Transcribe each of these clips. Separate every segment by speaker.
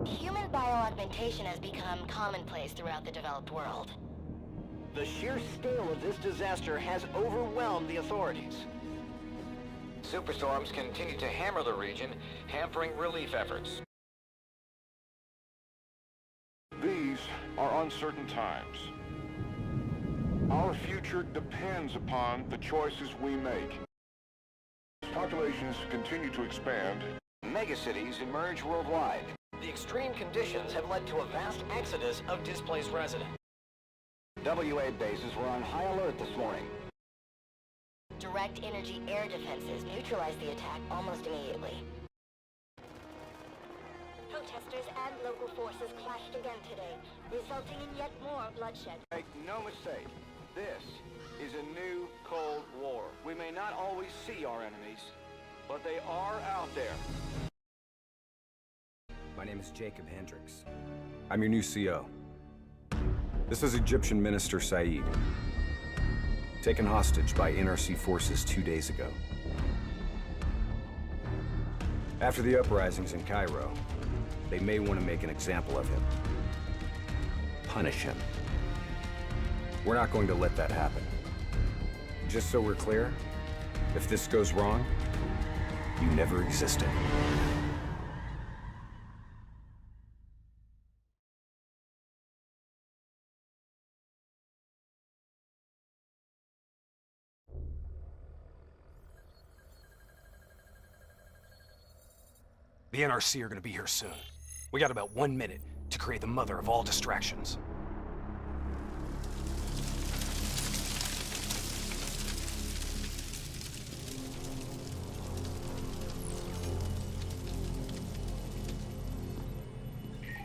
Speaker 1: Human bioaugmentation has become commonplace throughout the developed world.
Speaker 2: The sheer scale of this disaster has overwhelmed the authorities.
Speaker 3: Superstorms continue to hammer the region, hampering relief efforts.
Speaker 4: These are uncertain times. Our future depends upon the choices we make. Populations continue to expand.
Speaker 2: Megacities emerge worldwide. The extreme conditions have led to a vast exodus of displaced residents. WA bases were on high alert this morning.
Speaker 1: Direct energy air defenses neutralized the attack almost immediately. Protesters and local forces clashed again today, resulting in yet more bloodshed.
Speaker 2: Make no mistake, this is a new Cold War. We may not always see our enemies, but they are out there.
Speaker 5: My name is Jacob Hendricks. I'm your new CO. This is Egyptian Minister Said, taken hostage by NRC forces 2 days ago. After the uprisings in Cairo, they may want to make an example of him. Punish him. We're not going to let that happen. Just so we're clear, if this goes wrong, you never existed.
Speaker 6: The NRC are gonna be here soon. We got about 1 minute to create the mother of all distractions.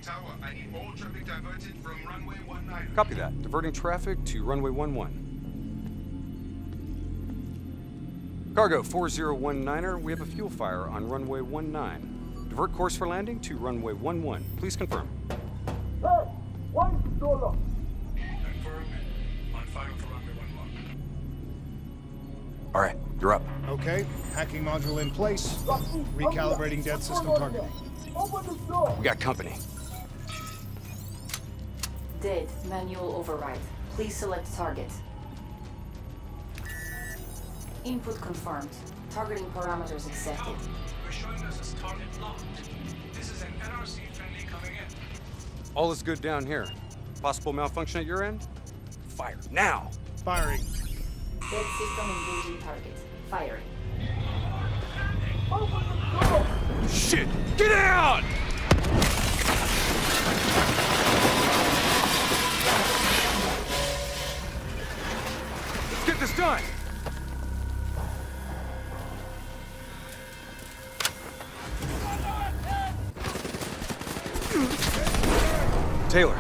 Speaker 7: Tower, I need all traffic diverted from runway 19.
Speaker 6: Copy that. Diverting traffic to runway 11. Cargo 4019er, we have a fuel fire on runway 19. Divert course for landing to runway 11. Please confirm.
Speaker 7: Confirm. On fire for runway 11.
Speaker 6: All right, you're up.
Speaker 8: Okay, hacking module in place. Recalibrating dead system targeting.
Speaker 6: We got company.
Speaker 9: Dead. Manual override. Please select target. Input confirmed. Targeting parameters accepted.
Speaker 7: We're showing us as target locked. This is an NRC friendly coming in.
Speaker 6: All is good down here. Possible malfunction at your end? Fire now!
Speaker 8: Firing.
Speaker 9: Dead system engaging target. Firing.
Speaker 6: Shit! Get down! Let's get this done! Taylor,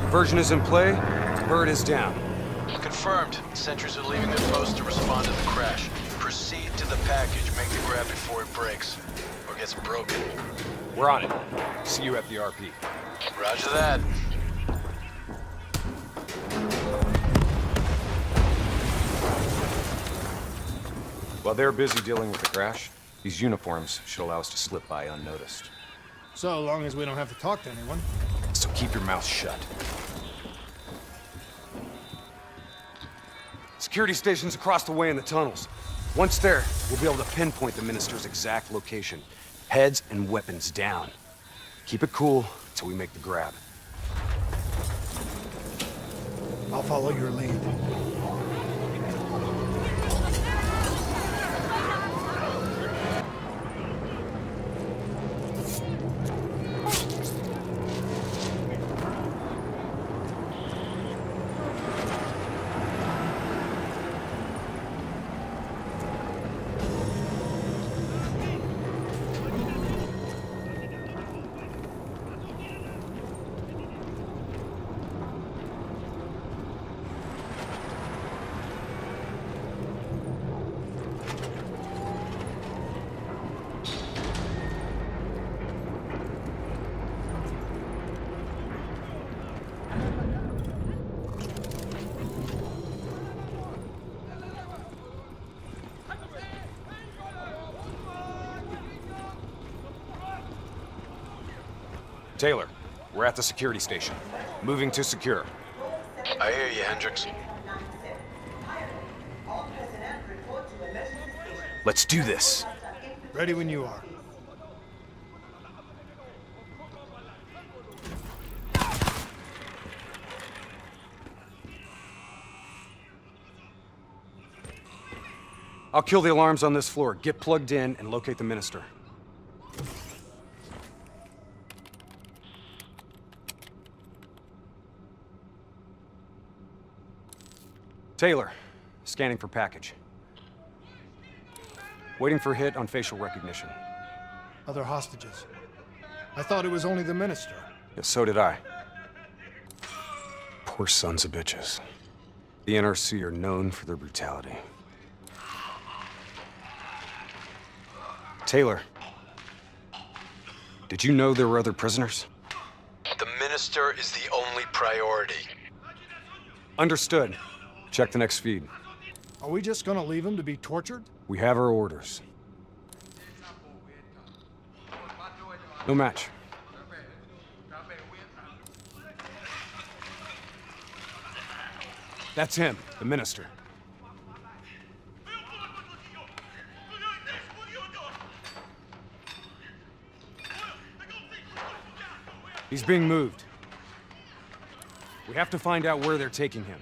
Speaker 6: diversion is in play. Bird is down.
Speaker 10: Confirmed. Sentries are leaving their post to respond to the crash. Proceed to the package. Make the grab before it breaks. Or gets broken.
Speaker 6: We're on it. See you at the RP.
Speaker 10: Roger that.
Speaker 5: While they're busy dealing with the crash, these uniforms should allow us to slip by unnoticed.
Speaker 8: So long as we don't have to talk to anyone.
Speaker 6: So keep your mouth shut. Security stations across the way in the tunnels. Once there, we'll be able to pinpoint the minister's exact location. Heads and weapons down. Keep it cool until we make the grab.
Speaker 8: I'll follow your lead.
Speaker 6: Taylor, we're at the security station. Moving to secure.
Speaker 10: I hear you, Hendricks.
Speaker 6: Let's do this.
Speaker 8: Ready when you are.
Speaker 6: I'll kill the alarms on this floor. Get plugged in and locate the minister. Taylor, scanning for package. Waiting for hit on facial recognition.
Speaker 8: Other hostages. I thought it was only the minister.
Speaker 6: Yeah, so did I. Poor sons of bitches. The NRC are known for their brutality. Taylor, did you know there were other prisoners?
Speaker 10: The minister is the only priority.
Speaker 6: Understood. Check the next feed.
Speaker 8: Are we just gonna leave him to be tortured?
Speaker 6: We have our orders. No match. That's him, the minister. He's being moved. We have to find out where they're taking him.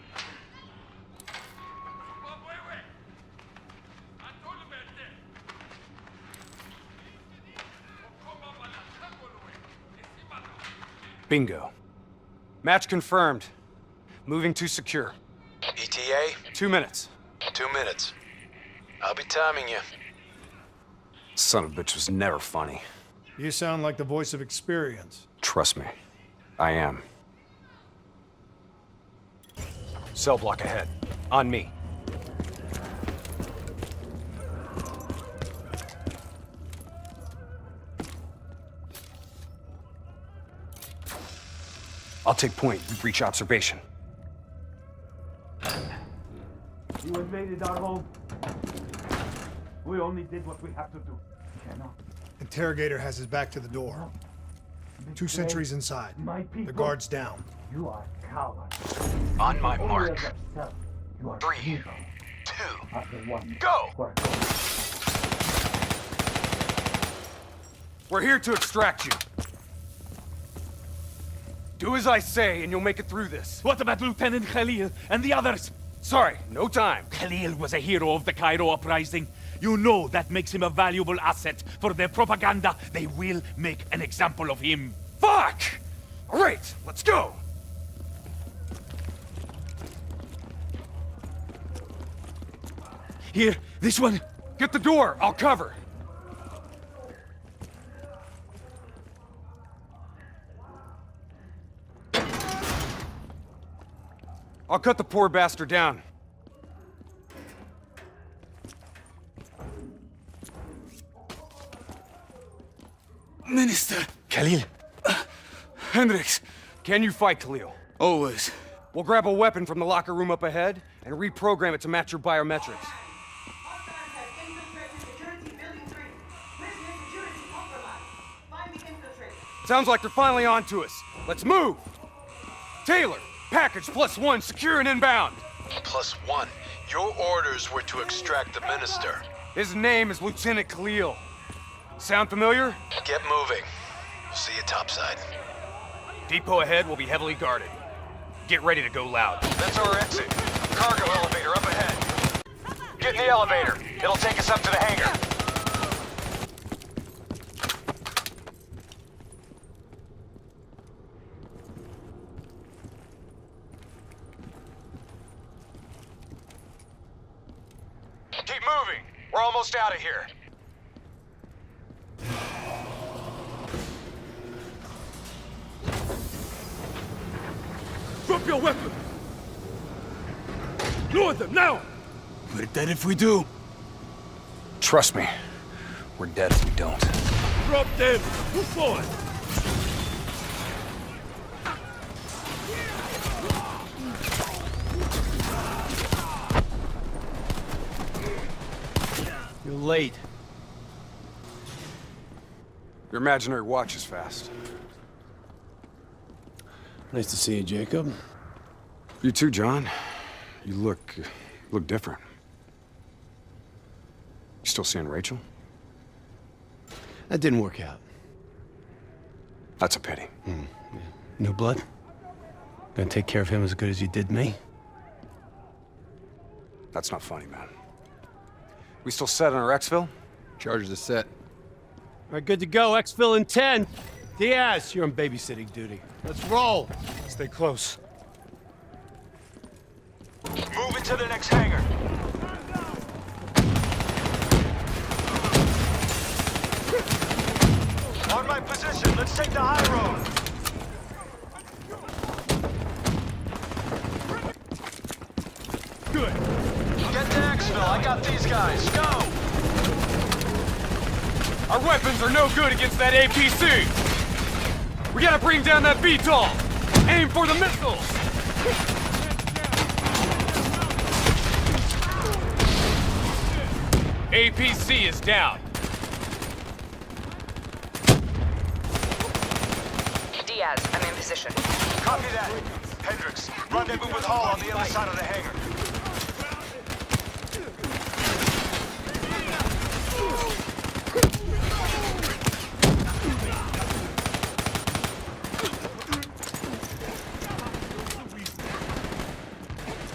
Speaker 6: Bingo. Match confirmed. Moving to secure.
Speaker 10: ETA?
Speaker 6: 2 minutes.
Speaker 10: 2 minutes. I'll be timing you.
Speaker 6: Son of a bitch was never funny.
Speaker 8: You sound like the voice of experience.
Speaker 6: Trust me, I am. Cell block ahead. On me. I'll take point. You breach observation.
Speaker 11: You invaded our home. We only did what we have to do.
Speaker 8: Interrogator has his back to the door. 2 sentries inside. The guard's down.
Speaker 11: You are cowards.
Speaker 10: On my mark. 3, 2, go!
Speaker 6: We're here to extract you. Do as I say, and you'll make it through this.
Speaker 11: What about Lieutenant Khalil and the others?
Speaker 6: Sorry, no time.
Speaker 11: Khalil was a hero of the Cairo uprising. You know that makes him a valuable asset for their propaganda. They will make an example of him.
Speaker 6: Fuck! All right, let's go.
Speaker 11: Here, this one.
Speaker 6: Get the door, I'll cover. I'll cut the poor bastard down.
Speaker 11: Minister.
Speaker 6: Khalil.
Speaker 11: Hendricks.
Speaker 6: Can you fight, Khalil?
Speaker 11: Always.
Speaker 6: We'll grab a weapon from the locker room up ahead and reprogram it to match your biometrics. Sounds like they're finally on to us. Let's move! Taylor, package +1, secure and inbound.
Speaker 10: +1. Your orders were to extract the minister.
Speaker 6: His name is Lieutenant Khalil. Sound familiar?
Speaker 10: Get moving. See you topside.
Speaker 6: Depot ahead will be heavily guarded. Get ready to go loud.
Speaker 3: That's our exit. Cargo elevator up ahead. Get in the elevator. It'll take us up to the hangar. Keep moving. We're almost out of here.
Speaker 11: Drop your weapon! Lower them, now! We're dead if we do.
Speaker 6: Trust me, we're dead if we don't.
Speaker 11: Drop them! Move forward!
Speaker 6: You're late. Your imaginary watch is fast.
Speaker 12: Nice to see you, Jacob.
Speaker 6: You too, John. You look different. You still seeing Rachel?
Speaker 12: That didn't work out.
Speaker 6: That's a pity.
Speaker 12: Yeah. New blood? Gonna take care of him as good as you did me?
Speaker 6: That's not funny, man. We still set on our exfil?
Speaker 13: Charges are set.
Speaker 12: All right, good to go. Exfil in 10. Diaz, you're on babysitting duty. Let's roll.
Speaker 6: Stay close.
Speaker 3: Move into the next hangar. On my position, let's take the high road.
Speaker 6: Good.
Speaker 3: Get to Exfil, I got these guys. Go!
Speaker 6: Our weapons are no good against that APC! We gotta bring down that VTOL! Aim for the missiles! APC is down.
Speaker 14: Diaz, I'm in position.
Speaker 3: Copy that. Hendricks, rendezvous with Hall on the other side of the hangar.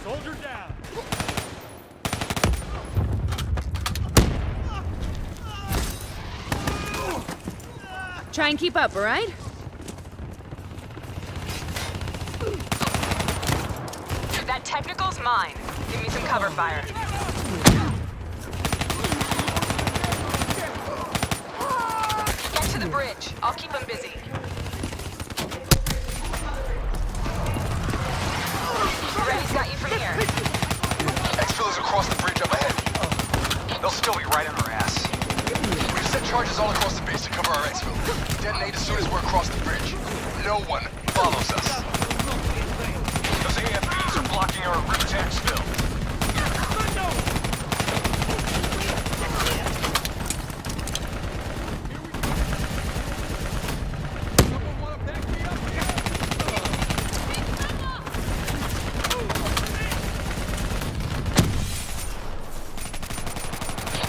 Speaker 11: Soldier down.
Speaker 14: Try and keep up, all right? That technical's mine. Give me some cover fire. Get to the bridge. I'll keep them busy. Reddy's got you from here.
Speaker 3: Exfil is across the bridge up ahead. They'll still be right on our ass. We've set charges all across the base to cover our exfil. Detonate as soon as we're across the bridge. No one follows us. Those AFBs are blocking our route to exfil.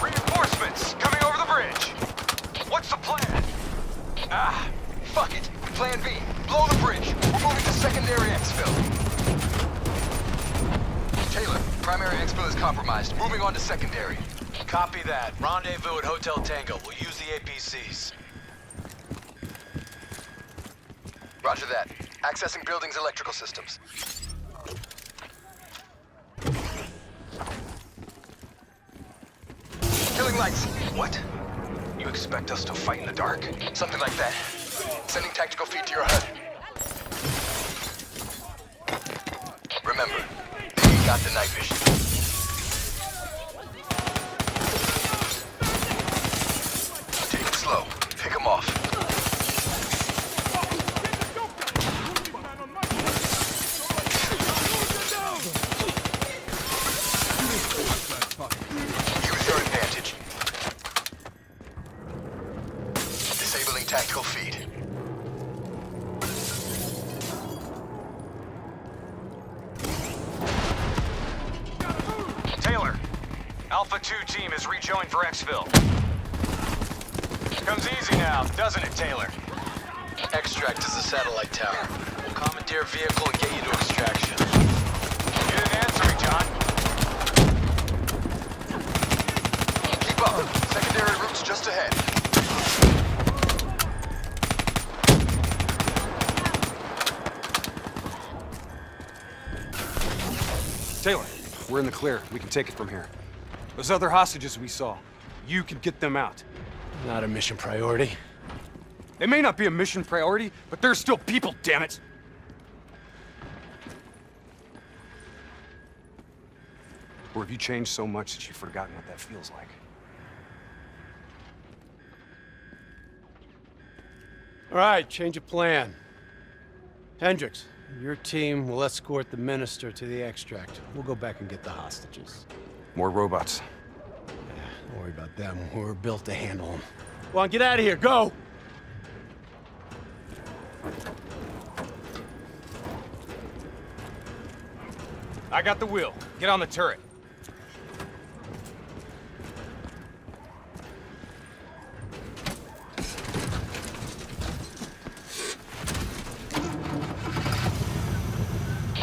Speaker 3: Reinforcements coming over the bridge. What's the plan? Ah, fuck it. Plan B. Blow the bridge. We're moving to secondary exfil. Taylor, primary exfil is compromised. Moving on to secondary.
Speaker 10: Copy that. Rendezvous at Hotel Tango. We'll use the APCs.
Speaker 3: Roger that. Accessing building's electrical systems. Killing lights. What? You expect us to fight in the dark? Something like that. Sending tactical feed to your HUD. Remember, they ain't got the night vision. Take it slow. Pick them off. Use your advantage. Disabling tactical feed. Taylor, Alpha 2 team has rejoined for exfil. Comes easy now, doesn't it, Taylor?
Speaker 10: Extract is the satellite tower. We'll commandeer a vehicle and get you to extraction.
Speaker 3: You didn't answer me, John. Keep up. Secondary route's just ahead.
Speaker 6: Taylor, we're in the clear. We can take it from here. Those other hostages we saw, you can get them out.
Speaker 12: Not a mission priority.
Speaker 6: They may not be a mission priority, but they're still people, damn it! Or have you changed so much that you've forgotten what that feels like?
Speaker 12: All right, change of plan. Hendricks, your team will escort the minister to the extract. We'll go back and get the hostages.
Speaker 6: More robots.
Speaker 12: Don't worry about them. We're built to handle them. Come on, get out of here. Go!
Speaker 6: I got the wheel. Get on the turret.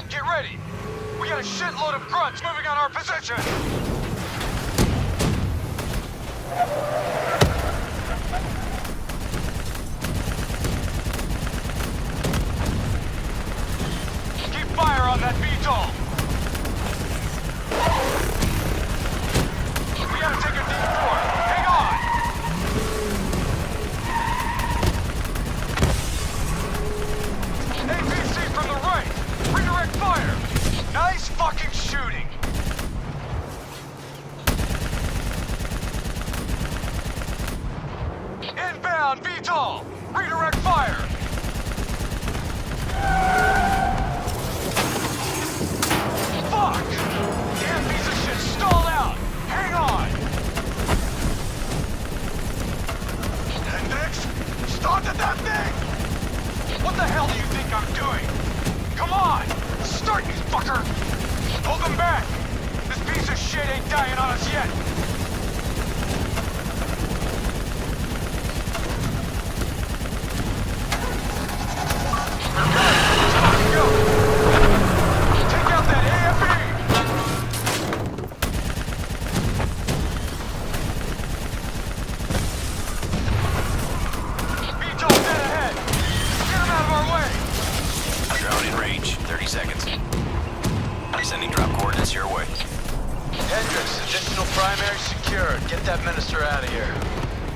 Speaker 3: Get ready! We got a shitload of grunts moving on our position! Keep fire on that VTOL! We gotta take a detour! Hang on! APC from the right! Redirect fire! Nice fucking shooting! Inbound VTOL! Redirect fire! Fuck! Damn piece of shit stalled out! Hang on! Hendricks? Started that thing! What the hell do you think I'm doing? Come on! Start, you fucker! Hold them back! This piece of shit ain't dying on us yet! Go! Take out that AFE! VTOL dead ahead! Get him out of our way!
Speaker 10: Drone in range. 30 seconds. Sending drop coordinates your way.
Speaker 3: Hendricks, additional primary secured. Get that minister out of here.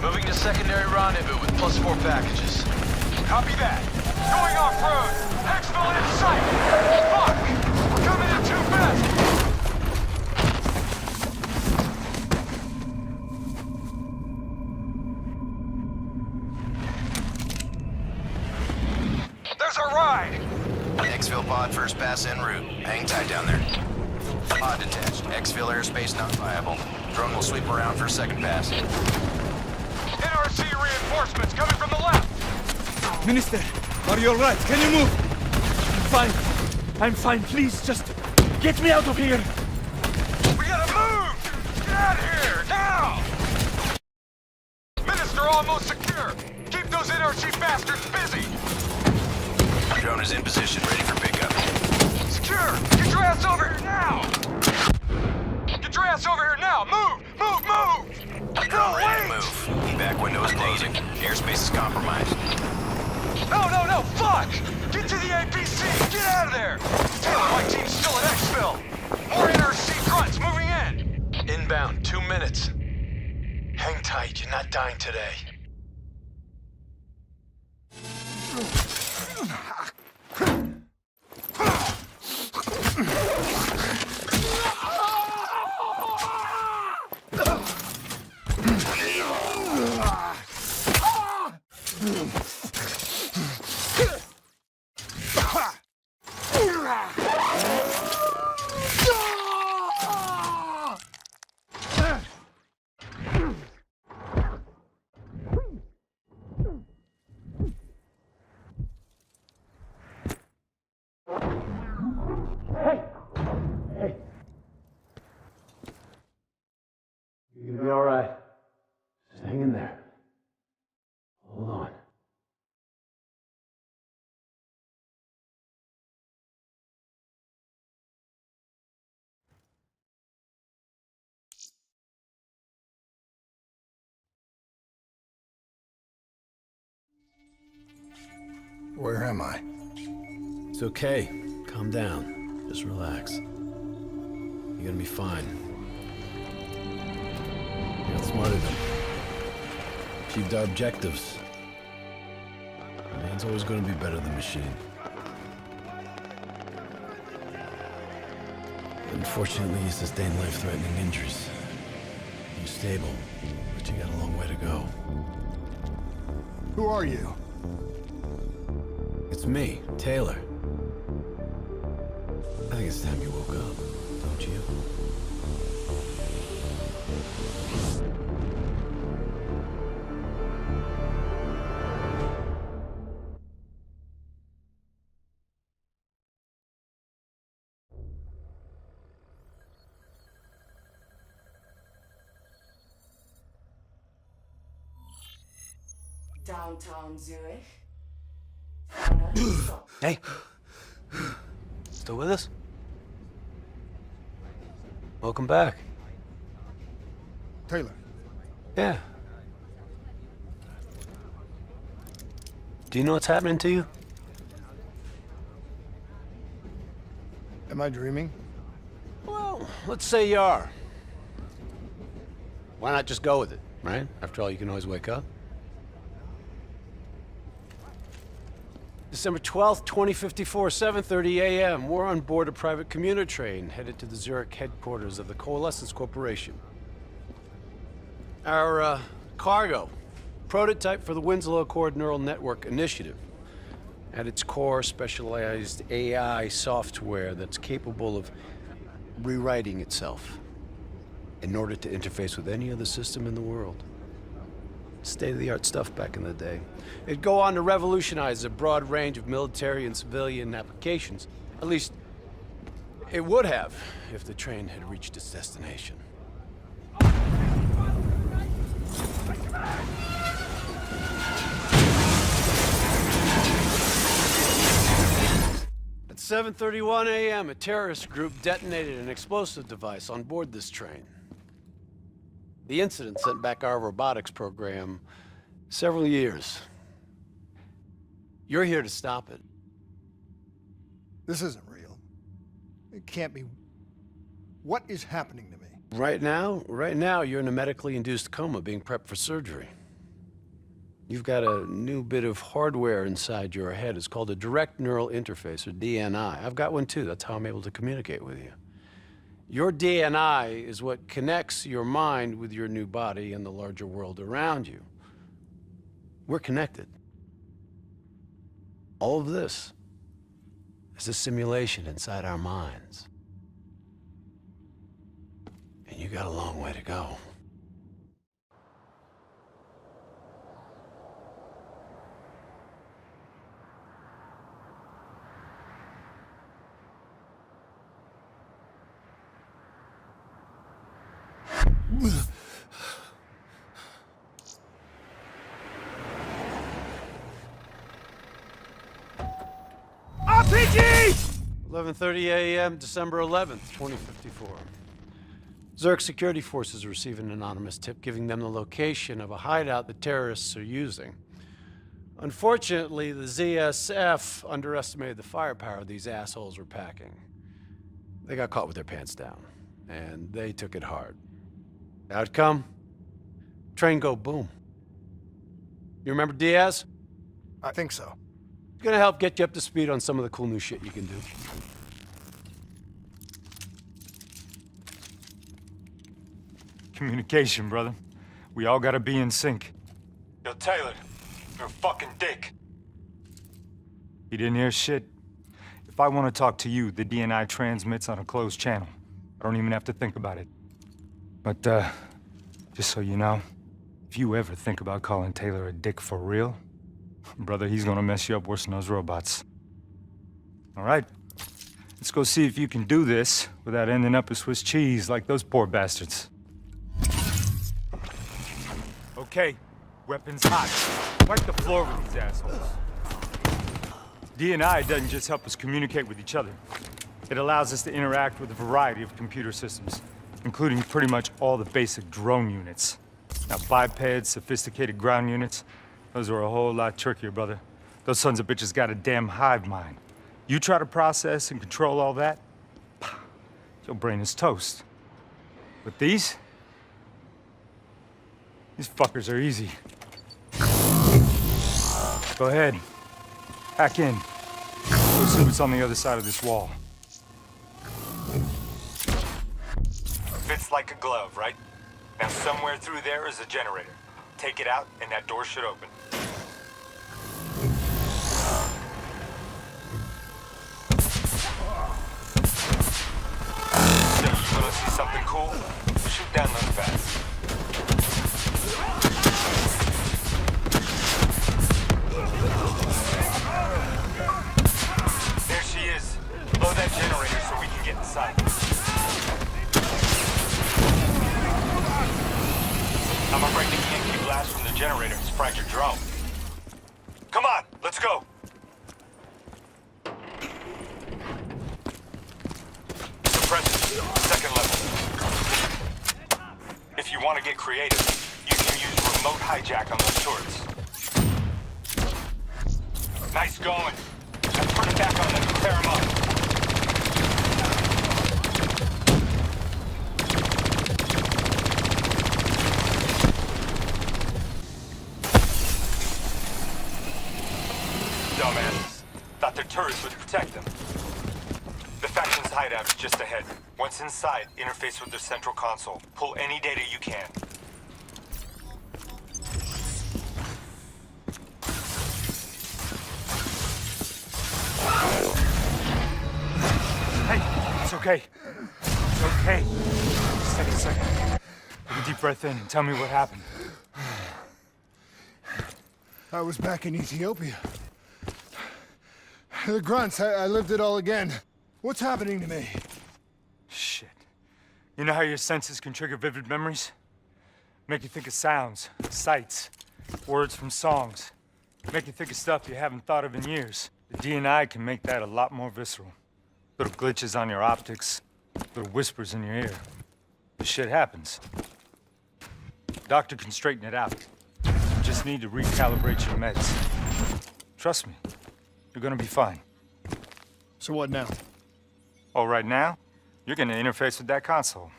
Speaker 3: Moving to secondary rendezvous with +4 packages. Copy that. Going off-road. Exfil in sight. Fuck! We're coming in too fast. There's our ride.
Speaker 10: Exfil pod first pass en route. Hang tight down there. Pod detached. Exfil airspace not viable. Drone will sweep around for a second pass.
Speaker 3: NRC reinforcements coming from the left.
Speaker 11: Minister, are you alright? Can you move? I'm fine. I'm fine. Please, just get me out of here.
Speaker 3: We gotta move! Get out of here, now! Minister almost secure. Keep those NRC bastards busy.
Speaker 10: Drone is in position, ready for pickup.
Speaker 3: Secure! Get your ass over here now! Get your ass over here now! Move! Move! Move!
Speaker 10: Drone ready to move. Evac window is closing. Airspace is compromised.
Speaker 3: No! Fuck! Get to the APC! Get out of there! Taylor, my team's still at Exfil. More NRC grunts moving in. Inbound, 2 minutes. Hang tight, you're not dying today.
Speaker 12: You're gonna be alright. Just hang in there. Hold on.
Speaker 13: Where am I?
Speaker 12: It's okay. Calm down. Just relax. You're gonna be fine. You outsmarted them. Achieved our objectives. Man's always gonna be better than machine. Unfortunately, you sustained life-threatening injuries. You're stable, but you got a long way to go.
Speaker 13: Who are you?
Speaker 12: It's me, Taylor. I think it's time you woke up, don't you?
Speaker 9: Downtown Zurich.
Speaker 12: Hey. Still with us? Welcome back.
Speaker 8: Taylor.
Speaker 12: Yeah. Do you know what's happening to you?
Speaker 8: Am I dreaming?
Speaker 12: Well, let's say you are. Why not just go with it, right? After all, you can always wake up. December 12th, 2054, 7:30 a.m. We're on board a private commuter train headed to the Zurich headquarters of the Coalescence Corporation. Our cargo, prototype for the Winslow Accord Neural Network Initiative. At its core, specialized AI software that's capable of rewriting itself in order to interface with any other system in the world. State-of-the-art stuff back in the day. It'd go on to revolutionize a broad range of military and civilian applications. At least, it would have if the train had reached its destination. At 7:31 a.m., a terrorist group detonated an explosive device on board this train. The incident sent back our robotics program several years. You're here to stop it.
Speaker 8: This isn't real. It can't be. What is happening to me?
Speaker 12: Right now, you're in a medically induced coma being prepped for surgery. You've got a new bit of hardware inside your head. It's called a direct neural interface, or DNI. I've got one too. That's how I'm able to communicate with you. Your DNI is what connects your mind with your new body and the larger world around you. We're connected. All of this is a simulation inside our minds. And you got a long way to go.
Speaker 11: RPG!
Speaker 12: 11:30 a.m., December 11th, 2054. Zurich security forces receive an anonymous tip giving them the location of a hideout the terrorists are using. Unfortunately, the ZSF underestimated the firepower these assholes were packing. They got caught with their pants down, and they took it hard. Outcome? Train go boom. You remember Diaz?
Speaker 8: I think so.
Speaker 12: It's gonna help get you up to speed on some of the cool new shit you can do.
Speaker 15: Communication, brother. We all gotta be in sync.
Speaker 16: Yo, Taylor, you're a fucking dick.
Speaker 15: You didn't hear shit? If I want to talk to you, the DNI transmits on a closed channel. I don't even have to think about it. But, just so you know, if you ever think about calling Taylor a dick for real, brother, he's gonna mess you up worse than those robots. All right, let's go see if you can do this without ending up a Swiss cheese like those poor bastards. Okay, weapons hot. Wipe the floor with these assholes. DNI doesn't just help us communicate with each other. It allows us to interact with a variety of computer systems, including pretty much all the basic drone units. Now, bipeds, sophisticated ground units, those are a whole lot trickier, brother. Those sons of bitches got a damn hive mind. You try to process and control all that, your brain is toast. But these fuckers are easy. Go ahead. Hack in. Go see what's on the other side of this wall.
Speaker 16: Fits like a glove, right? Now somewhere through there is a generator. Take it out and that door should open. So you wanna see something cool? Shoot down those bats. There she is. Blow that generator so we can get inside. I'm afraid the EMP blast from the generator has fragged your drone. creative, you can use remote hijack on those turrets. Nice going. Now turn it back on them and tear them up. Dumbasses. Thought their turrets would protect them. The faction's hideout is just ahead. Once inside, interface with their central console. Pull any data you can.
Speaker 15: Hey, it's okay. It's okay. Just take a second. Take a deep breath in and tell me what happened.
Speaker 8: I was back in Ethiopia. The grunts, I lived it all again. What's happening to me?
Speaker 15: Shit. You know how your senses can trigger vivid memories? Make you think of sounds, sights, words from songs. Make you think of stuff you haven't thought of in years. The DNI can make that a lot more visceral. Little glitches on your optics, little whispers in your ear. This shit happens. Doctor can straighten it out. You just need to recalibrate your meds. Trust me, you're gonna be fine.
Speaker 8: So what now?
Speaker 15: Oh, right now, you're gonna interface with that console.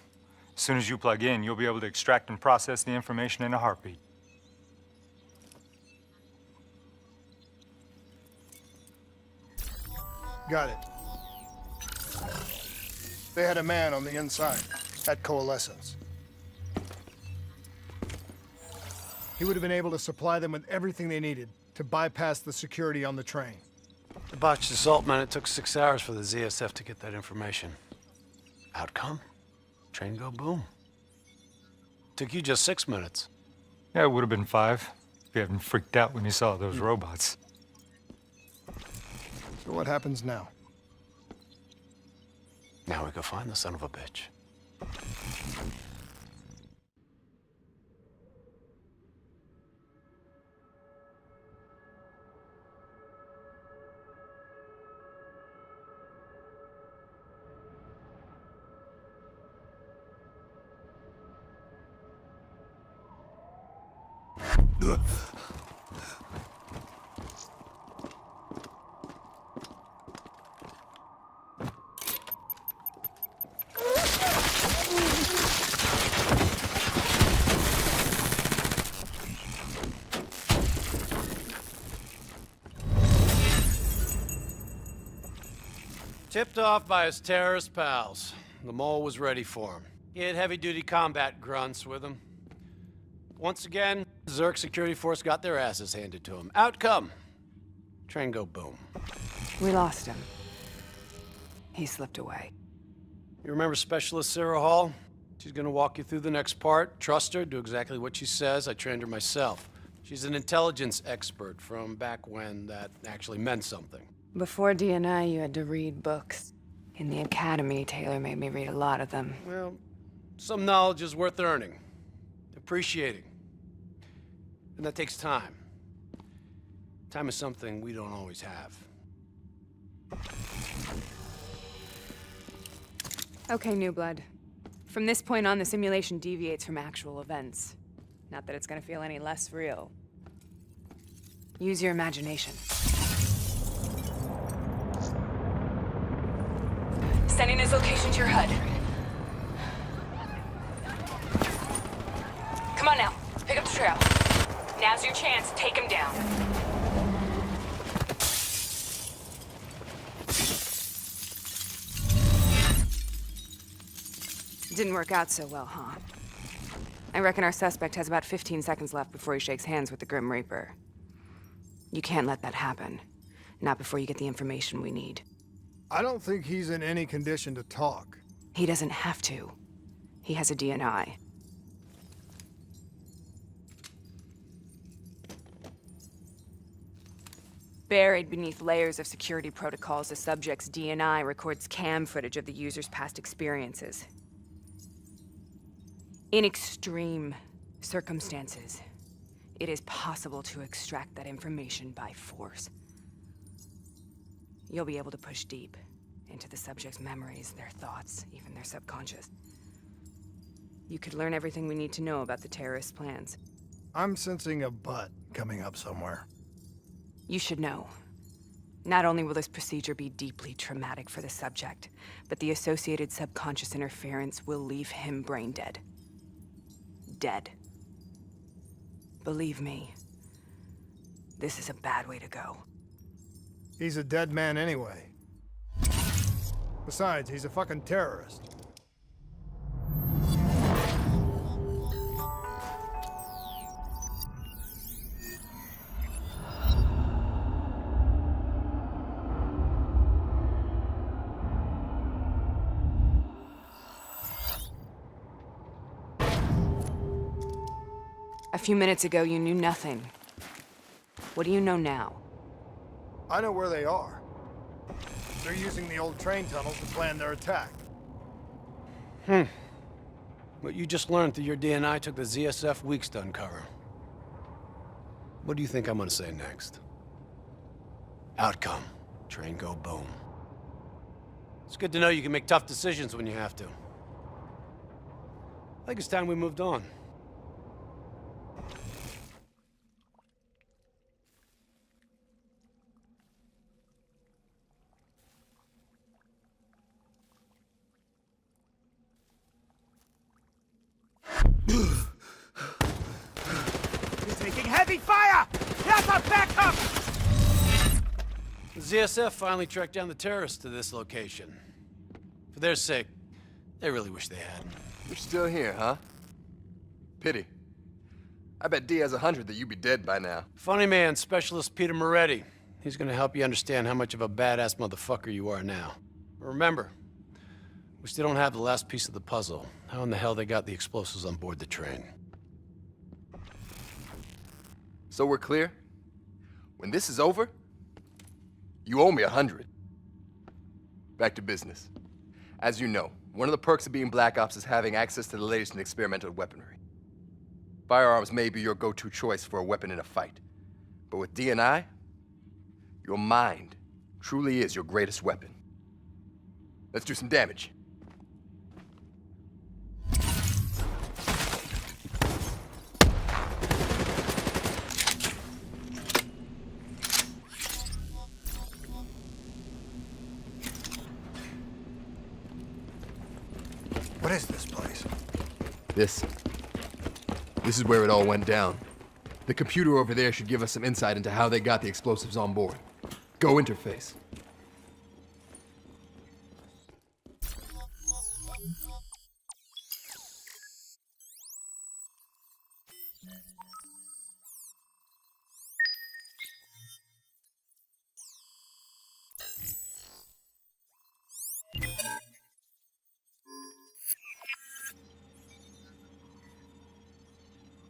Speaker 15: As soon as you plug in, you'll be able to extract and process the information in a heartbeat.
Speaker 8: Got it. They had a man on the inside, at Coalescence. He would have been able to supply them with everything they needed to bypass the security on the train.
Speaker 12: The botched assault, man, it took 6 hours for the ZSF to get that information. Outcome? Train go boom. Took you just 6 minutes.
Speaker 15: Yeah, it would have been 5 if you hadn't freaked out when you saw those robots.
Speaker 8: So what happens now?
Speaker 12: Now we go find the son of a bitch. Tipped off by his terrorist pals. The mole was ready for him. He had heavy-duty combat grunts with him. Once again, Zerg security force got their asses handed to him. Outcome. Train go boom.
Speaker 17: We lost him. He slipped away.
Speaker 12: You remember Specialist Sarah Hall? She's gonna walk you through the next part. Trust her, do exactly what she says. I trained her myself. She's an intelligence expert from back when that actually meant something.
Speaker 17: Before DNI, you had to read books. In the academy, Taylor made me read a lot of them.
Speaker 12: Well, some knowledge is worth earning, appreciating. And that takes time. Time is something we don't always have.
Speaker 17: Okay, New Blood. From this point on, the simulation deviates from actual events. Not that it's gonna feel any less real. Use your imagination.
Speaker 14: Sending his location to your HUD. Come on now, pick up the trail. Now's your chance, take him down.
Speaker 17: Didn't work out so well, huh? I reckon our suspect has about 15 seconds left before he shakes hands with the Grim Reaper. You can't let that happen. Not before you get the information we need.
Speaker 8: I don't think he's in any condition to talk.
Speaker 17: He doesn't have to. He has a DNI. Buried beneath layers of security protocols, the subject's DNI records cam footage of the user's past experiences. In extreme circumstances, it is possible to extract that information by force. You'll be able to push deep into the subject's memories, their thoughts, even their subconscious. You could learn everything we need to know about the terrorist plans.
Speaker 13: I'm sensing a butt coming up somewhere.
Speaker 17: You should know. Not only will this procedure be deeply traumatic for the subject, but the associated subconscious interference will leave him brain dead. Dead. Believe me, this is a bad way to go.
Speaker 8: He's a dead man anyway. Besides, he's a fucking terrorist.
Speaker 17: A few minutes ago, you knew nothing. What do you know now?
Speaker 8: I know where they are. They're using the old train tunnels to plan their attack.
Speaker 12: What you just learned through your DNI took the ZSF weeks to uncover. What do you think I'm gonna say next? Outcome. Train go boom. It's good to know you can make tough decisions when you have to. I think it's time we moved on.
Speaker 11: Taking heavy fire! Here's our backup!
Speaker 12: The ZSF finally tracked down the terrorists to this location. For their sake, they really wish they had.
Speaker 3: You're still here, huh? Pity. I bet D has 100 that you'd be dead by now.
Speaker 12: Funny man, Specialist Peter Moretti. He's gonna help you understand how much of a badass motherfucker you are now. But remember, we still don't have the last piece of the puzzle. How in the hell they got the explosives on board the train?
Speaker 3: So we're clear? When this is over, you owe me 100. Back to business. As you know, one of the perks of being Black Ops is having access to the latest in experimental weaponry. Firearms may be your go-to choice for a weapon in a fight. But with DNI, your mind truly is your greatest weapon. Let's do some damage.
Speaker 13: What is this place?
Speaker 3: This is where it all went down. The computer over there should give us some insight into how they got the explosives on board. Go interface.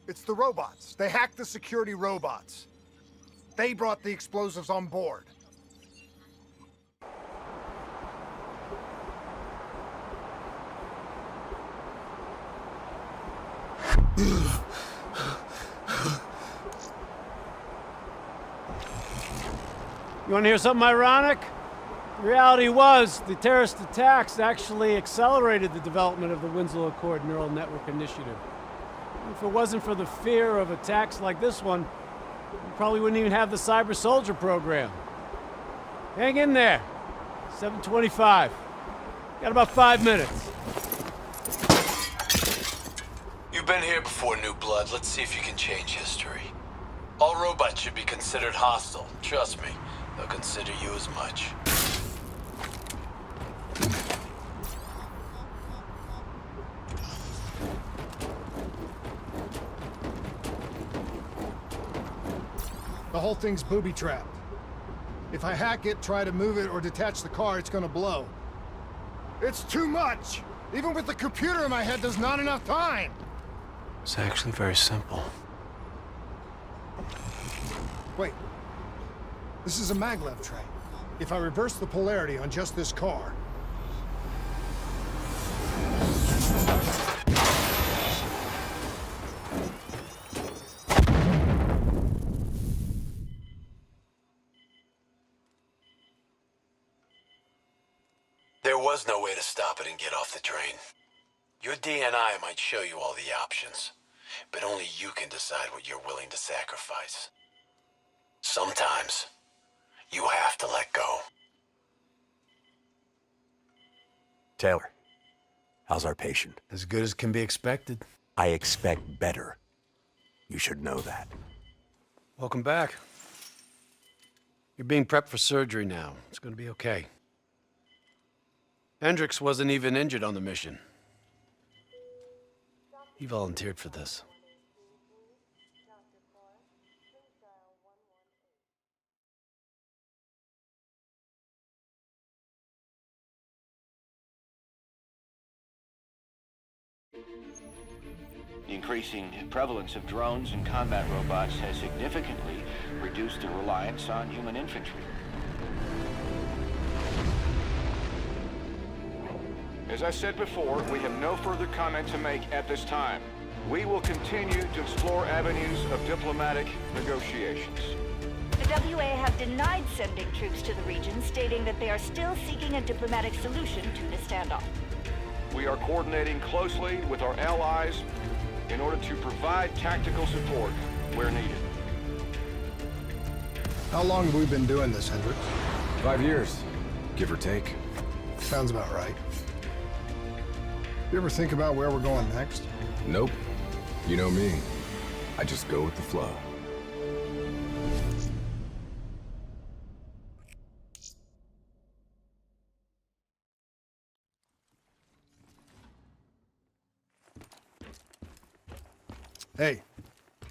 Speaker 8: It's the robots. They hacked the security robots. They brought the explosives on board.
Speaker 12: You want to hear something ironic? The reality was, the terrorist attacks actually accelerated the development of the Winslow Accord Neural Network Initiative. If it wasn't for the fear of attacks like this one, we probably wouldn't even have the Cyber Soldier program. Hang in there. 7:25. Got about 5 minutes.
Speaker 10: You've been here before, New Blood. Let's see if you can change history. All robots should be considered hostile. Trust me, they'll consider you as much.
Speaker 8: The whole thing's booby-trapped. If I hack it, try to move it, or detach the car, it's gonna blow. It's too much! Even with the computer in my head, there's not enough time!
Speaker 12: It's actually very simple.
Speaker 8: Wait. This is a maglev tray. If I reverse the polarity on just this car...
Speaker 10: There was no way to stop it and get off the train. Your DNI might show you all the options, but only you can decide what you're willing to sacrifice. Sometimes, you have to let go.
Speaker 5: Taylor, how's our patient?
Speaker 12: As good as can be expected.
Speaker 5: I expect better. You should know that.
Speaker 12: Welcome back. You're being prepped for surgery now. It's gonna be okay. Hendricks wasn't even injured on the mission. He volunteered for this.
Speaker 2: The increasing prevalence of drones and combat robots has significantly reduced the reliance on human infantry.
Speaker 4: As I said before, we have no further comment to make at this time. We will continue to explore avenues of diplomatic negotiations.
Speaker 1: The WA have denied sending troops to the region, stating that they are still seeking a diplomatic solution to the standoff.
Speaker 4: We are coordinating closely with our allies in order to provide tactical support where needed.
Speaker 8: How long have we been doing this, Hendricks?
Speaker 6: 5 years, give or take.
Speaker 8: Sounds about right. You ever think about where we're going next?
Speaker 5: Nope. You know me. I just go with the flow.
Speaker 8: Hey,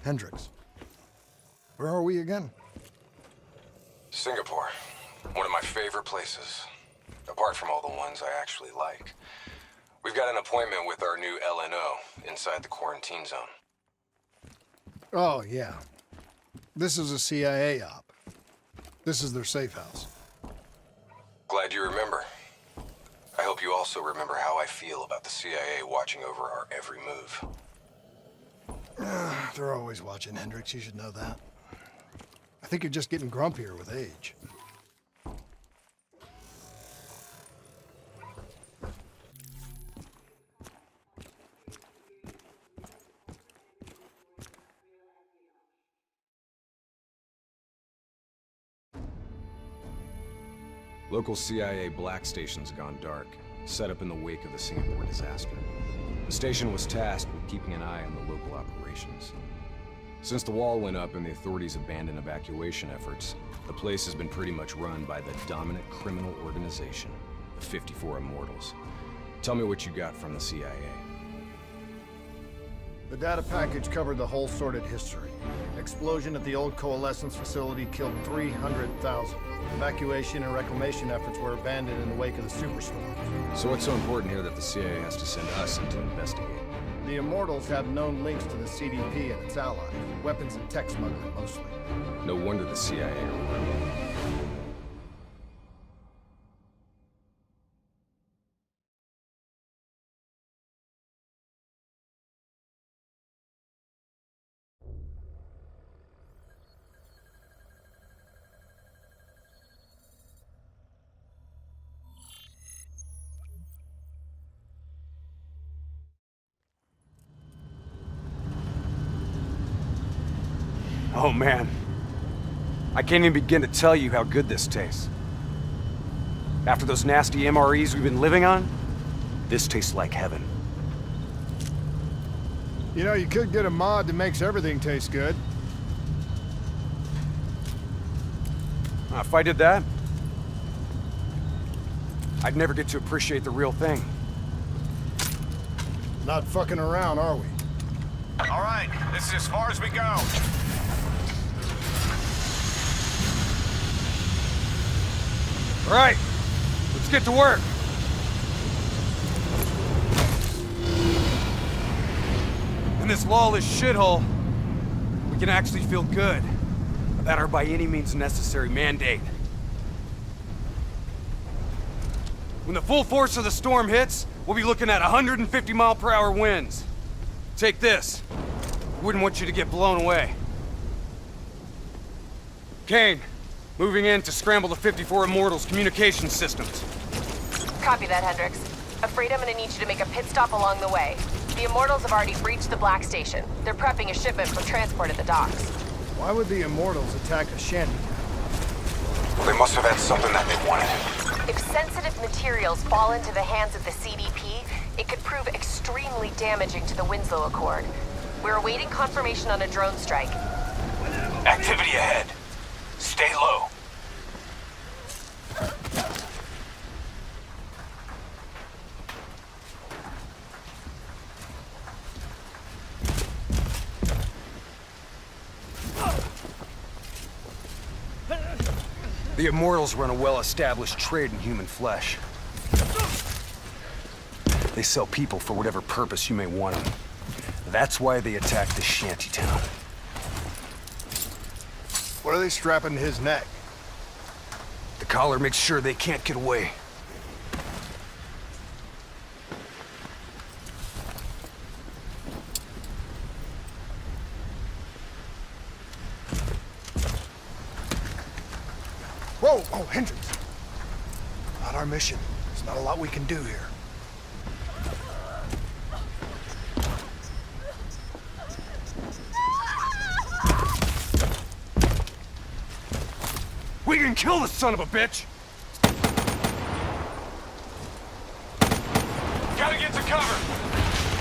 Speaker 8: Hendricks. Where are we again?
Speaker 18: Singapore. One of my favorite places. Apart from all the ones I actually like. We've got an appointment with our new LNO inside the quarantine zone.
Speaker 8: Oh, yeah. This is a CIA op. This is their safe house.
Speaker 18: Glad you remember. I hope you also remember how I feel about the CIA watching over our every move.
Speaker 8: They're always watching, Hendricks. You should know that. I think you're just getting grumpier with age.
Speaker 5: Local CIA black station's gone dark, set up in the wake of the Singapore disaster. The station was tasked with keeping an eye on the local operations. Since the wall went up and the authorities abandoned evacuation efforts, the place has been pretty much run by the dominant criminal organization, the 54 Immortals. Tell me what you got from the CIA.
Speaker 8: The data package covered the whole sordid history. Explosion at the old Coalescence facility killed 300,000. Evacuation and reclamation efforts were abandoned in the wake of the superstorm.
Speaker 5: So what's so important here that the CIA has to send us in to investigate?
Speaker 8: The Immortals have known links to the CDP and its allies. Weapons and tech smuggling, mostly.
Speaker 5: No wonder the CIA are working.
Speaker 6: Oh man, I can't even begin to tell you how good this tastes. After those nasty MREs we've been living on, this tastes like heaven.
Speaker 8: You know, you could get a mod that makes everything taste good.
Speaker 6: If I did that, I'd never get to appreciate the real thing.
Speaker 8: Not fucking around, are we?
Speaker 19: All right, this is as far as we go.
Speaker 6: All right, let's get to work. In this lawless shithole, we can actually feel good about our by any means necessary mandate. When the full force of the storm hits, we'll be looking at 150-mile-per-hour winds. Take this. Wouldn't want you to get blown away. Kane, moving in to scramble the 54 Immortals' communication systems.
Speaker 14: Copy that, Hendricks. Afraid I'm gonna need you to make a pit stop along the way. The Immortals have already breached the Black Station. They're prepping a shipment for transport at the docks.
Speaker 8: Why would the Immortals attack a shanty?
Speaker 18: Well, they must have had something that they wanted.
Speaker 14: If sensitive materials fall into the hands of the CDP, it could prove extremely damaging to the Winslow Accord. We're awaiting confirmation on a drone strike.
Speaker 10: Activity ahead. Stay low.
Speaker 6: The Immortals run a well-established trade in human flesh. They sell people for whatever purpose you may want them. That's why they attacked the shantytown.
Speaker 8: What are they strapping to his neck?
Speaker 6: The collar makes sure they can't get away.
Speaker 8: Whoa! Oh, Hendricks! Not our mission. There's not a lot we can do here.
Speaker 6: We can kill the son of a bitch!
Speaker 16: Gotta get to cover!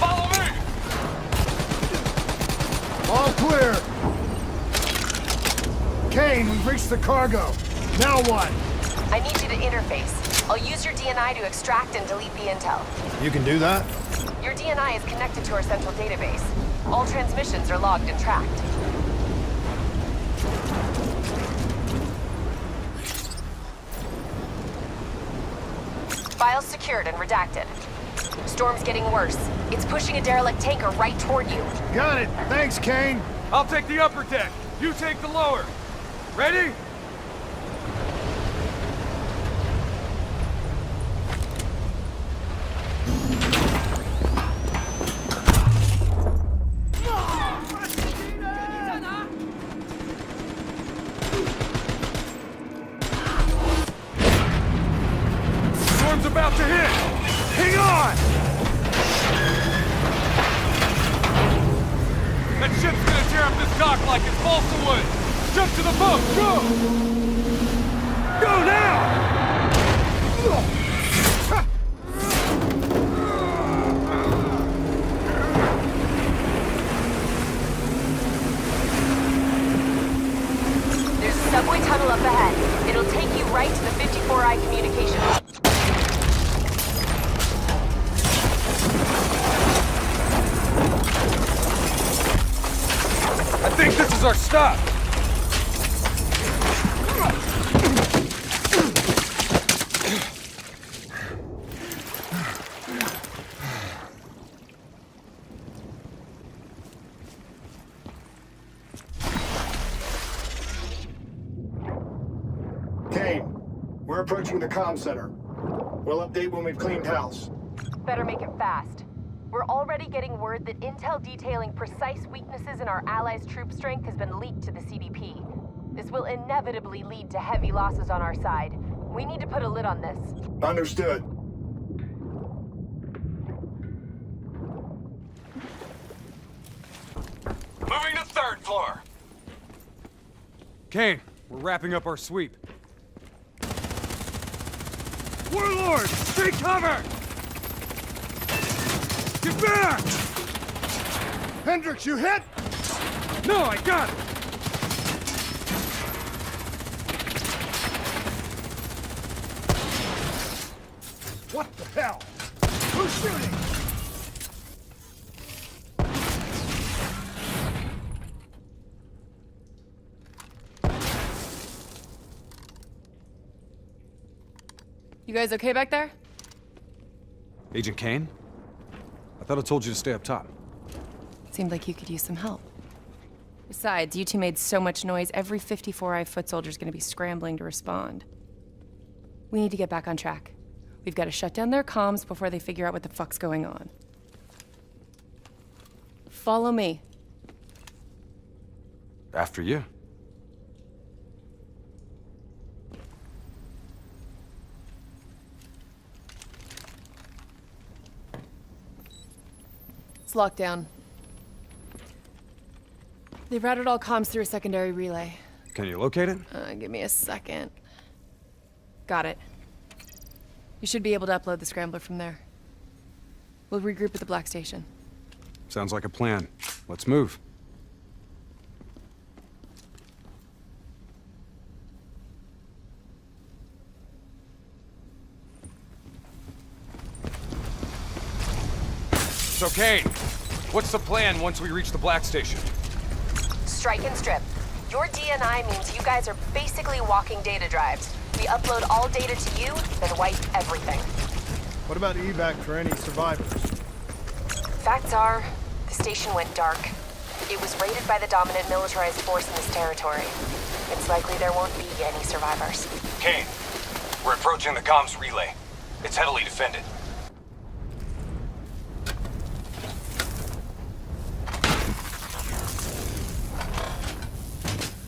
Speaker 16: Follow me!
Speaker 8: All clear! Kane, we've reached the cargo. Now what?
Speaker 14: I need you to interface. I'll use your DNI to extract and delete the intel.
Speaker 8: You can do that?
Speaker 14: Your DNI is connected to our central database. All transmissions are logged and tracked. Files secured and redacted. Storm's getting worse. It's pushing a derelict tanker right toward you.
Speaker 8: Got it. Thanks, Kane.
Speaker 11: I'll take the upper deck. You take the lower. Ready? Storm's about to hit! Hang on! That ship's gonna tear up this dock like it's balsa wood! Jump to the boat! Go! Go now!
Speaker 14: There's a subway tunnel up ahead. It'll take you right to the 54I communication hub.
Speaker 6: I think this is our stop!
Speaker 8: Kane, we're approaching the comm center. We'll update when we've cleaned house.
Speaker 14: Better make it fast. We're already getting word that intel detailing precise weaknesses in our allies' troop strength has been leaked to the CDP. This will inevitably lead to heavy losses on our side. We need to put a lid on this.
Speaker 8: Understood.
Speaker 16: Moving to third floor.
Speaker 6: Kane, we're wrapping up our sweep. Warlord! Take cover! Get back!
Speaker 8: Hendricks, you hit?
Speaker 6: No, I got it!
Speaker 8: What the hell? Who's shooting?
Speaker 17: You guys okay back there?
Speaker 6: Agent Kane? I thought I told you to stay up top.
Speaker 17: Seemed like you could use some help. Besides, you two made so much noise, every 54I foot soldier's gonna be scrambling to respond. We need to get back on track. We've got to shut down their comms before they figure out what the fuck's going on. Follow me.
Speaker 6: After you.
Speaker 20: It's locked down. They routed all comms through a secondary relay.
Speaker 6: Can you locate it?
Speaker 20: Give me a second. Got it. You should be able to upload the scrambler from there. We'll regroup at the Black Station.
Speaker 6: Sounds like a plan. Let's move. So, Kane, what's the plan once we reach the Black Station?
Speaker 14: Strike and strip. Your DNI means you guys are basically walking data drives. We upload all data to you, then wipe everything.
Speaker 8: What about evac for any survivors?
Speaker 14: Facts are, the station went dark. It was raided by the dominant militarized force in this territory. It's likely there won't be any survivors.
Speaker 3: Kane, we're approaching the comms relay. It's heavily defended.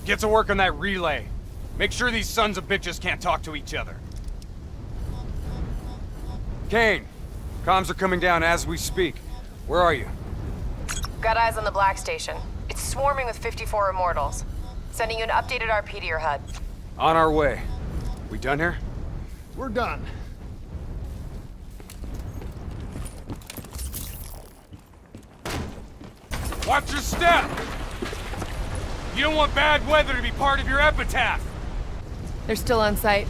Speaker 6: Get to work on that relay. Make sure these sons of bitches can't talk to each other. Kane, comms are coming down as we speak. Where are you?
Speaker 14: Got eyes on the Black Station. It's swarming with 54 Immortals. Sending you an updated RP to your HUD.
Speaker 6: On our way. We done here?
Speaker 8: We're done.
Speaker 6: Watch your step! You don't want bad weather to be part of your epitaph!
Speaker 20: They're still on site,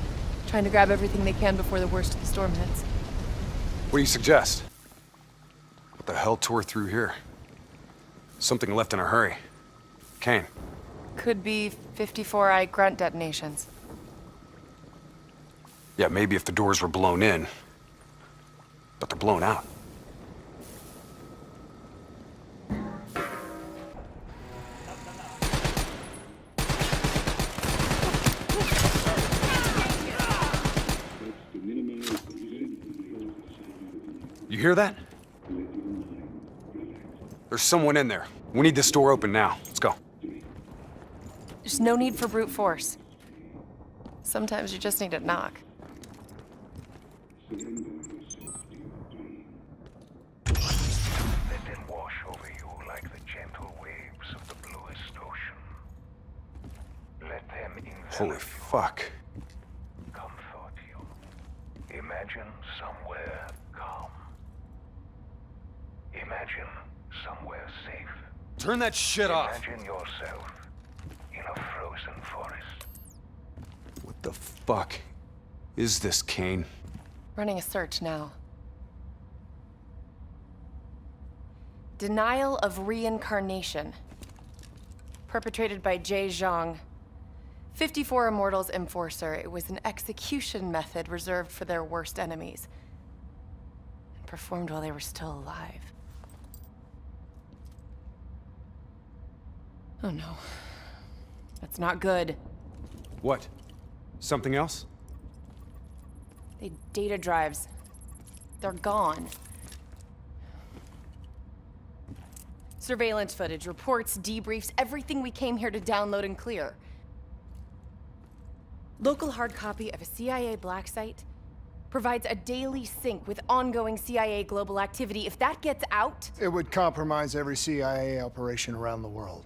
Speaker 20: trying to grab everything they can before the worst of the storm hits.
Speaker 6: What do you suggest? What the hell tore through here? Something left in a hurry. Kane.
Speaker 20: Could be 54I grunt detonations.
Speaker 6: Yeah, maybe if the doors were blown in. But they're blown out. You hear that? There's someone in there. We need this door open now. Let's go.
Speaker 20: There's no need for brute force. Sometimes you just need to knock.
Speaker 21: Let them wash over you like the gentle waves of the bluest ocean. Let them
Speaker 6: Holy fuck.
Speaker 21: comfort you. Imagine somewhere calm. Imagine somewhere safe.
Speaker 6: Turn that shit off.
Speaker 21: Imagine yourself in a frozen forest.
Speaker 6: What the fuck is this, Kane?
Speaker 20: Running a search now. Denial of reincarnation. Perpetrated by Jay Zhang. 54 Immortals Enforcer. It was an execution method reserved for their worst enemies. And performed while they were still alive. Oh no. That's not good.
Speaker 6: What? Something else?
Speaker 20: They data drives. They're gone. Surveillance footage, reports, debriefs, everything we came here to download and clear. Local hard copy of a CIA black site provides a daily sync with ongoing CIA global activity. If that gets out...
Speaker 8: It would compromise every CIA operation around the world.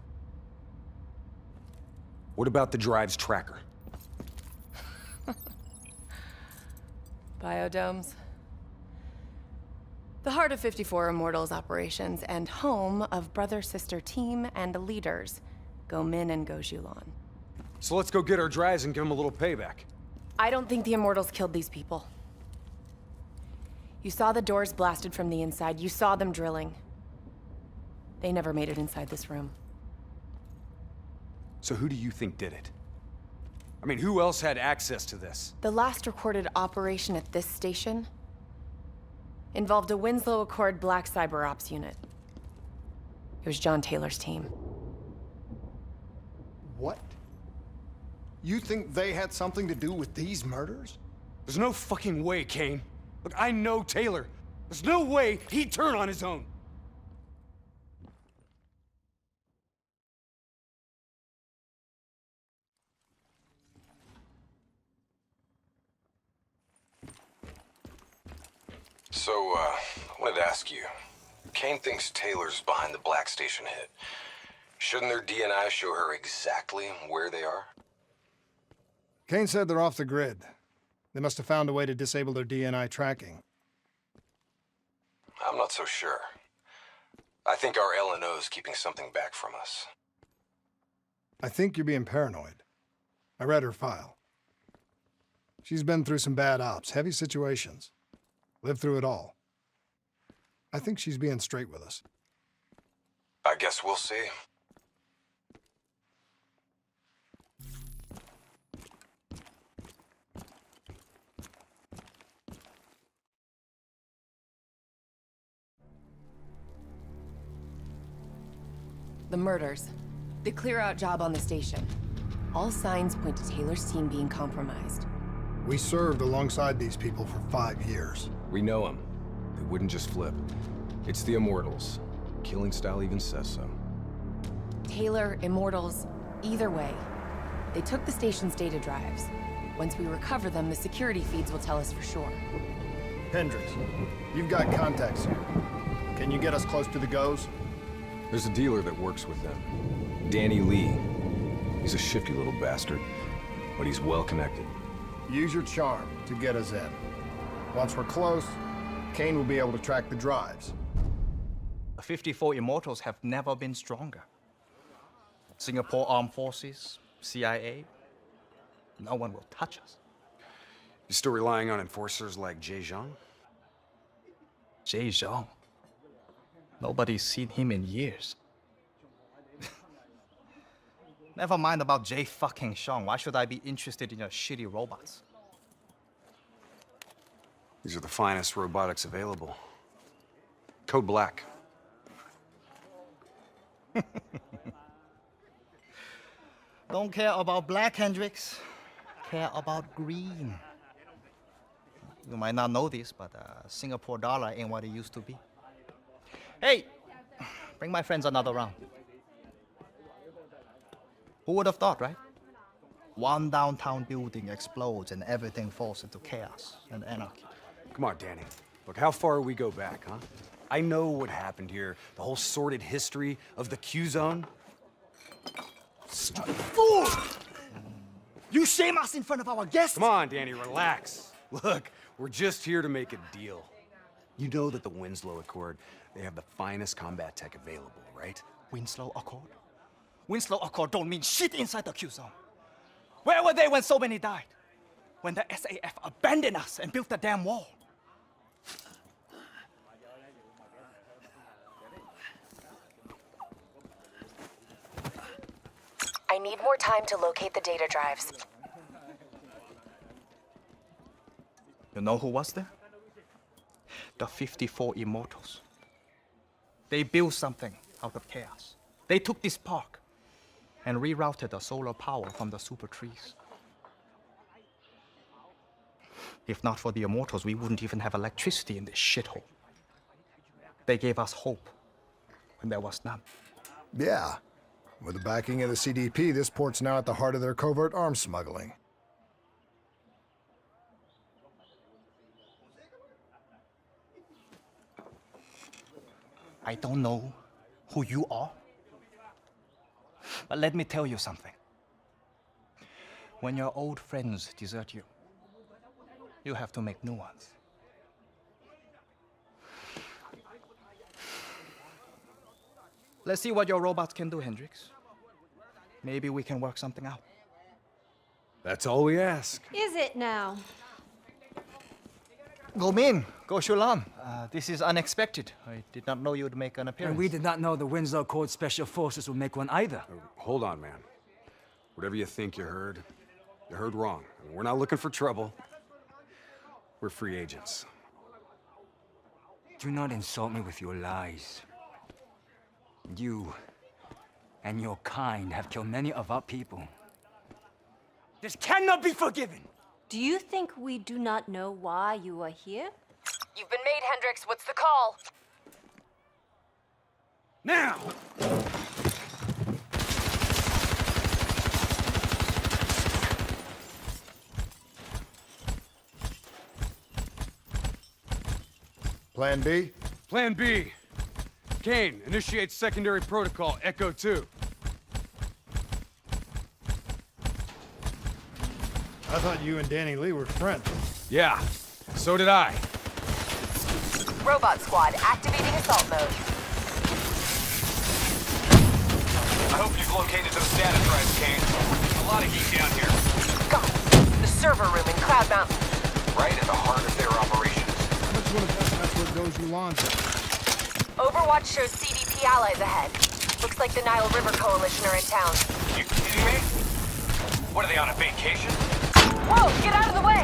Speaker 6: What about the drive's tracker?
Speaker 20: Biodomes. The heart of 54 Immortals operations and home of brother-sister team and leaders, Go Min and Go Zhulan.
Speaker 6: So let's go get our drives and give them a little payback.
Speaker 20: I don't think the Immortals killed these people. You saw the doors blasted from the inside. You saw them drilling. They never made it inside this room.
Speaker 6: So who do you think did it? I mean, who else had access to this?
Speaker 20: The last recorded operation at this station involved a Winslow Accord Black Cyber Ops unit. It was John Taylor's team.
Speaker 8: What? You think they had something to do with these murders?
Speaker 6: There's no fucking way, Kane. Look, I know Taylor. There's no way he'd turn on his own.
Speaker 18: So, I wanted to ask you, Kane thinks Taylor's behind the Black Station hit. Shouldn't their DNI show her exactly where they are?
Speaker 8: Kane said they're off the grid. They must have found a way to disable their DNI tracking.
Speaker 18: I'm not so sure. I think our LNO is keeping something back from us.
Speaker 8: I think you're being paranoid. I read her file. She's been through some bad ops, heavy situations. Lived through it all. I think she's being straight with us.
Speaker 18: I guess we'll see.
Speaker 14: The murders. The clear-out job on the station. All signs point to Taylor's team being compromised.
Speaker 8: We served alongside these people for 5 years.
Speaker 5: We know them. They wouldn't just flip. It's the Immortals. Killing style even says so.
Speaker 14: Taylor, Immortals, either way. They took the station's data drives. Once we recover them, the security feeds will tell us for sure.
Speaker 8: Hendricks, you've got contacts here. Can you get us close to the Goes?
Speaker 5: There's a dealer that works with them. Danny Lee. He's a shifty little bastard, but he's well connected.
Speaker 8: Use your charm to get us in. Once we're close, Kane will be able to track the drives.
Speaker 7: The 54 Immortals have never been stronger. Singapore Armed Forces, CIA, no one will touch us.
Speaker 6: You still relying on enforcers like Jay Zhang?
Speaker 7: Jay Zhang? Nobody's seen him in years. Never mind about Jay fucking Zhang. Why should I be interested in your shitty robots?
Speaker 6: These are the finest robotics available. Code Black.
Speaker 7: Don't care about black, Hendricks. Care about green. You might not know this, but Singapore dollar ain't what it used to be. Hey, bring my friends another round. Who would have thought, right? One downtown building explodes and everything falls into chaos and anarchy.
Speaker 6: Come on, Danny. Look, how far we go back, huh? I know what happened here. The whole sordid history of the Q-Zone.
Speaker 7: Stupid fool! You shame us in front of our guests?
Speaker 6: Come on, Danny, relax. Look, we're just here to make a deal. You know that the Winslow Accord, they have the finest combat tech available, right?
Speaker 7: Winslow Accord? Winslow Accord don't mean shit inside the Q-Zone. Where were they when so many died? When the SAF abandoned us and built the damn wall?
Speaker 14: I need more time to locate the data drives.
Speaker 7: You know who was there? The 54 Immortals. They built something out of chaos. They took this park and rerouted the solar power from the super trees. If not for the Immortals, we wouldn't even have electricity in this shithole. They gave us hope when there was none.
Speaker 8: Yeah. With the backing of the CDP, this port's now at the heart of their covert arms smuggling.
Speaker 7: I don't know who you are, but let me tell you something. When your old friends desert you, you have to make new ones. Let's see what your robots can do, Hendricks. Maybe we can work something out.
Speaker 6: That's all we ask.
Speaker 22: Is it now?
Speaker 7: Go Min, Go Shulan. This is unexpected. I did not know you would make an appearance.
Speaker 23: And we did not know the Winslow Accord Special Forces would make one either.
Speaker 6: Hold on, man. Whatever you think you heard wrong. I mean, we're not looking for trouble. We're free agents.
Speaker 23: Do not insult me with your lies. You and your kind have killed many of our people. This cannot be forgiven!
Speaker 22: Do you think we do not know why you are here?
Speaker 14: You've been made, Hendricks. What's the call?
Speaker 23: Now!
Speaker 8: Plan B?
Speaker 6: Plan B. Kane, initiate secondary protocol, Echo 2.
Speaker 8: I thought you and Danny Lee were friends.
Speaker 6: Yeah, so did I.
Speaker 14: Robot Squad, activating assault mode.
Speaker 19: I hope you've located those data drives, Kane. A lot of heat down here.
Speaker 14: Got it. The server room in Cloud Mountain.
Speaker 18: Right at the heart of their operations.
Speaker 8: I just want to bet that's where Goes Yulan's at.
Speaker 14: Overwatch shows CDP allies ahead. Looks like the Nile River Coalition are in town.
Speaker 19: You kidding me? What, are they on a vacation?
Speaker 14: Whoa, get out of the way!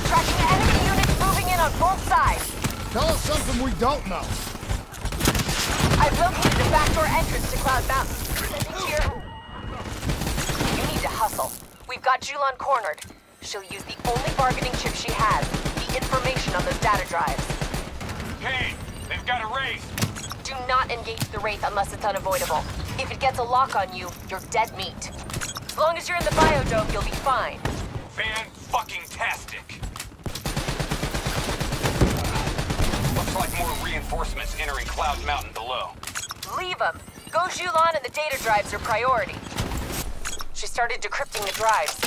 Speaker 14: Tracking enemy units moving in on both sides.
Speaker 8: Tell us something we don't know.
Speaker 14: I've located a backdoor entrance to Cloud Mountain. Here. You need to hustle. We've got Julan cornered. She'll use the only bargaining chip she has, the information on those data drives.
Speaker 19: Kane, they've got a Wraith.
Speaker 14: Do not engage the Wraith unless it's unavoidable. If it gets a lock on you, you're dead meat. As long as you're in the biodome, you'll be fine.
Speaker 19: Fan-fucking-tastic. Looks like more reinforcements entering Cloud Mountain below.
Speaker 14: Leave them. Go Julan and the data drives are priority. She started decrypting the drives.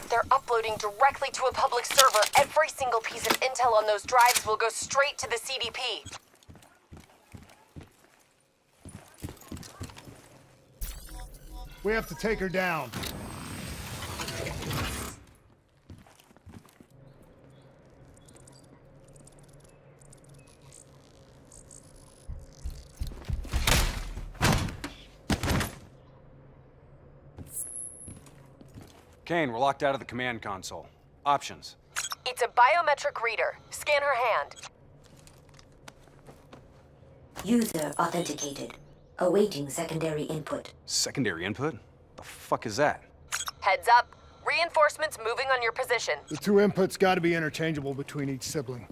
Speaker 14: They're uploading directly to a public server. Every single piece of intel on those drives will go straight to the CDP.
Speaker 8: We have to take her down.
Speaker 6: Kane, we're locked out of the command console. Options.
Speaker 14: It's a biometric reader. Scan her hand.
Speaker 9: User authenticated. Awaiting secondary input.
Speaker 6: Secondary input? The fuck is that?
Speaker 14: Heads up. Reinforcements moving on your position.
Speaker 8: The two inputs got to be interchangeable between each sibling.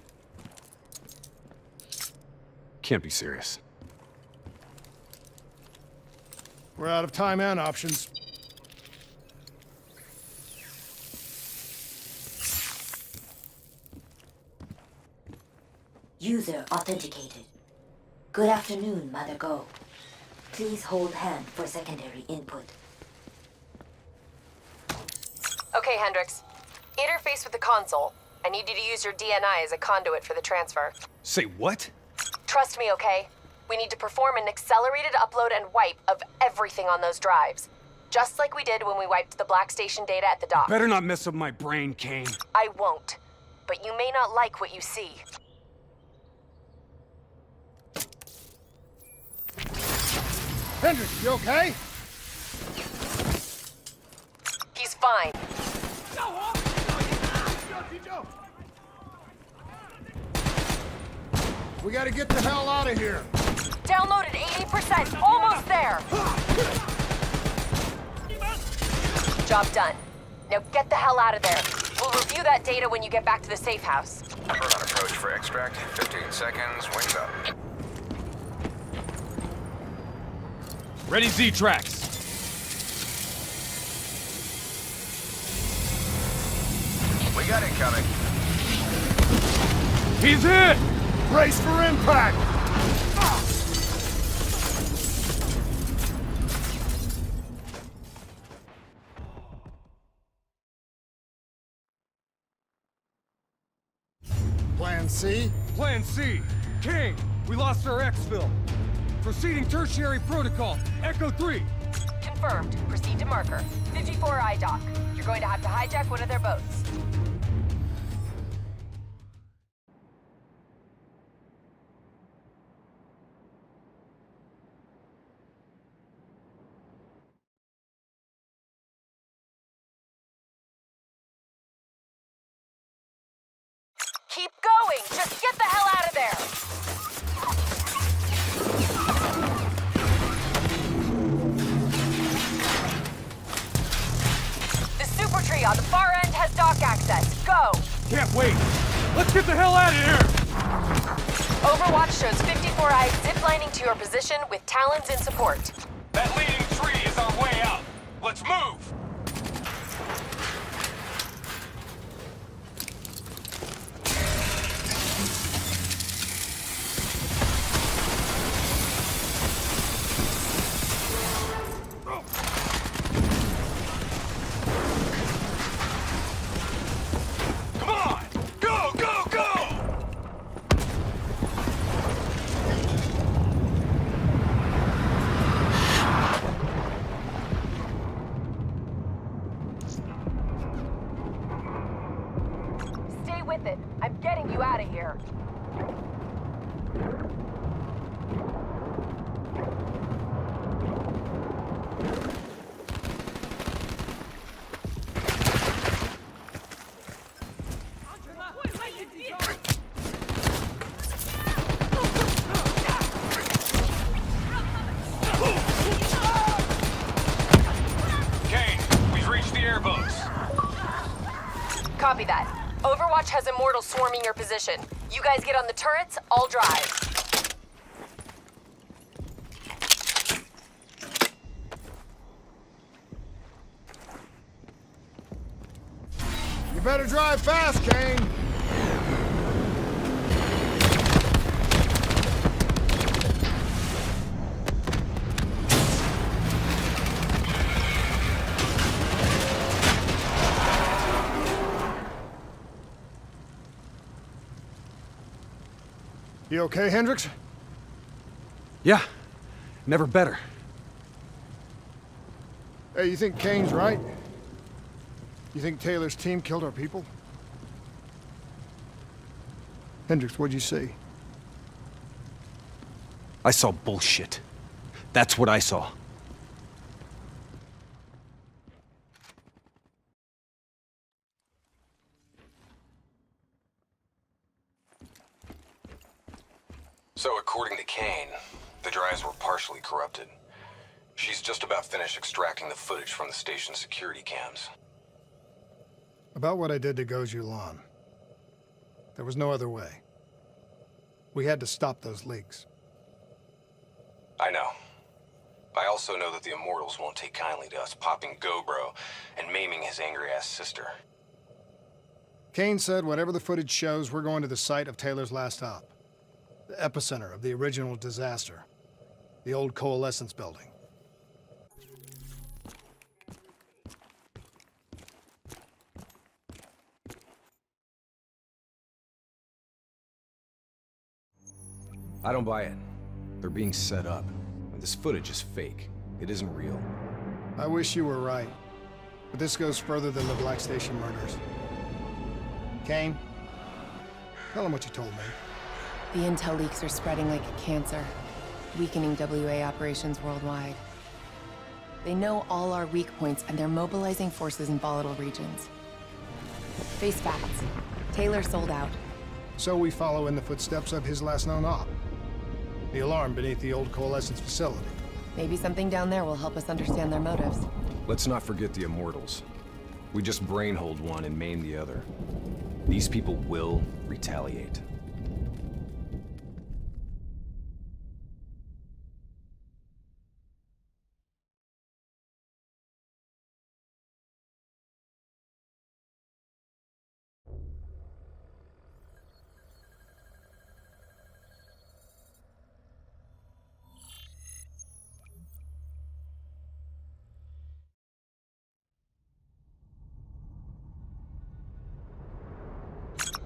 Speaker 6: Can't be serious.
Speaker 8: We're out of time and options.
Speaker 9: User authenticated. Good afternoon, Mother Go. Please hold hand for secondary input.
Speaker 14: Okay, Hendricks. Interface with the console. I need you to use your DNI as a conduit for the transfer.
Speaker 6: Say what?
Speaker 14: Trust me, okay? We need to perform an accelerated upload and wipe of everything on those drives. Just like we did when we wiped the Black Station data at the dock.
Speaker 6: Better not mess up my brain, Kane.
Speaker 14: I won't. But you may not like what you see.
Speaker 8: Hendricks, you okay?
Speaker 14: He's fine.
Speaker 8: We gotta get the hell out of here.
Speaker 14: Downloaded 80%. Almost there. Job done. Now get the hell out of there. We'll review that data when you get back to the safe house.
Speaker 18: Bird on approach for extract. 15 seconds. Wings up.
Speaker 11: Ready Z-Tracks.
Speaker 18: We got incoming.
Speaker 11: He's hit!
Speaker 8: Brace for impact! Plan C?
Speaker 6: Plan C. King, we lost our exfil. Proceeding tertiary protocol, Echo 3.
Speaker 14: Confirmed. Proceed to marker. 54I dock. You're going to have to hijack one of their boats. Keep going! Just get the hell out of there! The super tree on the far end has dock access. Go!
Speaker 11: Can't wait. Let's get the hell out of here!
Speaker 14: Overwatch shows 54I ziplining to your position with Talons in support.
Speaker 19: That leading tree is our way out. Let's move!
Speaker 14: with it. I'm getting you out of here. Copy that. Overwatch has Immortals swarming your position. You guys get on the turrets, I'll drive.
Speaker 8: You better drive fast, Kane. You okay, Hendricks?
Speaker 6: Yeah, never better.
Speaker 8: Hey, you think Kane's right? You think Taylor's team killed our people? Hendricks, what'd you see?
Speaker 6: I saw bullshit. That's what I saw.
Speaker 18: So according to Kane, the drives were partially corrupted. She's just about finished extracting the footage from the station's security cams.
Speaker 8: About what I did to Goju Lan. There was no other way. We had to stop those leaks.
Speaker 18: I know. I also know that the Immortals won't take kindly to us popping Gobro and maiming his angry-ass sister.
Speaker 8: Kane said whatever the footage shows, we're going to the site of Taylor's last op. The epicenter of the original disaster. The old Coalescence building.
Speaker 5: I don't buy it. They're being set up. This footage is fake. It isn't real.
Speaker 8: I wish you were right. But this goes further than the Black Station murders. Kane, tell him what you told me.
Speaker 20: The intel leaks are spreading like a cancer, weakening WA operations worldwide. They know all our weak points, and they're mobilizing forces in volatile regions. Face facts. Taylor sold out.
Speaker 8: So we follow in the footsteps of his last known op. The alarm beneath the old Coalescence facility.
Speaker 20: Maybe something down there will help us understand their motives.
Speaker 5: Let's not forget the Immortals. We just brainhold one and maim the other. These people will retaliate.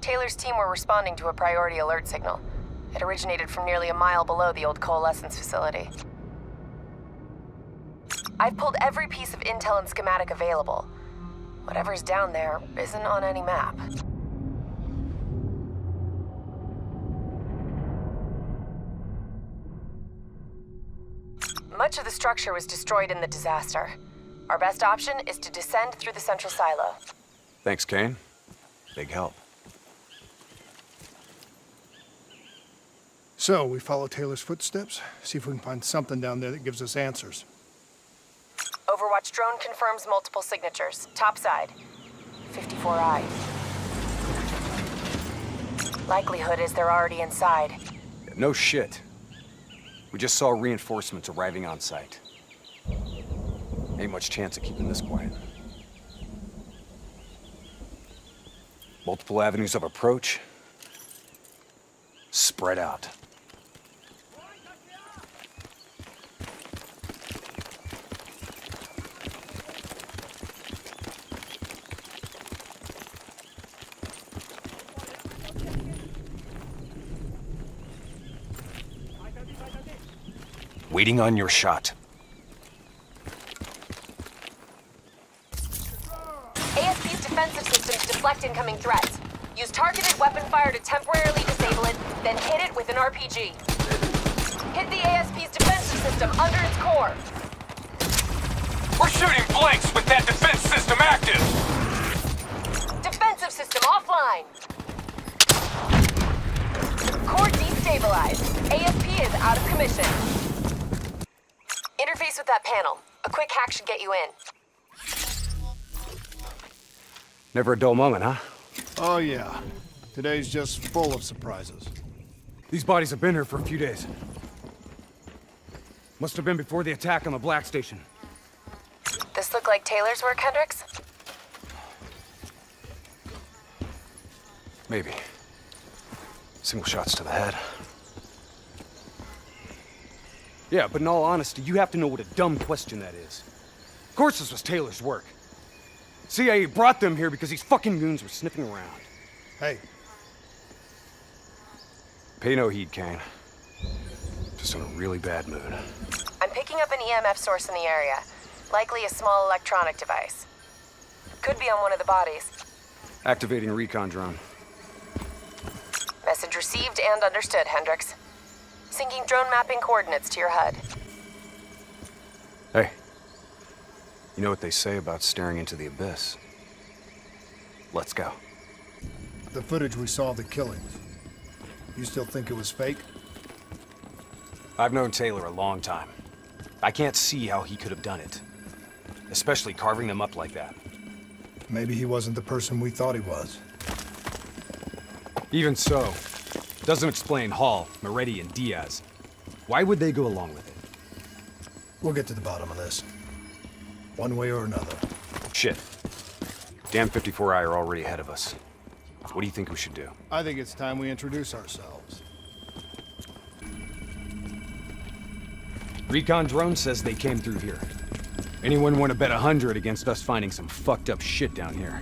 Speaker 14: Taylor's team were responding to a priority alert signal. It originated from nearly a mile below the old Coalescence facility. I've pulled every piece of intel and schematic available. Whatever's down there isn't on any map. Much of the structure was destroyed in the disaster. Our best option is to descend through the central silo.
Speaker 6: Thanks, Kane. Big help.
Speaker 8: So, we follow Taylor's footsteps, see if we can find something down there that gives us answers.
Speaker 14: Overwatch drone confirms multiple signatures. Topside. 54i. Likelihood is they're already inside.
Speaker 6: No shit. We just saw reinforcements arriving on site. Ain't much chance of keeping this quiet. Multiple avenues of approach. Spread out. Waiting on your shot.
Speaker 14: ASP's defensive systems deflect incoming threats. Use targeted weapon fire to temporarily disable it, then hit it with an RPG. Hit the ASP's defensive system under its core.
Speaker 10: We're shooting blanks with that defense system active!
Speaker 14: Defensive system offline. Core destabilized. ASP is out of commission. Interface with that panel. A quick hack should get you in.
Speaker 6: Never a dull moment, huh?
Speaker 8: Oh yeah. Today's just full of surprises.
Speaker 6: These bodies have been here for a few days. Must have been before the attack on the Black Station.
Speaker 14: This look like Taylor's work, Hendricks?
Speaker 6: Maybe. Single shots to the head. Yeah, but in all honesty, you have to know what a dumb question that is. Of course this was Taylor's work. CIA brought them here because these fucking goons were sniffing around.
Speaker 8: Hey.
Speaker 6: Pay no heed, Kane. Just in a really bad mood.
Speaker 14: I'm picking up an EMF source in the area. Likely a small electronic device. Could be on one of the bodies.
Speaker 6: Activating recon drone.
Speaker 14: Message received and understood, Hendricks. Syncing drone mapping coordinates to your HUD.
Speaker 6: Hey. You know what they say about staring into the abyss? Let's go.
Speaker 8: The footage we saw of the killings. You still think it was fake?
Speaker 6: I've known Taylor a long time. I can't see how he could have done it. Especially carving them up like that.
Speaker 8: Maybe he wasn't the person we thought he was.
Speaker 6: Even so, doesn't explain Hall, Moretti, and Diaz. Why would they go along with it?
Speaker 8: We'll get to the bottom of this. One way or another.
Speaker 6: Shit. Damn 54I are already ahead of us. What do you think we should do?
Speaker 8: I think it's time we introduce ourselves.
Speaker 6: Recon drone says they came through here. Anyone want to bet 100 against us finding some fucked up shit down here?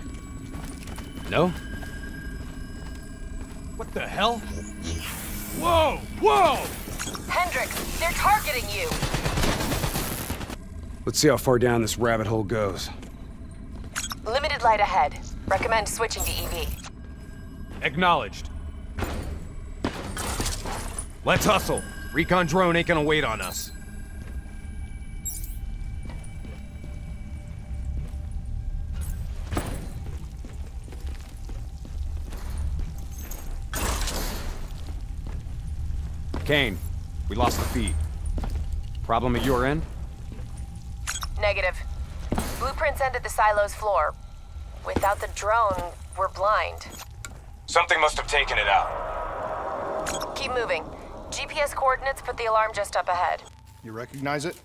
Speaker 6: No?
Speaker 11: What the hell? Whoa! Whoa!
Speaker 14: Hendricks, they're targeting you!
Speaker 6: Let's see how far down this rabbit hole goes.
Speaker 14: Limited light ahead. Recommend switching to EV.
Speaker 11: Acknowledged. Let's hustle. Recon drone ain't gonna wait on us.
Speaker 6: Kane, we lost the feed. Problem at your end?
Speaker 14: Negative. Blueprints end at the silo's floor. Without the drone, we're blind.
Speaker 10: Something must have taken it out.
Speaker 14: Keep moving. GPS coordinates put the alarm just up ahead.
Speaker 8: You recognize it?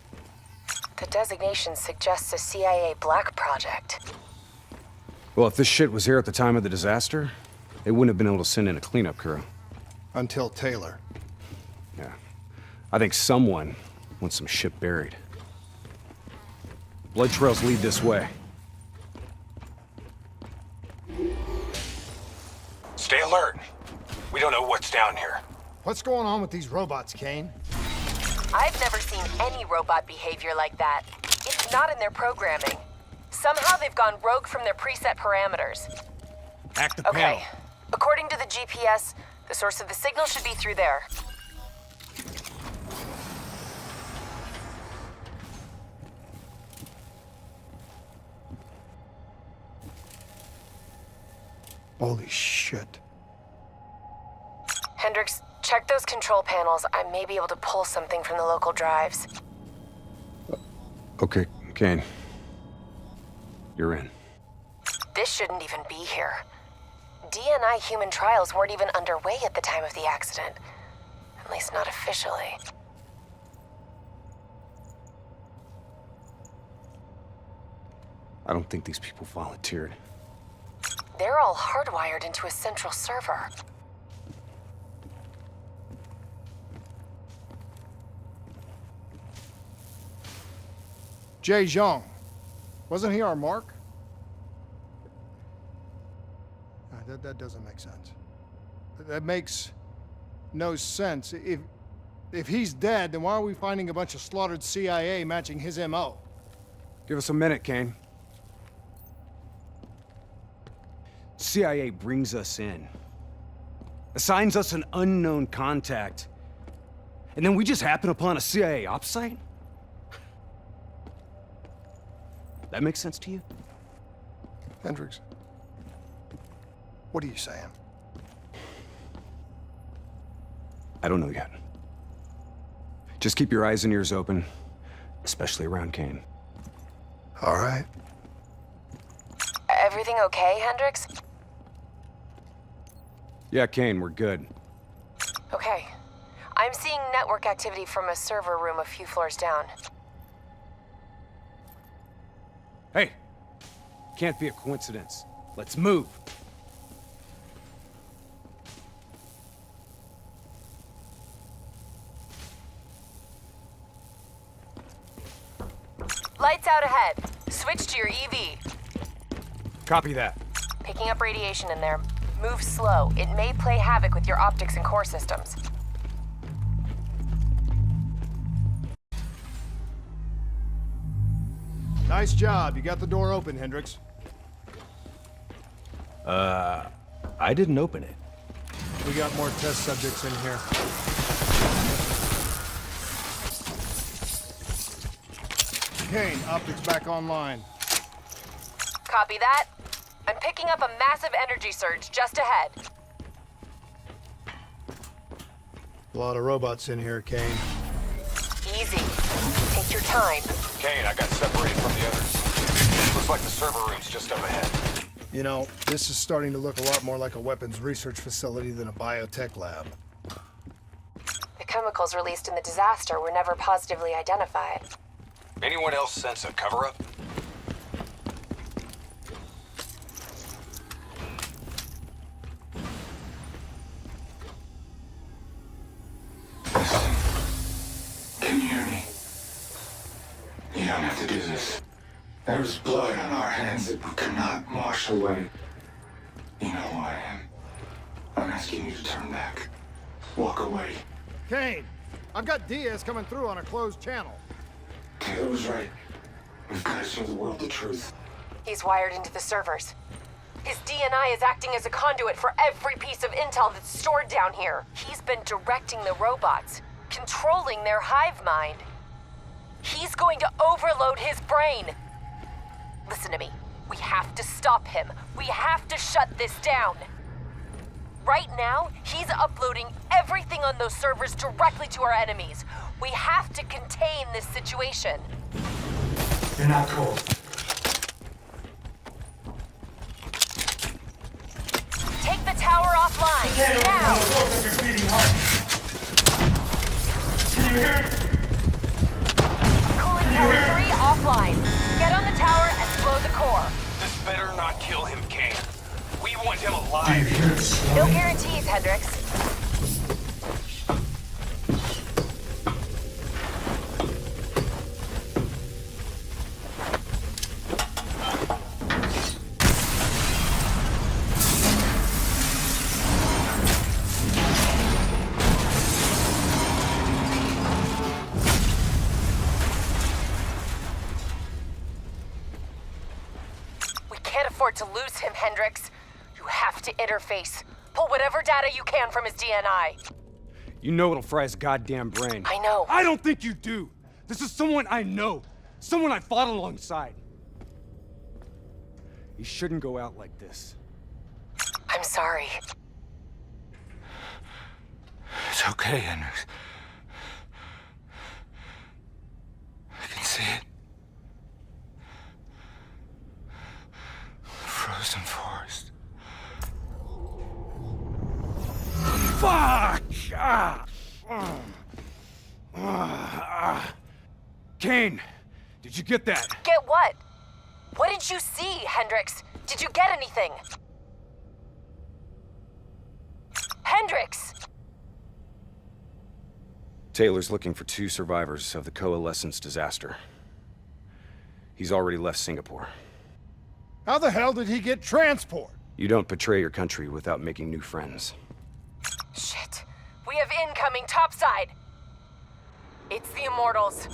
Speaker 14: The designation suggests a CIA black project.
Speaker 6: Well, if this shit was here at the time of the disaster, they wouldn't have been able to send in a cleanup crew.
Speaker 8: Until Taylor.
Speaker 6: Yeah. I think someone wants some shit buried. Blood trails lead this way.
Speaker 10: Stay alert. We don't know what's down here.
Speaker 8: What's going on with these robots, Kane?
Speaker 14: I've never seen any robot behavior like that. It's not in their programming. Somehow they've gone rogue from their preset parameters.
Speaker 11: Hack the
Speaker 14: Okay.
Speaker 11: panel.
Speaker 14: According to the GPS, the source of the signal should be through there.
Speaker 8: Holy shit.
Speaker 14: Hendricks, check those control panels. I may be able to pull something from the local drives.
Speaker 6: Okay, Kane. You're in.
Speaker 14: This shouldn't even be here. DNI human trials weren't even underway at the time of the accident. At least not officially.
Speaker 6: I don't think these people volunteered.
Speaker 14: They're all hardwired into a central server.
Speaker 8: Jay Zhang. Wasn't he our mark? That doesn't make sense. That makes no sense. If he's dead, then why are we finding a bunch of slaughtered CIA matching his MO?
Speaker 6: Give us a minute, Kane. CIA brings us in, assigns us an unknown contact, and then we just happen upon a CIA ops site? That makes sense to you?
Speaker 8: Hendricks, what are you saying?
Speaker 6: I don't know yet. Just keep your eyes and ears open, especially around Kane.
Speaker 8: All right.
Speaker 14: Everything okay, Hendricks?
Speaker 6: Yeah, Kane, we're good.
Speaker 14: Okay. I'm seeing network activity from a server room a few floors down.
Speaker 6: Hey, can't be a coincidence. Let's move.
Speaker 14: Lights out ahead. Switch to your EV.
Speaker 6: Copy that.
Speaker 14: Picking up radiation in there. Move slow. It may play havoc with your optics and core systems.
Speaker 8: Nice job. You got the door open, Hendricks.
Speaker 5: I didn't open it.
Speaker 8: We got more test subjects in here. Kane, optics back online.
Speaker 14: Copy that. I'm picking up a massive energy surge just ahead.
Speaker 8: A lot of robots in here, Kane.
Speaker 14: Easy. Take your time.
Speaker 3: Kane, I got separated from the others. Looks like the server room's just up ahead.
Speaker 8: You know, this is starting to look a lot more like a weapons research facility than a biotech lab.
Speaker 14: The chemicals released in the disaster were never positively identified.
Speaker 18: Anyone else sense a cover-up?
Speaker 21: Can you hear me? You don't have to do this. There was blood on our hands that we could not wash away. You know who I am. I'm asking you to turn back. Walk away.
Speaker 8: Kane, I've got Diaz coming through on a closed channel.
Speaker 21: Taylor was right. We've got to show the world the truth.
Speaker 14: He's wired into the servers. His DNI is acting as a conduit for every piece of intel that's stored down here. He's been directing the robots, controlling their hive mind. He's going to overload his brain. Listen to me. We have to stop him. We have to shut this down. Right now, he's uploading everything on those servers directly to our enemies. We have to contain this situation.
Speaker 21: You're not cold.
Speaker 14: Take the tower offline. Now!
Speaker 21: Can you hear me?
Speaker 14: Cooling tower 3 offline. Get on the tower and blow the core.
Speaker 10: This better not kill him, Kane. We want him alive.
Speaker 14: No guarantees, Hendricks. To lose him, Hendricks. You have to interface. Pull whatever data you can from his DNI.
Speaker 6: You know it'll fry his goddamn brain.
Speaker 14: I know.
Speaker 6: I don't think you do. This is someone I know. Someone I fought alongside. He shouldn't go out like this.
Speaker 14: I'm sorry.
Speaker 21: It's okay, Hendricks. I can see it. Frozen forest.
Speaker 6: Fuck! Kane, did you get that?
Speaker 14: Get what? What did you see, Hendricks? Did you get anything? Hendricks!
Speaker 5: Taylor's looking for 2 survivors of the Coalescence disaster. He's already left Singapore.
Speaker 8: How the hell did he get transport?
Speaker 5: You don't betray your country without making new friends.
Speaker 14: Shit. We have incoming topside. It's the Immortals.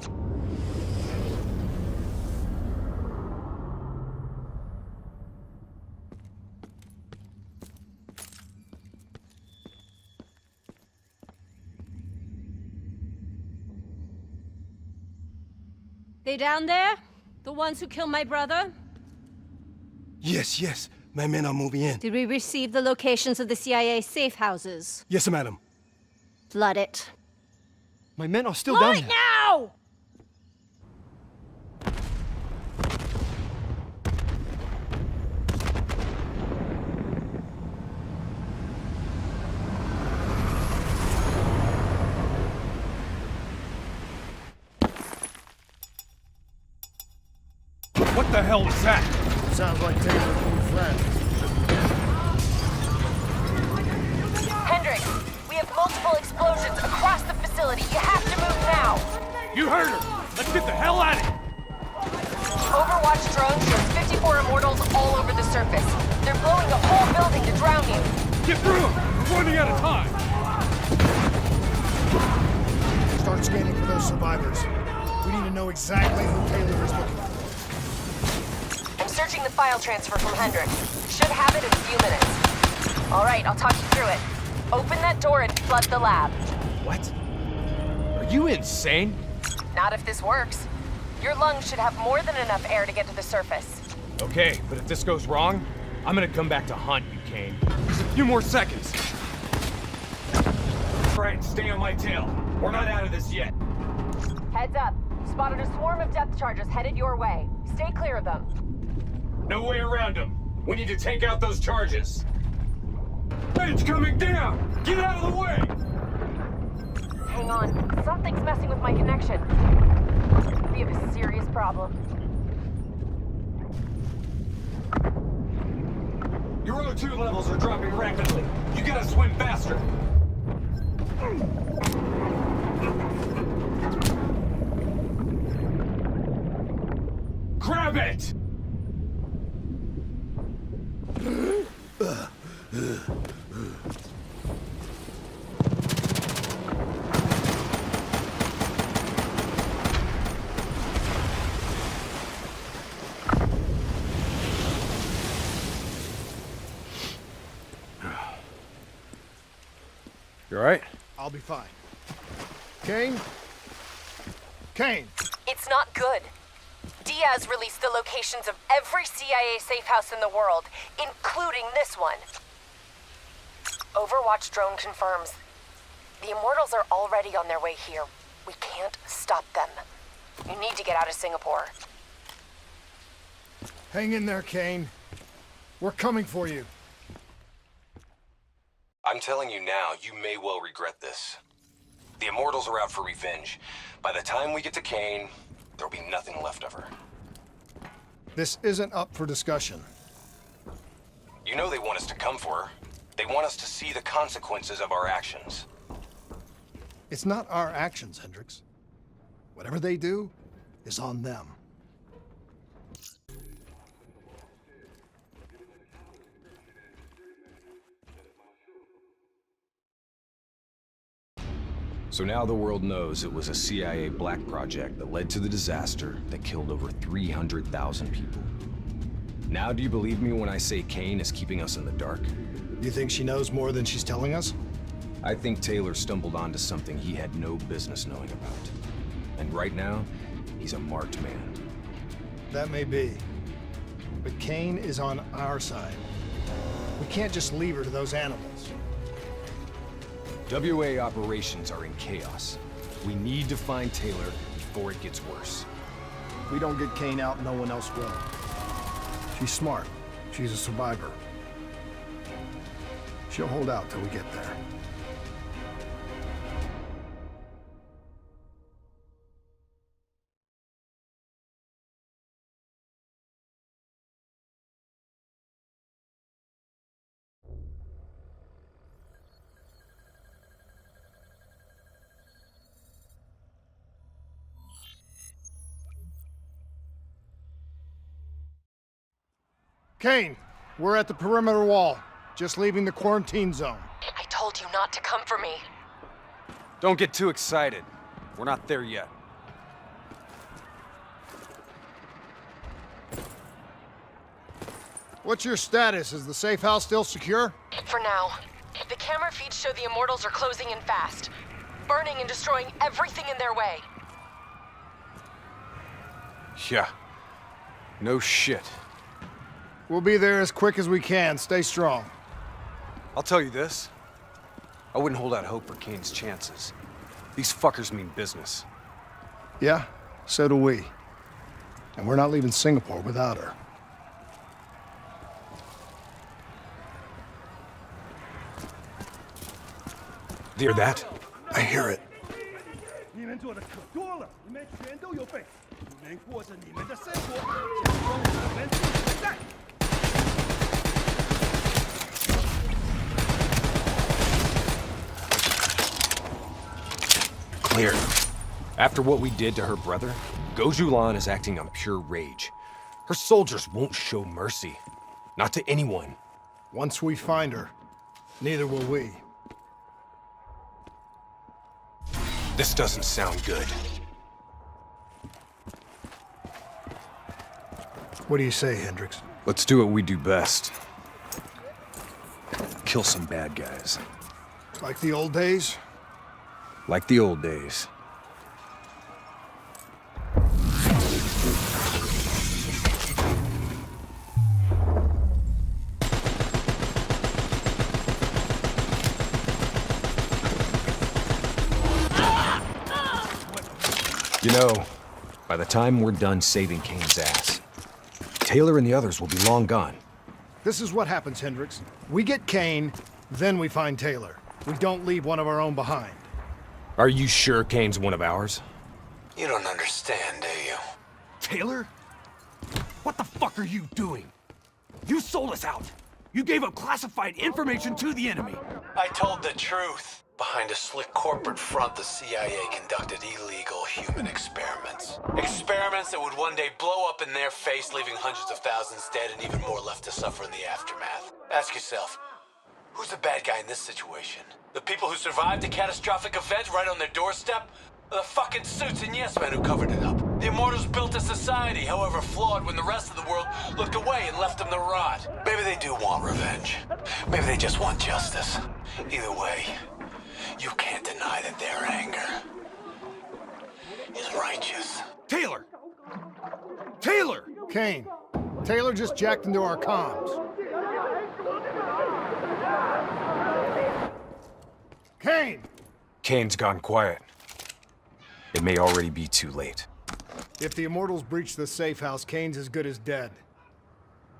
Speaker 22: They down there? The ones who killed my brother?
Speaker 12: Yes. My men are moving in.
Speaker 22: Did we receive the locations of the CIA safe houses?
Speaker 12: Yes, madam.
Speaker 22: Flood it.
Speaker 12: My men are still down
Speaker 22: Flood it
Speaker 12: there.
Speaker 22: now!
Speaker 11: What the hell was that?
Speaker 8: Sounds like Taylor's new friend.
Speaker 14: Hendricks, we have multiple explosions across the facility. You have to move now.
Speaker 11: You heard her! Let's get the hell out of here!
Speaker 14: Overwatch drone shows 54 immortals all over the surface. They're blowing the whole building to drown you.
Speaker 11: Get through them! We're running out of time!
Speaker 8: Start scanning for those survivors. We need to know exactly who Taylor is looking for.
Speaker 14: I'm searching the file transfer from Hendricks. Should have it in a few minutes. All right, I'll talk you through it. Open that door and flood the lab.
Speaker 11: What? Are you insane?
Speaker 14: Not if this works. Your lungs should have more than enough air to get to the surface.
Speaker 6: Okay, but if this goes wrong, I'm gonna come back to hunt you, Kane. Just a few more seconds.
Speaker 11: Right, stay on my tail. We're not out of this yet.
Speaker 14: Heads up. Spotted a swarm of depth charges headed your way. Stay clear of them.
Speaker 11: No way around them. We need to take out those charges. It's coming down! Get out of the way!
Speaker 14: Hang on. Something's messing with my connection. We have a serious problem.
Speaker 11: Your O2 levels are dropping rapidly. You gotta swim faster. Grab it!
Speaker 6: You all right?
Speaker 8: I'll be fine. Kane? Kane!
Speaker 14: It's not good. Diaz released the locations of every CIA safe house in the world, including this one. Overwatch drone confirms. The Immortals are already on their way here. We can't stop them. You need to get out of Singapore.
Speaker 8: Hang in there, Kane. We're coming for you.
Speaker 18: I'm telling you now, you may well regret this. The Immortals are out for revenge. By the time we get to Kane, there'll be nothing left of her.
Speaker 8: This isn't up for discussion.
Speaker 18: You know they want us to come for her. They want us to see the consequences of our actions.
Speaker 8: It's not our actions, Hendricks. Whatever they do is on them.
Speaker 5: So now the world knows it was a CIA black project that led to the disaster that killed over 300,000 people. Now do you believe me when I say Kane is keeping us in the dark?
Speaker 8: You think she knows more than she's telling us?
Speaker 5: I think Taylor stumbled onto something he had no business knowing about. And right now, he's a marked man.
Speaker 8: That may be. But Kane is on our side. We can't just leave her to those animals.
Speaker 5: WA operations are in chaos. We need to find Taylor before it gets worse.
Speaker 8: If we don't get Kane out, no one else will. She's smart. She's a survivor. She'll hold out till we get there. Kane, we're at the perimeter wall, just leaving the quarantine zone.
Speaker 14: I told you not to come for me.
Speaker 6: Don't get too excited. We're not there yet.
Speaker 8: What's your status? Is the safe house still secure?
Speaker 14: For now. The camera feeds show the Immortals are closing in fast, burning and destroying everything in their way.
Speaker 6: Yeah. No shit.
Speaker 8: We'll be there as quick as we can. Stay strong.
Speaker 6: I'll tell you this. I wouldn't hold out hope for Kane's chances. These fuckers mean business.
Speaker 8: Yeah, so do we. And we're not leaving Singapore without her.
Speaker 6: Do you hear that?
Speaker 8: I hear it.
Speaker 12: 你们做的可多了，你们全都有份。你们过着你们的生活，假装我们不存在。
Speaker 6: Clear. After what we did to her brother, Goju Lan is acting on pure rage. Her soldiers won't show mercy. Not to anyone.
Speaker 8: Once we find her, neither will we.
Speaker 6: This doesn't sound good.
Speaker 8: What do you say, Hendricks?
Speaker 6: Let's do what we do best. Kill some bad guys.
Speaker 8: Like the old days?
Speaker 6: Like the old days. You know, by the time we're done saving Kane's ass, Taylor and the others will be long gone.
Speaker 8: This is what happens, Hendricks. We get Kane, then we find Taylor. We don't leave one of our own behind.
Speaker 6: Are you sure Kane's one of ours?
Speaker 10: You don't understand, do you?
Speaker 11: Taylor? What the fuck are you doing? You sold us out. You gave up classified information to the enemy.
Speaker 10: I told the truth. Behind a slick corporate front, the CIA conducted illegal human experiments. Experiments that would one day blow up in their face, leaving hundreds of thousands dead and even more left to suffer in the aftermath. Ask yourself, who's the bad guy in this situation? The people who survived a catastrophic event right on their doorstep? Or the fucking suits and yes men who covered it up? The Immortals built a society, however flawed, when the rest of the world looked away and left them to rot. Maybe they do want revenge. Maybe they just want justice. Either way, you can't deny that their anger is righteous.
Speaker 11: Taylor! Taylor!
Speaker 8: Kane, Taylor just jacked into our comms. Kane!
Speaker 6: Kane's gone quiet. It may already be too late.
Speaker 8: If the Immortals breach the safe house, Kane's as good as dead.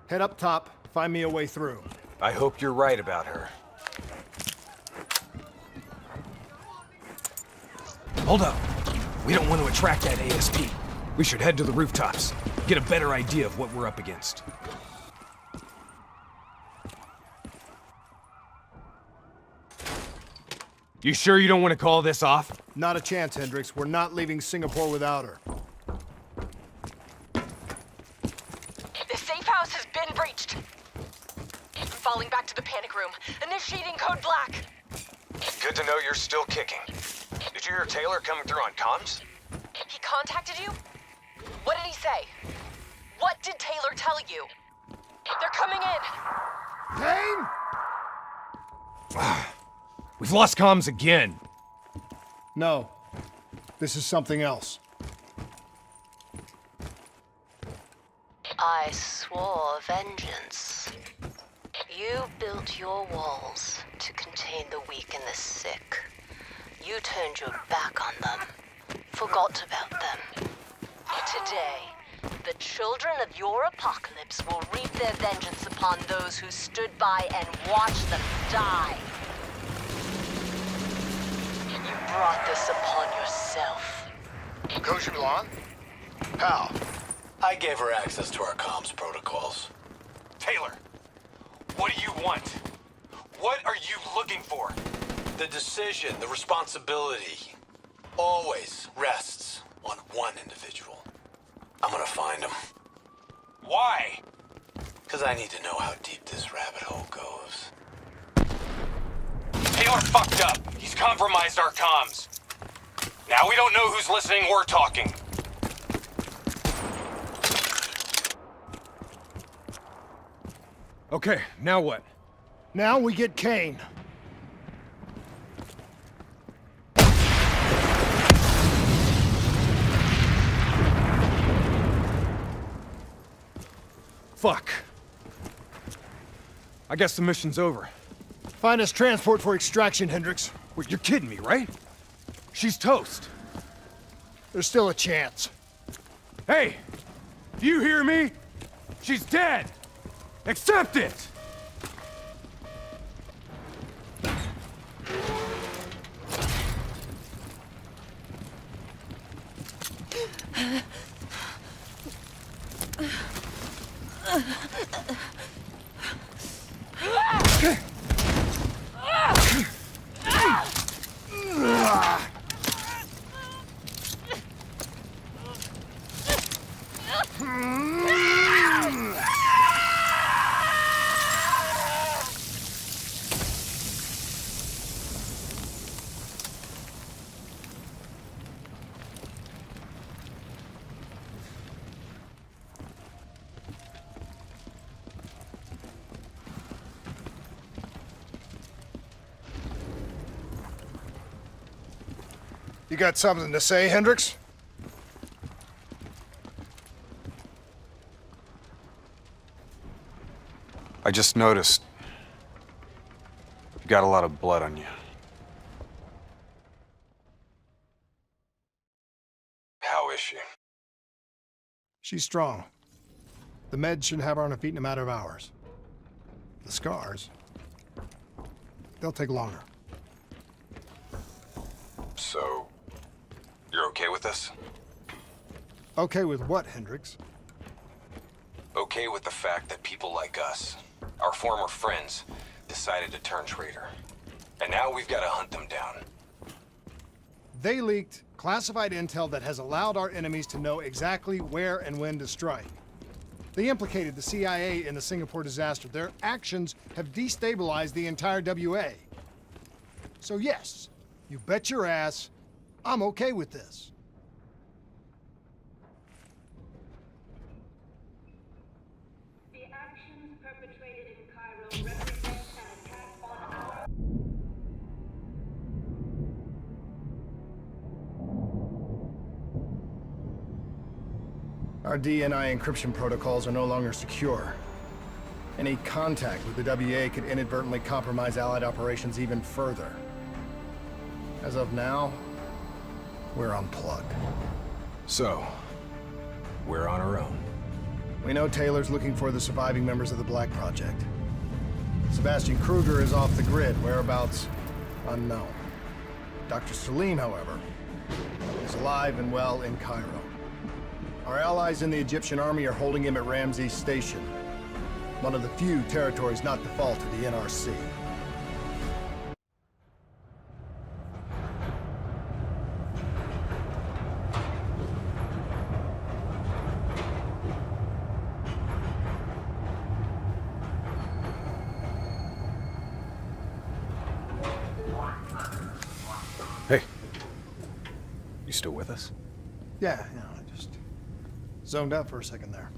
Speaker 8: Head up top, find me a way through.
Speaker 6: I hope you're right about her. Hold up. We don't want to attract that ASP. We should head to the rooftops. Get a better idea of what we're up against. You sure you don't want to call this off?
Speaker 8: Not a chance, Hendricks. We're not leaving Singapore without her.
Speaker 14: The safe house has been breached. I'm falling back to the panic room. Initiating code black.
Speaker 6: Good to know you're still kicking. Did you hear Taylor coming through on comms?
Speaker 14: He contacted you? What did he say? What did Taylor tell you? They're coming in.
Speaker 8: Kane?
Speaker 6: We've lost comms again.
Speaker 8: No. This is something else.
Speaker 22: I swore vengeance. You built your walls to contain the weak and the sick. You turned your back on them, forgot about them. Today, the children of your apocalypse will reap their vengeance upon those who stood by and watched them die. You brought this upon yourself.
Speaker 3: Goju Lan? How?
Speaker 10: I gave her access to our comms protocols.
Speaker 16: Taylor, what do you want? What are you looking for?
Speaker 10: The decision, the responsibility, always rests on one individual. I'm gonna find him.
Speaker 16: Why?
Speaker 10: Because I need to know how deep this rabbit hole goes.
Speaker 16: Taylor fucked up. He's compromised our comms. Now we don't know who's listening or talking.
Speaker 6: Okay, now what?
Speaker 8: Now we get Kane.
Speaker 6: Fuck. I guess the mission's over.
Speaker 8: Find us transport for extraction, Hendricks.
Speaker 6: Wait, you're kidding me, right? She's toast.
Speaker 8: There's still a chance.
Speaker 6: Hey! Do you hear me? She's dead! Accept it!
Speaker 8: You got something to say, Hendricks?
Speaker 6: I just noticed you got a lot of blood on you.
Speaker 18: How is she?
Speaker 8: She's strong. The meds should have her on her feet in a matter of hours. The scars, they'll take longer.
Speaker 18: So, you're okay with this?
Speaker 8: Okay with what, Hendricks?
Speaker 18: Okay with the fact that people like us, our former friends, decided to turn traitor. And now we've got to hunt them down.
Speaker 8: They leaked classified intel that has allowed our enemies to know exactly where and when to strike. They implicated the CIA in the Singapore disaster. Their actions have destabilized the entire WA. So yes, you bet your ass, I'm okay with this.
Speaker 2: The actions perpetrated in Cairo represent an attack on our...
Speaker 8: Our DNI encryption protocols are no longer secure. Any contact with the WA could inadvertently compromise Allied operations even further. As of now, we're unplugged.
Speaker 5: So, we're on our own.
Speaker 8: We know Taylor's looking for the surviving members of the Black Project. Sebastian Kruger is off the grid, whereabouts unknown. Dr. Salim, however, is alive and well in Cairo. Our allies in the Egyptian army are holding him at Ramses Station, one of the few territories not default to the NRC.
Speaker 5: Hey, you still with us?
Speaker 8: Yeah, I just zoned out for a second there.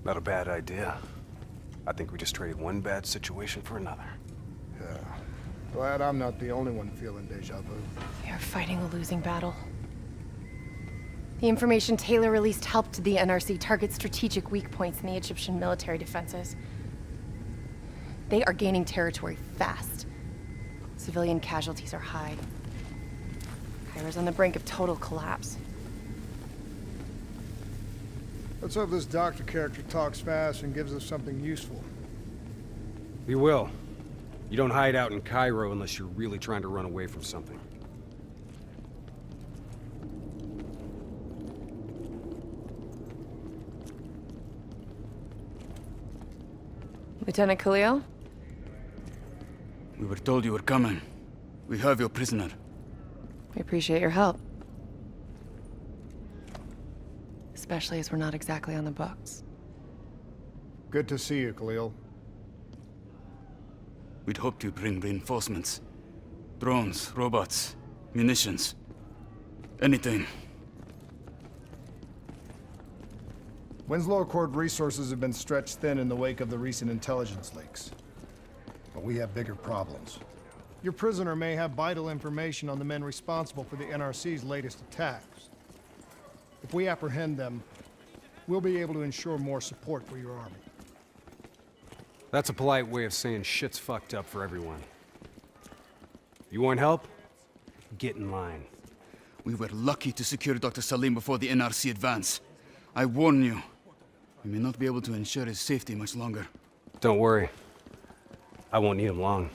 Speaker 5: Not a bad idea. I think we just traded one bad situation for another.
Speaker 8: Yeah. Glad I'm not the only one feeling deja vu.
Speaker 20: We are fighting a losing battle. The information Taylor released helped the NRC target strategic weak points in the Egyptian military defenses. They are gaining territory fast. Civilian casualties are high. Cairo's on the brink of total collapse.
Speaker 8: Let's hope this doctor character talks fast and gives us something useful.
Speaker 5: We will. You don't hide out in Cairo unless you're really trying to run away from something.
Speaker 20: Lieutenant Khalil?
Speaker 23: We were told you were coming. We have your prisoner.
Speaker 20: We appreciate your help. Especially as we're not exactly on the books.
Speaker 8: Good to see you, Khalil.
Speaker 23: We'd hoped to bring reinforcements. Drones, robots, munitions. Anything.
Speaker 8: Winslow Accord resources have been stretched thin in the wake of the recent intelligence leaks. But we have bigger problems. Your prisoner may have vital information on the men responsible for the NRC's latest attacks. If we apprehend them, we'll be able to ensure more support for your army.
Speaker 6: That's a polite way of saying shit's fucked up for everyone. You want help? Get in line.
Speaker 1: We were lucky to secure Dr. Salim before the NRC advance. I warn you, we may not be able to ensure his safety much longer.
Speaker 6: Don't worry. I won't need him long.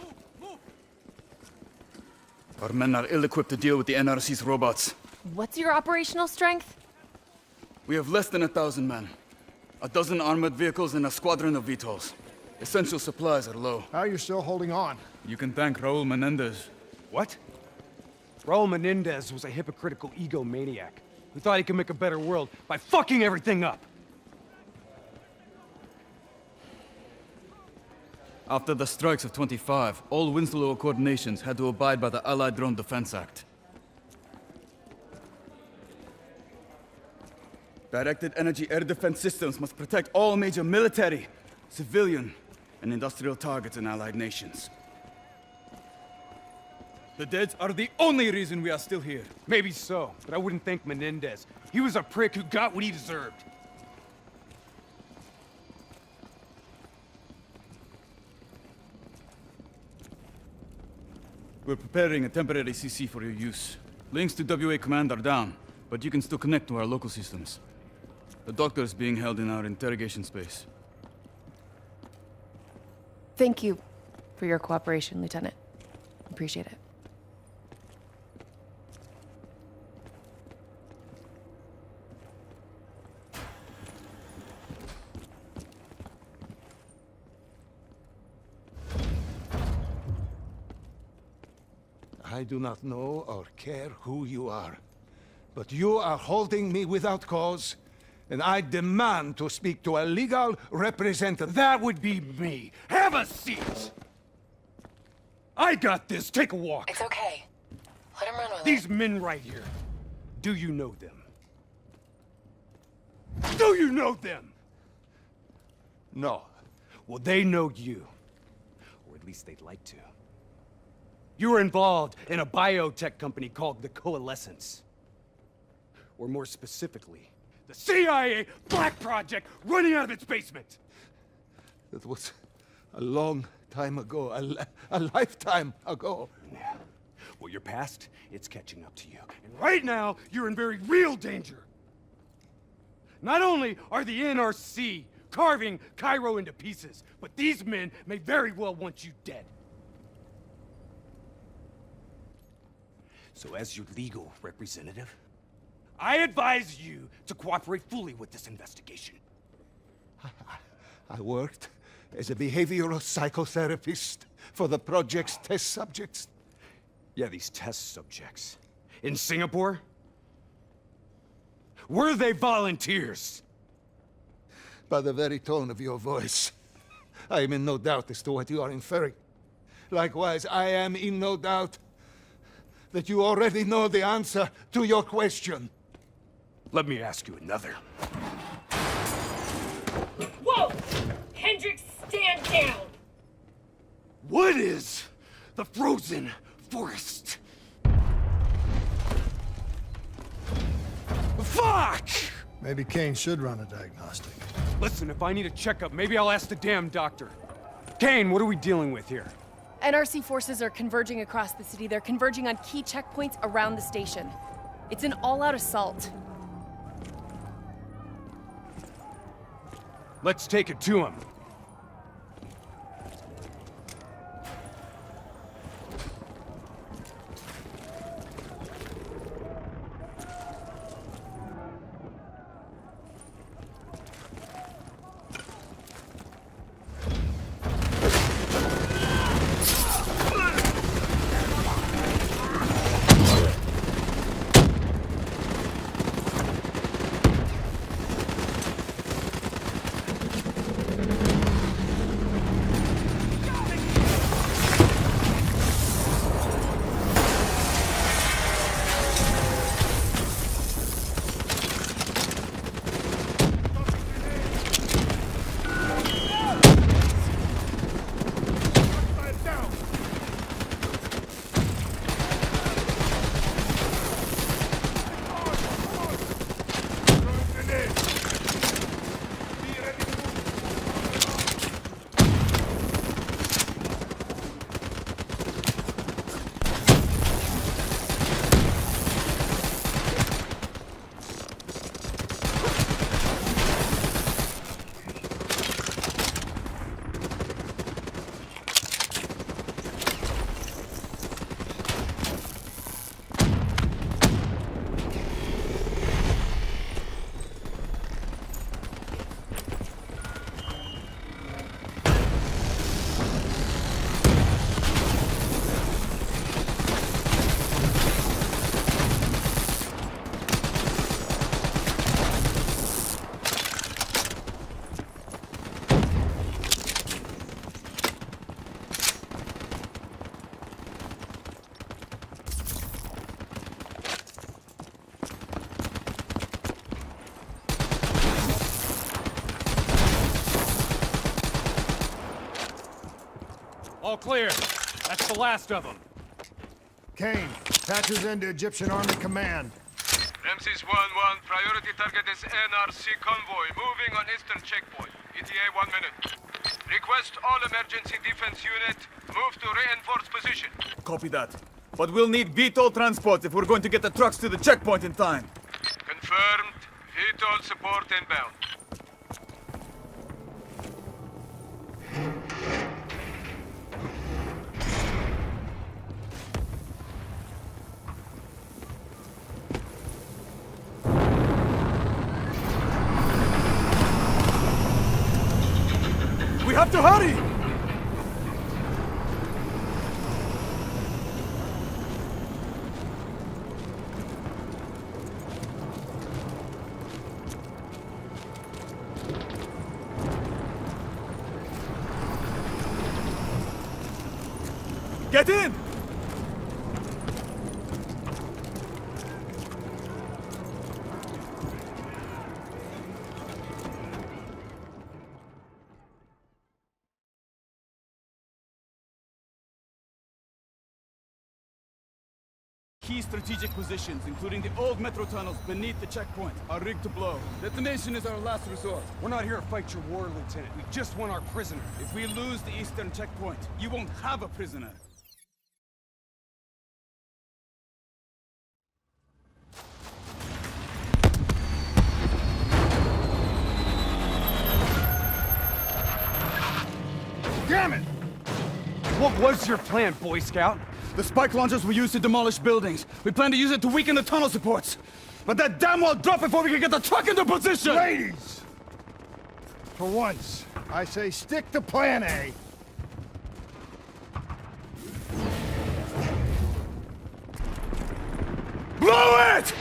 Speaker 1: Our men are ill-equipped to deal with the NRC's robots.
Speaker 20: What's your operational strength?
Speaker 1: We have less than 1,000 men. A dozen armored vehicles and a squadron of VTOLs. Essential supplies are low.
Speaker 8: How are you still holding on?
Speaker 1: You can thank Raul Menendez.
Speaker 6: What? Raul Menendez was a hypocritical egomaniac who thought he could make a better world by fucking everything up.
Speaker 1: After the strikes of 25, all Winslow Accord nations had to abide by the Allied Drone Defense Act. Directed energy air defense systems must protect all major military, civilian, and industrial targets in allied nations. The deads are the only reason we are still here.
Speaker 6: Maybe so, but I wouldn't thank Menendez. He was a prick who got what he deserved.
Speaker 1: We're preparing a temporary CC for your use. Links to WA Command are down, but you can still connect to our local systems. The doctor is being held in our interrogation space.
Speaker 20: Thank you for your cooperation, Lieutenant. Appreciate it.
Speaker 13: I do not know or care who you are, but you are holding me without cause, and I demand to speak to a legal representative.
Speaker 6: That would be me. Have a seat! I got this. Take a walk.
Speaker 20: It's okay. Let him run with
Speaker 6: These men right here. Do you know them? Do you know them?
Speaker 13: No.
Speaker 6: Well, they know you. Or at least they'd like to. You were involved in a biotech company called the Coalescence. Or more specifically, the CIA Black Project running out of its basement.
Speaker 13: It was a long time ago, a lifetime ago.
Speaker 6: Yeah. Well, your past, it's catching up to you. And right now, you're in very real danger. Not only are the NRC carving Cairo into pieces, but these men may very well want you dead. So as your legal representative, I advise you to cooperate fully with this investigation.
Speaker 13: I worked as a behavioral psychotherapist for the project's test subjects.
Speaker 6: Yeah, these test subjects. In Singapore? Were they volunteers?
Speaker 13: By the very tone of your voice, I am in no doubt as to what you are inferring. Likewise, I am in no doubt that you already know the answer to your question.
Speaker 6: Let me ask you another.
Speaker 15: Whoa! Hendricks, stand down!
Speaker 6: What is the frozen forest? Fuck!
Speaker 8: Maybe Kane should run a diagnostic.
Speaker 6: Listen, if I need a checkup, maybe I'll ask the damn doctor. Kane, what are we dealing with here?
Speaker 20: NRC forces are converging across the city. They're converging on key checkpoints around the station. It's an all-out assault.
Speaker 6: Let's take it to him. All clear. That's the last of them.
Speaker 8: Kane, patches into Egyptian Army Command.
Speaker 4: Ramses 1-1, priority target is NRC convoy, moving on eastern checkpoint. ETA 1 minute. Request all emergency defense unit, move to reinforced position.
Speaker 1: Copy that. But we'll need VTOL transports if we're going to get the trucks to the checkpoint in time.
Speaker 4: Confirmed. VTOL support inbound.
Speaker 1: We have to hurry! Get in! Key strategic positions, including the old metro tunnels beneath the checkpoint, are rigged to blow. Detonation is our last resort.
Speaker 6: We're not here to fight your war, Lieutenant. We just want our prisoner.
Speaker 1: If we lose the eastern checkpoint, you won't have a prisoner.
Speaker 6: Damn it! What was your plan, Boy Scout?
Speaker 1: The spike launchers were used to demolish buildings. We plan to use it to weaken the tunnel supports. But that damn wall dropped before we can get the truck into position!
Speaker 8: Ladies! For once, I say stick to plan A.
Speaker 1: Blow it!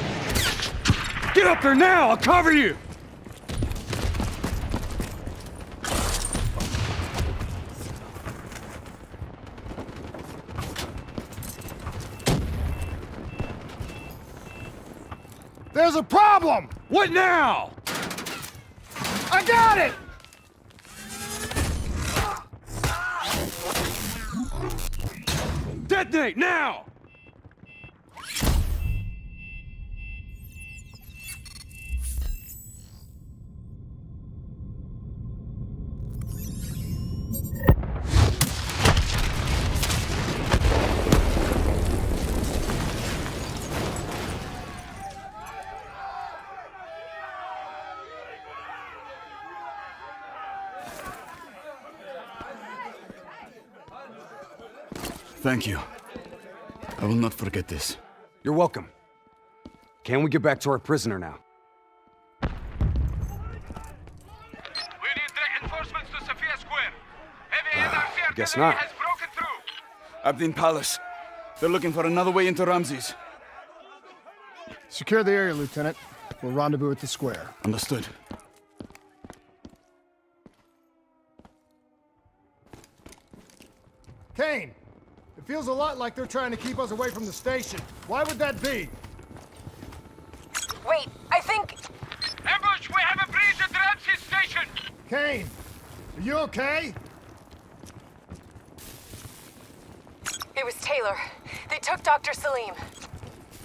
Speaker 6: Get up there now! I'll cover you!
Speaker 8: There's a problem!
Speaker 6: What now?
Speaker 8: I got it!
Speaker 6: Detonate now!
Speaker 1: Thank you. I will not forget this.
Speaker 6: You're welcome. Can we get back to our prisoner now?
Speaker 4: We need reinforcements to Sophia Square. Heavy NRC
Speaker 6: guess
Speaker 4: artillery
Speaker 6: not.
Speaker 4: has broken through.
Speaker 1: Abdin Palace. They're looking for another way into Ramses.
Speaker 8: Secure the area, Lieutenant. We'll rendezvous at the square.
Speaker 1: Understood.
Speaker 8: Kane! It feels a lot like they're trying to keep us away from the station. Why would that be?
Speaker 14: Wait, I think...
Speaker 4: Ambush! We have a breach at Ramses Station!
Speaker 8: Kane! Are you okay?
Speaker 14: It was Taylor. They took Dr. Salim.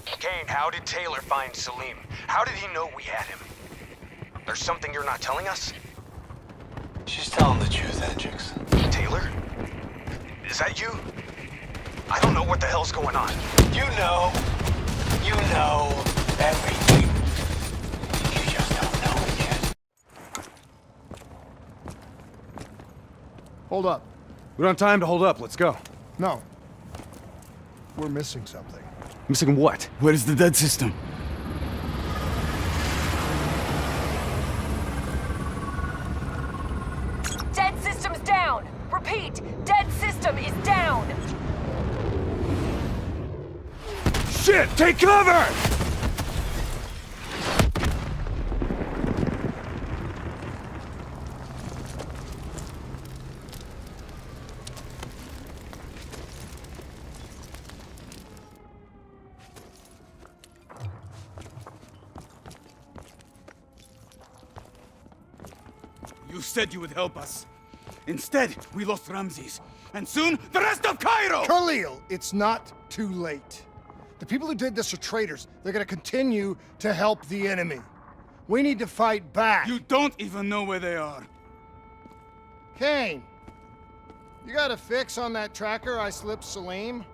Speaker 5: Kane, how did Taylor find Salim? How did he know we had him? There's something you're not telling us?
Speaker 10: She's telling the truth, Hendricks.
Speaker 5: Taylor? Is that you? I don't know what the hell's going on.
Speaker 10: You know everything. You just don't know it yet.
Speaker 8: Hold up.
Speaker 6: We don't have time to hold up. Let's go.
Speaker 8: No. We're missing something.
Speaker 6: Missing what?
Speaker 1: Where is the dead system?
Speaker 14: Dead system's down! Repeat, dead system is down!
Speaker 6: Shit! Take cover!
Speaker 1: You said you would help us. Instead, we lost Ramses. And soon, the rest of Cairo!
Speaker 8: Khalil, it's not too late. The people who did this are traitors. They're gonna continue to help the enemy. We need to fight back.
Speaker 1: You don't even know where they are.
Speaker 8: Kane, you got a fix on that tracker I slipped Salim?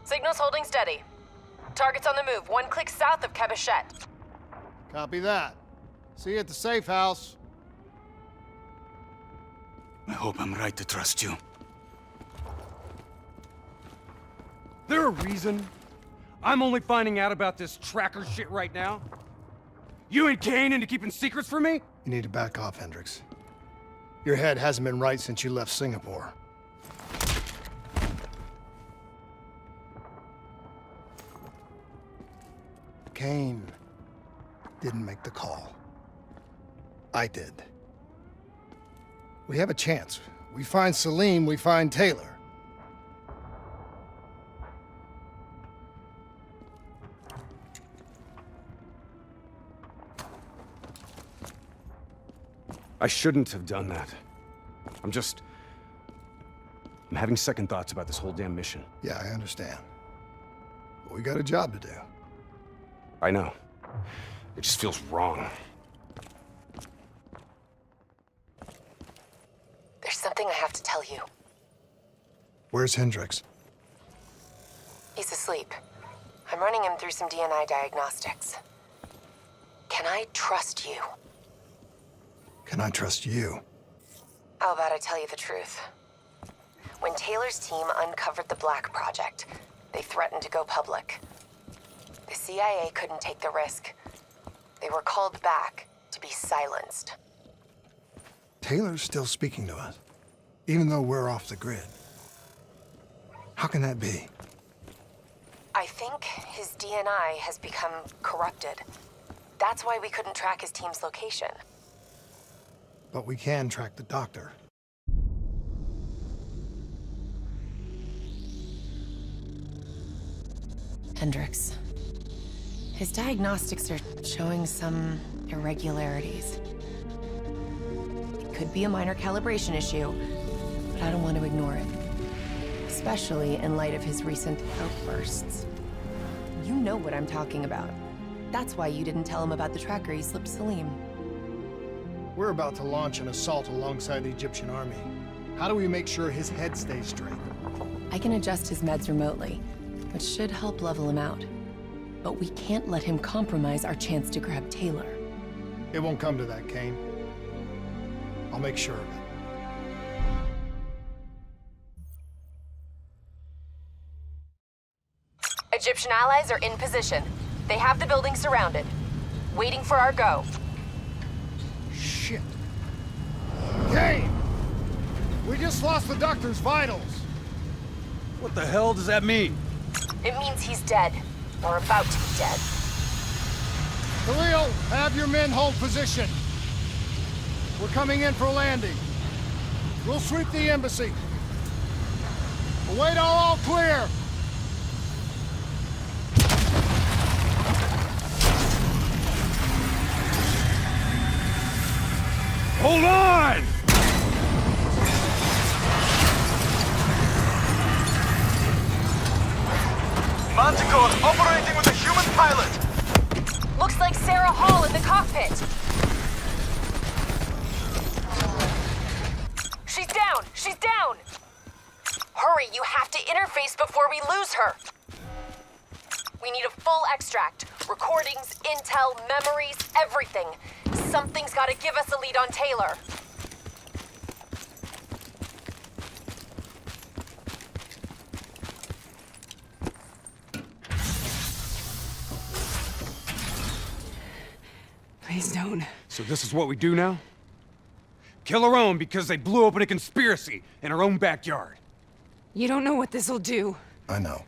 Speaker 14: Signal's holding steady. Target's on the move, 1 click south of Cabochet.
Speaker 8: Copy that. See you at the safe house.
Speaker 1: I hope I'm right to trust you.
Speaker 6: There a reason I'm only finding out about this tracker shit right now? You and Kane into keeping secrets from me?
Speaker 8: You need to back off, Hendricks. Your head hasn't been right since you left Singapore. Kane didn't make the call. I did. We have a chance. We find Salim, we find Taylor.
Speaker 6: I shouldn't have done that. I'm having second thoughts about this whole damn mission.
Speaker 8: Yeah, I understand. But we got a job to do.
Speaker 6: I know. It just feels wrong.
Speaker 14: There's something I have to tell you.
Speaker 8: Where's Hendricks?
Speaker 14: He's asleep. I'm running him through some DNI diagnostics. Can I trust you?
Speaker 8: Can I trust you?
Speaker 14: How about I tell you the truth? When Taylor's team uncovered the Black Project, they threatened to go public. The CIA couldn't take the risk. They were called back to be silenced.
Speaker 8: Taylor's still speaking to us, even though we're off the grid. How can that be?
Speaker 14: I think his DNI has become corrupted. That's why we couldn't track his team's location.
Speaker 8: But we can track the doctor.
Speaker 20: Hendricks. His diagnostics are showing some irregularities. It could be a minor calibration issue, but I don't want to ignore it. Especially in light of his recent outbursts. You know what I'm talking about. That's why you didn't tell him about the tracker he slipped Salim.
Speaker 8: We're about to launch an assault alongside the Egyptian army. How do we make sure his head stays straight?
Speaker 20: I can adjust his meds remotely, which should help level him out. But we can't let him compromise our chance to grab Taylor.
Speaker 8: It won't come to that, Kane. I'll make sure of it.
Speaker 14: Egyptian allies are in position. They have the building surrounded, waiting for our go.
Speaker 8: Shit. Kane! We just lost the doctor's vitals.
Speaker 6: What the hell does that mean?
Speaker 14: It means he's dead, or about to be dead.
Speaker 8: Khalil, have your men hold position. We're coming in for a landing. We'll sweep the embassy. Await all clear.
Speaker 6: Hold on!
Speaker 19: Manticore operating with a human pilot!
Speaker 14: Looks like Sarah Hall in the cockpit! She's down! She's down! Hurry, you have to interface before we lose her! We need a full extract. Recordings, intel, memories, everything. Something's gotta give us a lead on Taylor.
Speaker 7: Please don't.
Speaker 6: So this is what we do now? Kill our own because they blew open a conspiracy in our own backyard.
Speaker 7: You don't know what this'll do.
Speaker 8: I know.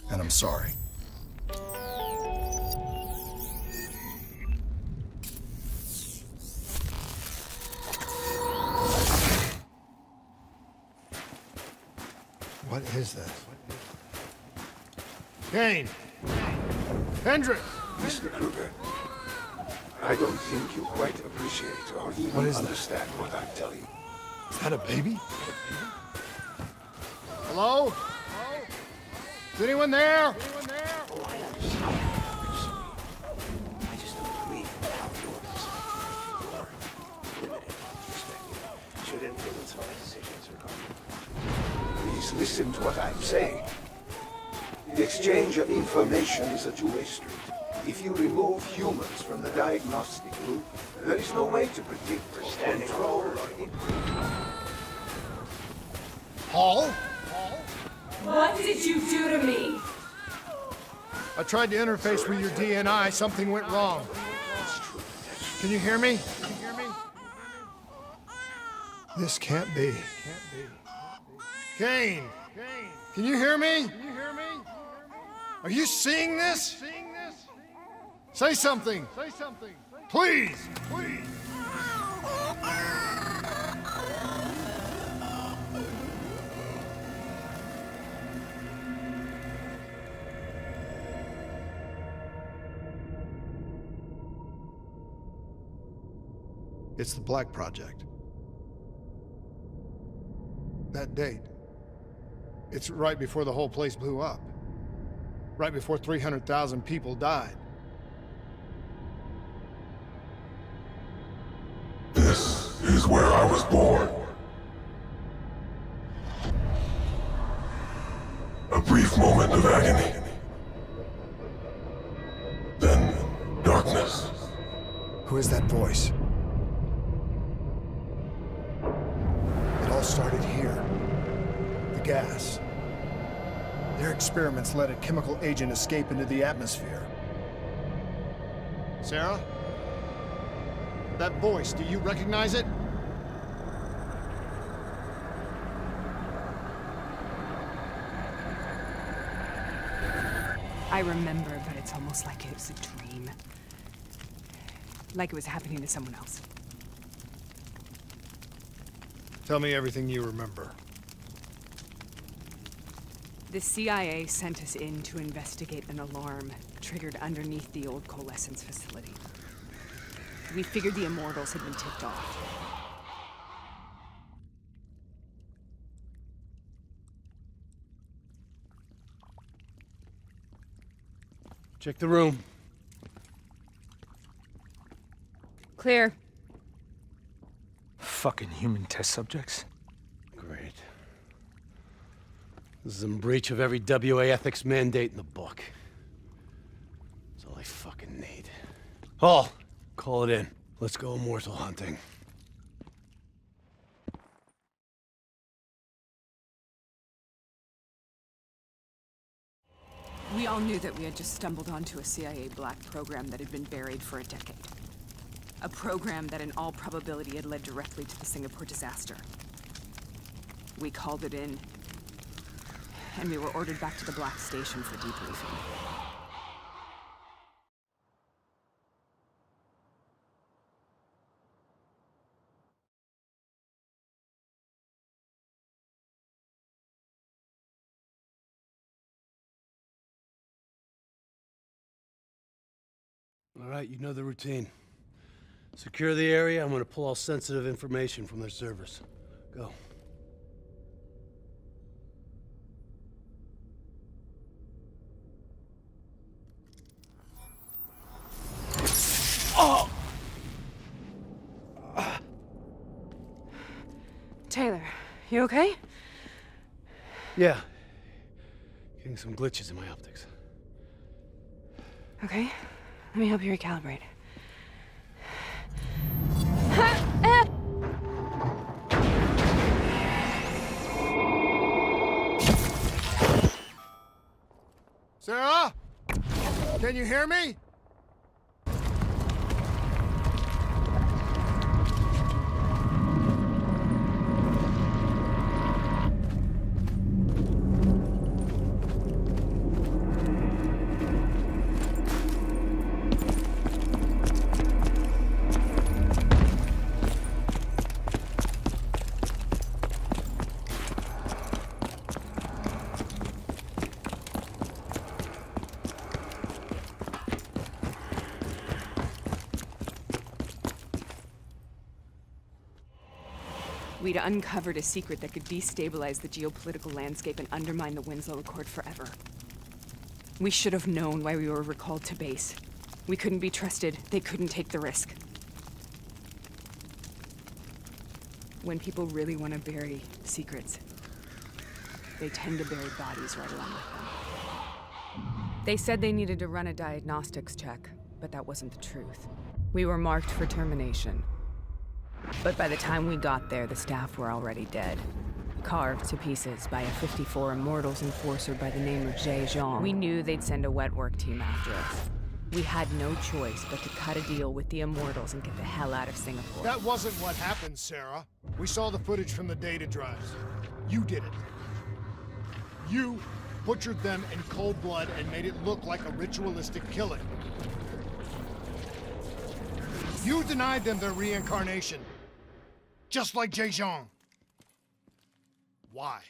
Speaker 8: And I'm sorry. What is this? Kane! Hendricks!
Speaker 21: Mr. Kruger, I don't think you quite appreciate or even understand what I'm telling you.
Speaker 8: Is that a baby? Hello? Is anyone there?
Speaker 21: Please listen to what I'm saying. The exchange of information is a two-way street. If you remove humans from the diagnostic loop, there is no way to predict or control or
Speaker 8: Hall?
Speaker 15: What did you do to me?
Speaker 8: I tried to interface with your DNI. Something went wrong. Can you hear me? This can't be. Kane! Can you hear me? Are you seeing this? Say something! Please! It's the Black Project. That date. It's right before the whole place blew up. Right before 300,000 people died.
Speaker 21: This is where I was born. A brief moment of agony. Then darkness.
Speaker 8: Who is that voice? It all started here. The gas. Their experiments let a chemical agent escape into the atmosphere. Sarah? That voice, do you recognize it?
Speaker 7: I remember, but it's almost like it was a dream. Like it was happening to someone else.
Speaker 8: Tell me everything you remember.
Speaker 7: The CIA sent us in to investigate an alarm triggered underneath the old Coalescence facility. We figured the Immortals had been tipped off.
Speaker 6: Check the room.
Speaker 7: Clear.
Speaker 6: Fucking human test subjects? Great. This is in breach of every WA ethics mandate in the book. That's all I fucking need. Hall, call it in. Let's go immortal hunting.
Speaker 7: We all knew that we had just stumbled onto a CIA black program that had been buried for a decade. A program that in all probability had led directly to the Singapore disaster. We called it in, and we were ordered back to the Black Station for debriefing.
Speaker 6: All right, you know the routine. Secure the area. I'm gonna pull all sensitive information from their servers. Go.
Speaker 7: Oh! Taylor, you okay?
Speaker 6: Yeah. Getting some glitches in my optics.
Speaker 7: Okay, let me help you recalibrate.
Speaker 8: Sarah? Can you hear me?
Speaker 7: We'd uncovered a secret that could destabilize the geopolitical landscape and undermine the Winslow Accord forever. We should have known why we were recalled to base. We couldn't be trusted. They couldn't take the risk. When people really want to bury secrets, they tend to bury bodies right along with them. They said they needed to run a diagnostics check, but that wasn't the truth. We were marked for termination. But by the time we got there, the staff were already dead. Carved to pieces by a 54 Immortals enforcer by the name of Jay Zhang. We knew they'd send a wet work team after us. We had no choice but to cut a deal with the Immortals and get the hell out of Singapore.
Speaker 8: That wasn't what happened, Sarah. We saw the footage from the data drives. You did it. You butchered them in cold blood and made it look like a ritualistic killing. You denied them their reincarnation. Just like Jay Zhang. Why?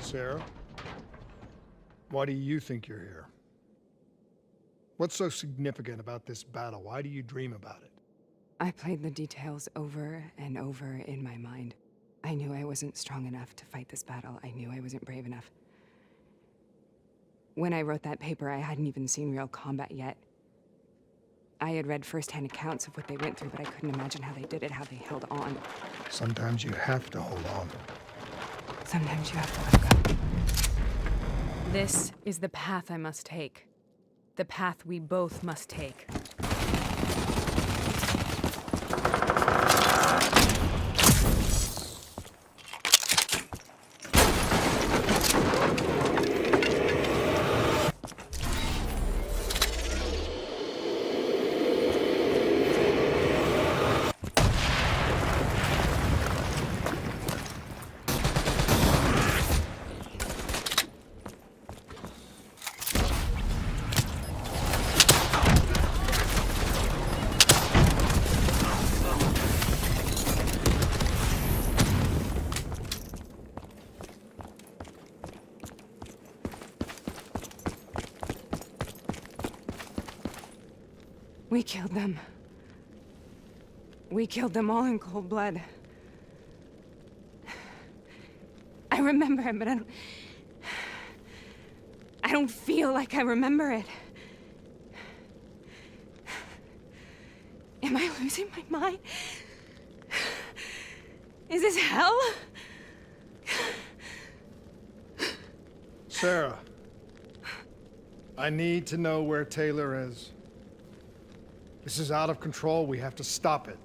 Speaker 8: Sarah, why do you think you're here? What's so significant about this battle? Why do you dream about it?
Speaker 7: I played the details over and over in my mind. I knew I wasn't strong enough to fight this battle. I knew I wasn't brave enough. When I wrote that paper, I hadn't even seen real combat yet. I had read first-hand accounts of what they went through, but I couldn't imagine how they did it, how they held on.
Speaker 8: Sometimes you have to hold on.
Speaker 7: Sometimes you have to let go. This is the path I must take. The path we both must take. We killed them. We killed them all in cold blood. I remember it, but I don't feel like I remember it. Am I losing my mind? Is this hell?
Speaker 8: Sarah, I need to know where Taylor is. This is out of control. We have to stop it.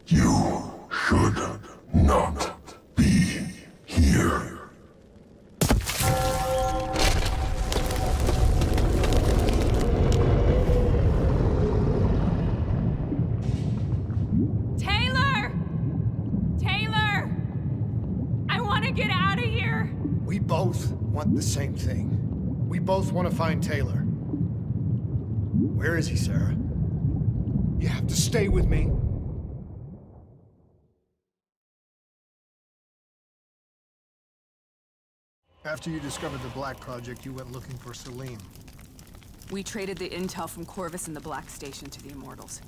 Speaker 21: You should not be here.
Speaker 7: Taylor! Taylor! I want to get out of here!
Speaker 8: We both want the same thing. We both want to find Taylor. Where is he, Sarah? You have to stay with me. After you discovered the Black Project, you went looking for Salim.
Speaker 7: We traded the intel from Corvus and the Black Station to the Immortals.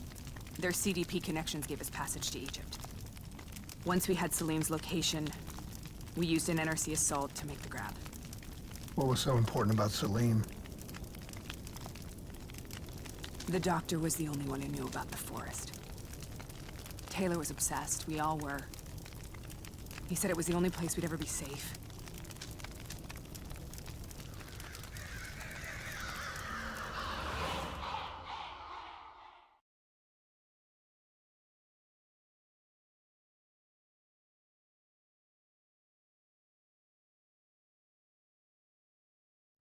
Speaker 7: Their CDP connections gave us passage to Egypt. Once we had Salim's location, we used an NRC assault to make the grab.
Speaker 8: What was so important about Salim?
Speaker 7: The doctor was the only one who knew about the forest. Taylor was obsessed. We all were. He said it was the only place we'd ever be safe.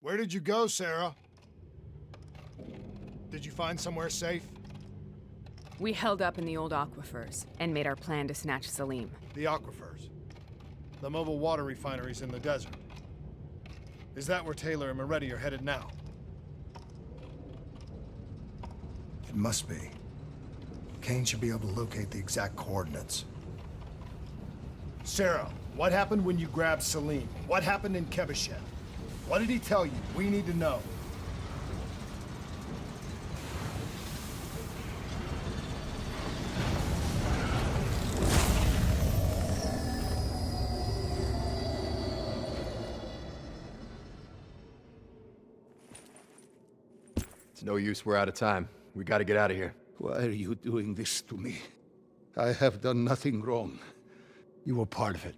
Speaker 8: Where did you go, Sarah? Did you find somewhere safe?
Speaker 7: We held up in the old aquifers and made our plan to snatch Salim.
Speaker 8: The aquifers. The mobile water refineries in the desert. Is that where Taylor and Moretti are headed now? It must be. Kane should be able to locate the exact coordinates. Sarah, what happened when you grabbed Salim? What happened in Kevashet? What did he tell you? We need to know.
Speaker 9: It's no use, we're out of time. We gotta get out of here.
Speaker 13: Why are you doing this to me? I have done nothing wrong.
Speaker 12: You were part of it.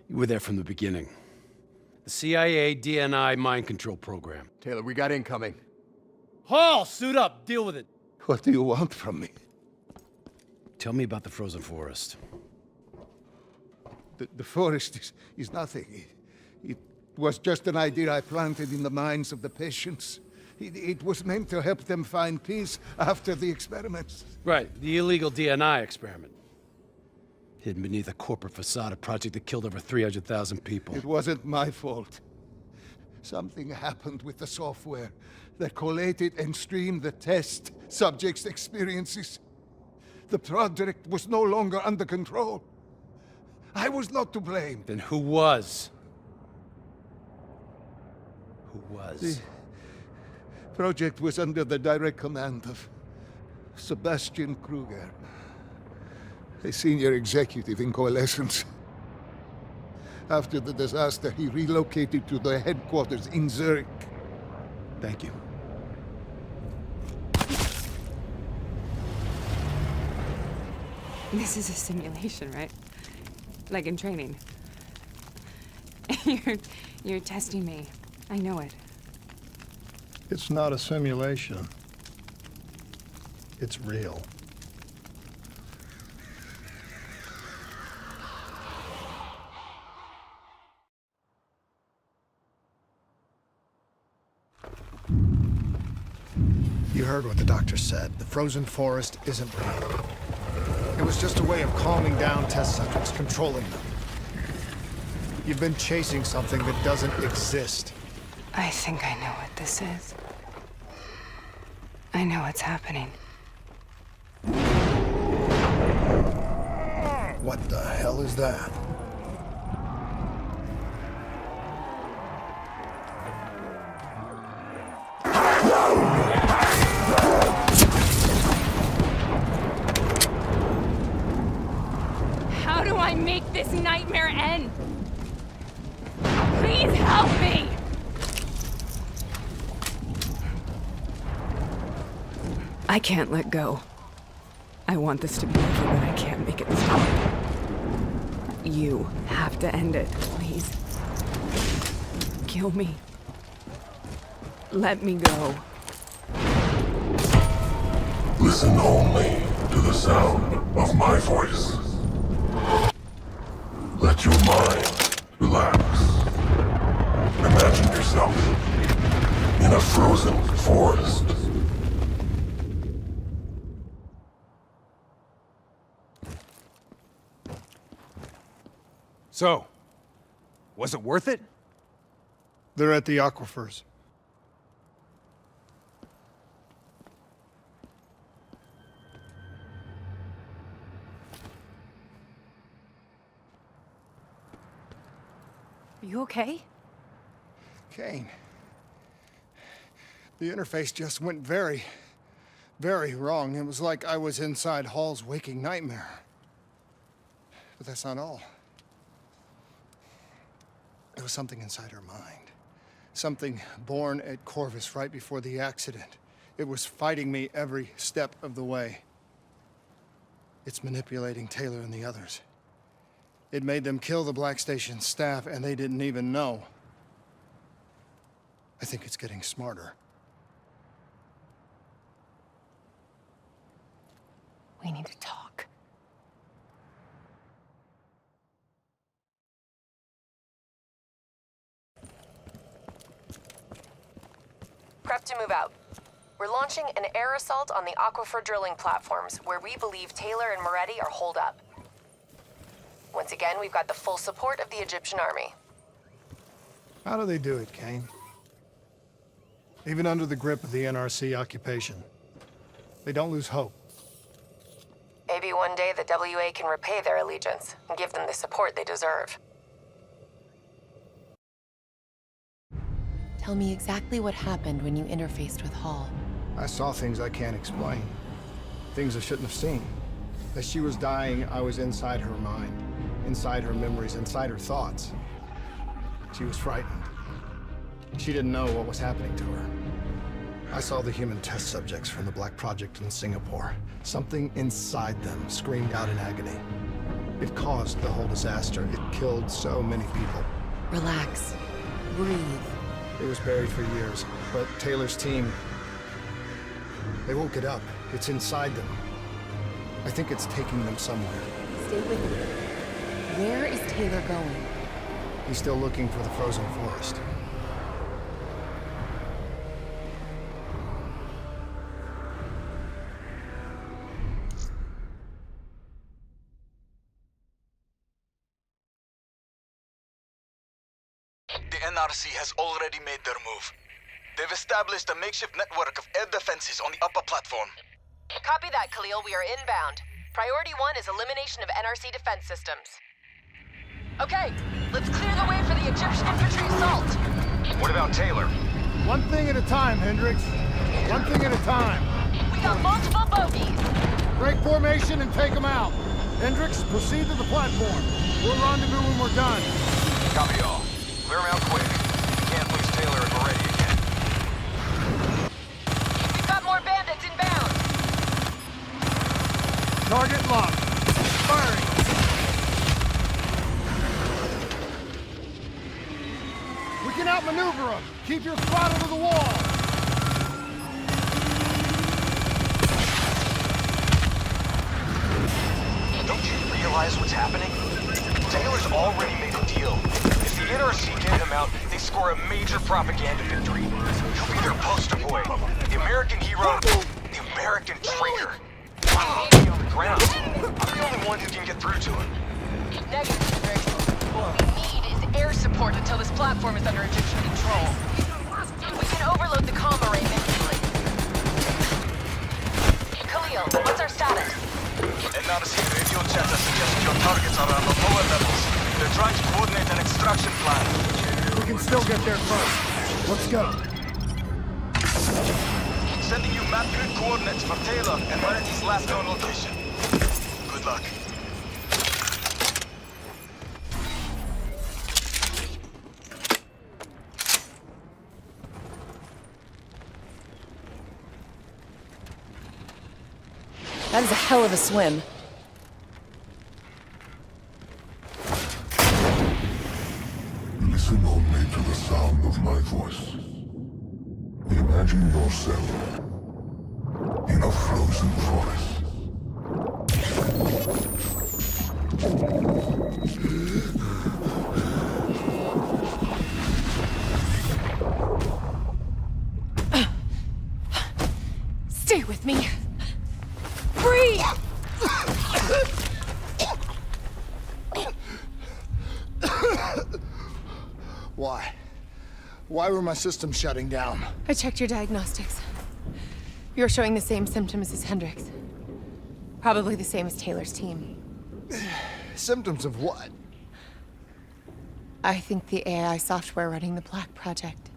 Speaker 12: You were there from the beginning. The CIA DNI mind control program.
Speaker 9: Taylor, we got incoming.
Speaker 12: Hall, suit up, deal with it.
Speaker 13: What do you want from me?
Speaker 12: Tell me about the frozen forest.
Speaker 13: The forest is nothing. It was just an idea I planted in the minds of the patients. It was meant to help them find peace after the experiments.
Speaker 12: Right, the illegal DNI experiment. Hidden beneath a corporate facade, a project that killed over 300,000 people.
Speaker 13: It wasn't my fault. Something happened with the software that collated and streamed the test subjects' experiences. The project was no longer under control. I was not to blame.
Speaker 12: Then who was? Who was?
Speaker 13: The project was under the direct command of Sebastian Kruger, a senior executive in Coalescence. After the disaster, he relocated to the headquarters in Zurich.
Speaker 12: Thank you.
Speaker 7: This is a simulation, right? Like in training. You're testing me. I know it.
Speaker 8: It's not a simulation. It's real. You heard what the doctor said. The frozen forest isn't real. It was just a way of calming down test subjects, controlling them. You've been chasing something that doesn't exist.
Speaker 7: I think I know what this is. I know what's happening.
Speaker 8: What the hell is that?
Speaker 15: How do I make this nightmare end? Please help me!
Speaker 7: I can't let go. I want this to be over, but I can't make it stop. You have to end it, please. Kill me. Let me go.
Speaker 21: Listen only to the sound of my voice. Let your mind relax. Imagine yourself in a frozen forest.
Speaker 6: So, was it worth it?
Speaker 8: They're at the aquifers.
Speaker 20: Are you okay?
Speaker 8: Kane. The interface just went very, very wrong. It was like I was inside Hall's waking nightmare. But that's not all. It was something inside her mind. Something born at Corvus right before the accident. It was fighting me every step of the way. It's manipulating Taylor and the others. It made them kill the Black Station staff, and they didn't even know. I think it's getting smarter.
Speaker 20: We need to talk. Prep to move out. We're launching an air assault on the aquifer drilling platforms, where we believe Taylor and Moretti are holed up. Once again, we've got the full support of the Egyptian army.
Speaker 8: How do they do it, Kane? Even under the grip of the NRC occupation. They don't lose hope.
Speaker 14: Maybe one day the WA can repay their allegiance and give them the support they deserve. Tell me exactly what happened when you interfaced with Hall.
Speaker 8: I saw things I can't explain. Things I shouldn't have seen. As she was dying, I was inside her mind, inside her memories, inside her thoughts. She was frightened. She didn't know what was happening to her. I saw the human test subjects from the Black Project in Singapore. Something inside them screamed out in agony. It caused the whole disaster. It killed so many people.
Speaker 14: Relax. Breathe.
Speaker 8: It was buried for years, but Taylor's team, they woke it up. It's inside them. I think it's taking them somewhere.
Speaker 14: Stay with me. Where is Taylor going?
Speaker 8: He's still looking for the frozen forest.
Speaker 3: The NRC has already made their move. They've established a makeshift network of air defenses on the upper platform.
Speaker 14: Copy that, Khalil. We are inbound. Priority 1 is elimination of NRC defense systems. Okay, let's clear the way for the Egyptian infantry assault.
Speaker 3: What about Taylor?
Speaker 8: One thing at a time, Hendricks. One thing at a time.
Speaker 14: We got multiple bogeys.
Speaker 8: Break formation and take them out. Hendricks, proceed to the platform. We'll rendezvous when we're done.
Speaker 3: Copy all. Clear them out quick. We can't lose Taylor if we're ready again.
Speaker 14: We've got more bandits inbound.
Speaker 8: Target locked. Firing. We can outmaneuver them. Keep your throttle to the wall.
Speaker 3: Don't you realize what's happening? Taylor's already made a deal. If the NRC get him out, they score a major propaganda victory. He'll be their poster boy. The American hero, the American traitor. I'm on the ground. I'm the only one who can get through to him.
Speaker 14: Negative, Rick. What we need is air support until this platform is under Egyptian control. We can overload the comm array manually. Khalil, what's our status?
Speaker 3: NRC radio chatter suggests your targets are on the lower levels. They're trying to coordinate an extraction plan.
Speaker 8: We can still get there first. Let's go.
Speaker 3: Sending you map grid coordinates for Taylor and Rarity's last known location. Good luck.
Speaker 14: That is a hell of a swim.
Speaker 21: Listen only to the sound of my voice. Imagine yourself in a frozen forest.
Speaker 14: Stay with me. Breathe!
Speaker 8: Why? Why were my systems shutting down?
Speaker 14: I checked your diagnostics. You're showing the same symptoms as Hendricks. Probably the same as Taylor's team.
Speaker 8: Symptoms of what?
Speaker 14: I think the AI software running the Black Project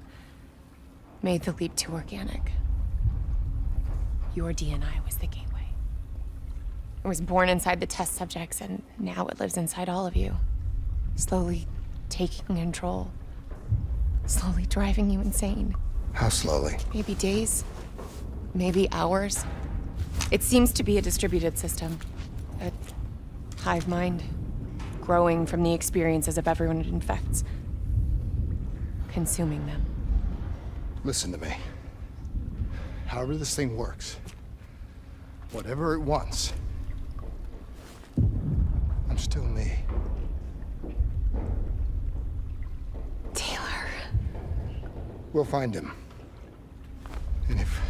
Speaker 14: made the leap too organic. Your DNI was the gateway. It was born inside the test subjects, and now it lives inside all of you. Slowly taking control. Slowly driving you insane.
Speaker 8: How slowly?
Speaker 14: Maybe days. Maybe hours. It seems to be a distributed system. A hive mind. Growing from the experiences of everyone it infects. Consuming them.
Speaker 8: Listen to me. However this thing works, whatever it wants, I'm still me.
Speaker 14: Taylor.
Speaker 8: We'll find him. And if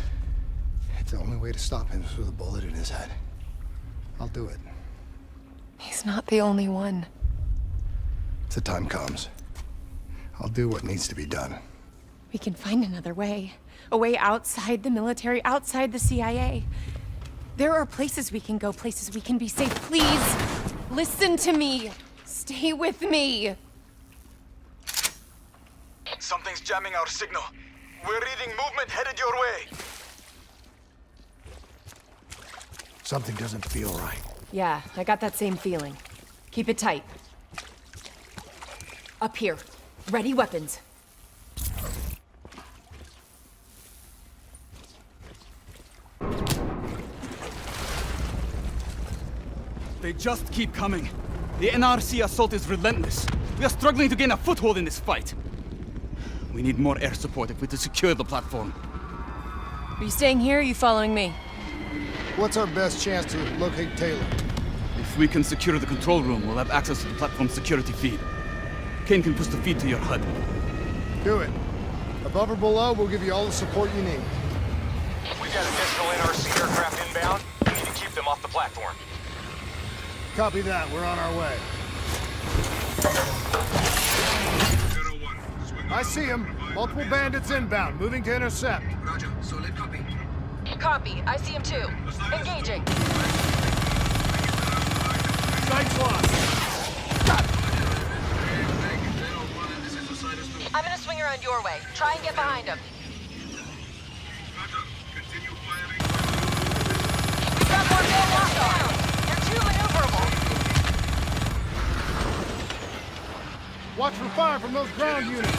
Speaker 8: the only way to stop him is with a bullet in his head, I'll do it.
Speaker 14: He's not the only one.
Speaker 8: If the time comes, I'll do what needs to be done.
Speaker 14: We can find another way. A way outside the military, outside the CIA.
Speaker 20: There are places we can go, places we can be safe. Please, listen to me. Stay with me.
Speaker 3: Something's jamming our signal. We're reading movement headed your way.
Speaker 8: Something doesn't feel right.
Speaker 20: Yeah, I got that same feeling. Keep it tight. Up here. Ready weapons.
Speaker 1: They just keep coming. The NRC assault is relentless. We are struggling to gain a foothold in this fight. We need more air support if we're to secure the platform.
Speaker 20: Are you staying here or are you following me?
Speaker 8: What's our best chance to locate Taylor?
Speaker 1: If we can secure the control room, we'll have access to the platform's security feed. Kane can push the feed to your HUD.
Speaker 8: Do it. Above or below, we'll give you all the support you need.
Speaker 19: We've got additional NRC aircraft inbound. We need to keep them off the platform.
Speaker 8: Copy that. We're on our way. I see him. Multiple bandits inbound, moving to intercept.
Speaker 3: Roger. Solid copy.
Speaker 14: Copy. I see him too. Engaging.
Speaker 8: Sights lost.
Speaker 14: I'm gonna swing around your way. Try and get behind him. We've got more bandits down. They're too maneuverable.
Speaker 8: Watch for fire from those ground units.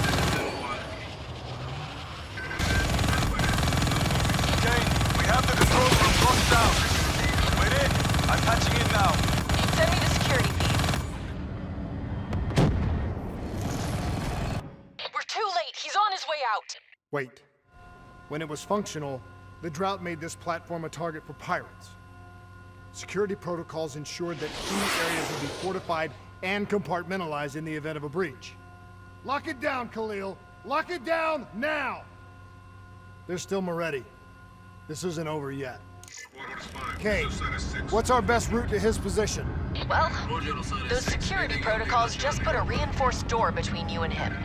Speaker 3: Kane, we have the control room locked down. We're in. I'm patching in now.
Speaker 14: Send me the security feed. We're too late. He's on his way out.
Speaker 8: Wait. When it was functional, the drought made this platform a target for pirates. Security protocols ensured that key areas would be fortified and compartmentalized in the event of a breach. Lock it down, Khalil. Lock it down now! There's still Moretti. This isn't over yet. Kane, what's our best route to his position?
Speaker 14: Well, those security protocols just put a reinforced door between you and him.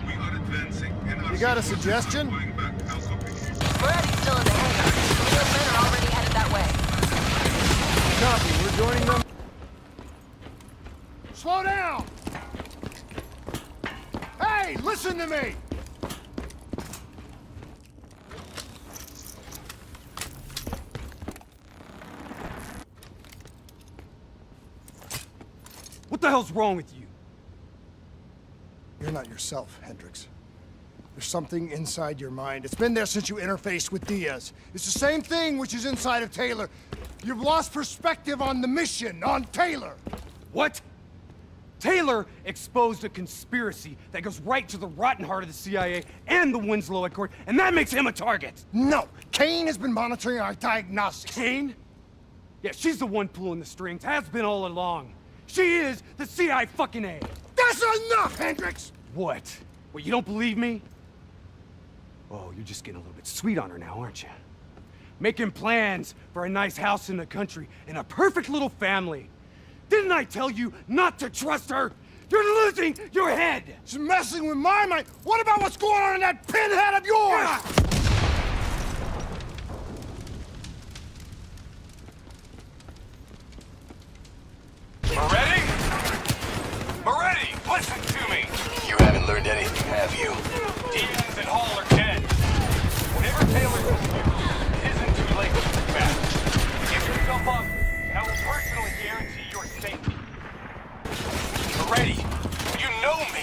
Speaker 8: You got a suggestion?
Speaker 14: Moretti's still in the hangar. Those men are already headed that way.
Speaker 8: Copy, we're joining them. Slow down! Hey, listen to me!
Speaker 6: What the hell's wrong with you?
Speaker 8: You're not yourself, Hendricks. There's something inside your mind. It's been there since you interfaced with Diaz. It's the same thing which is inside of Taylor. You've lost perspective on the mission, on Taylor.
Speaker 6: What? Taylor exposed a conspiracy that goes right to the rotten heart of the CIA and the Winslow Accord, and that makes him a target.
Speaker 8: No! Kane has been monitoring our diagnostics.
Speaker 6: Kane? Yeah, she's the one pulling the strings, has been all along. She is the CIA fucking A.
Speaker 8: That's enough, Hendricks!
Speaker 6: What? Well, you don't believe me? Oh, you're just getting a little bit sweet on her now, aren't you? Making plans for a nice house in the country and a perfect little family. Didn't I tell you not to trust her? You're losing your head!
Speaker 8: She's messing with my mind. What about what's going on in that pinhead of yours?
Speaker 19: Moretti? Moretti, listen to me!
Speaker 18: You haven't learned anything, have you?
Speaker 19: Demons and Hall are dead. Whatever Taylor does here, it isn't too late to look back. Give yourself up, and I will personally guarantee your safety. Moretti, you know me.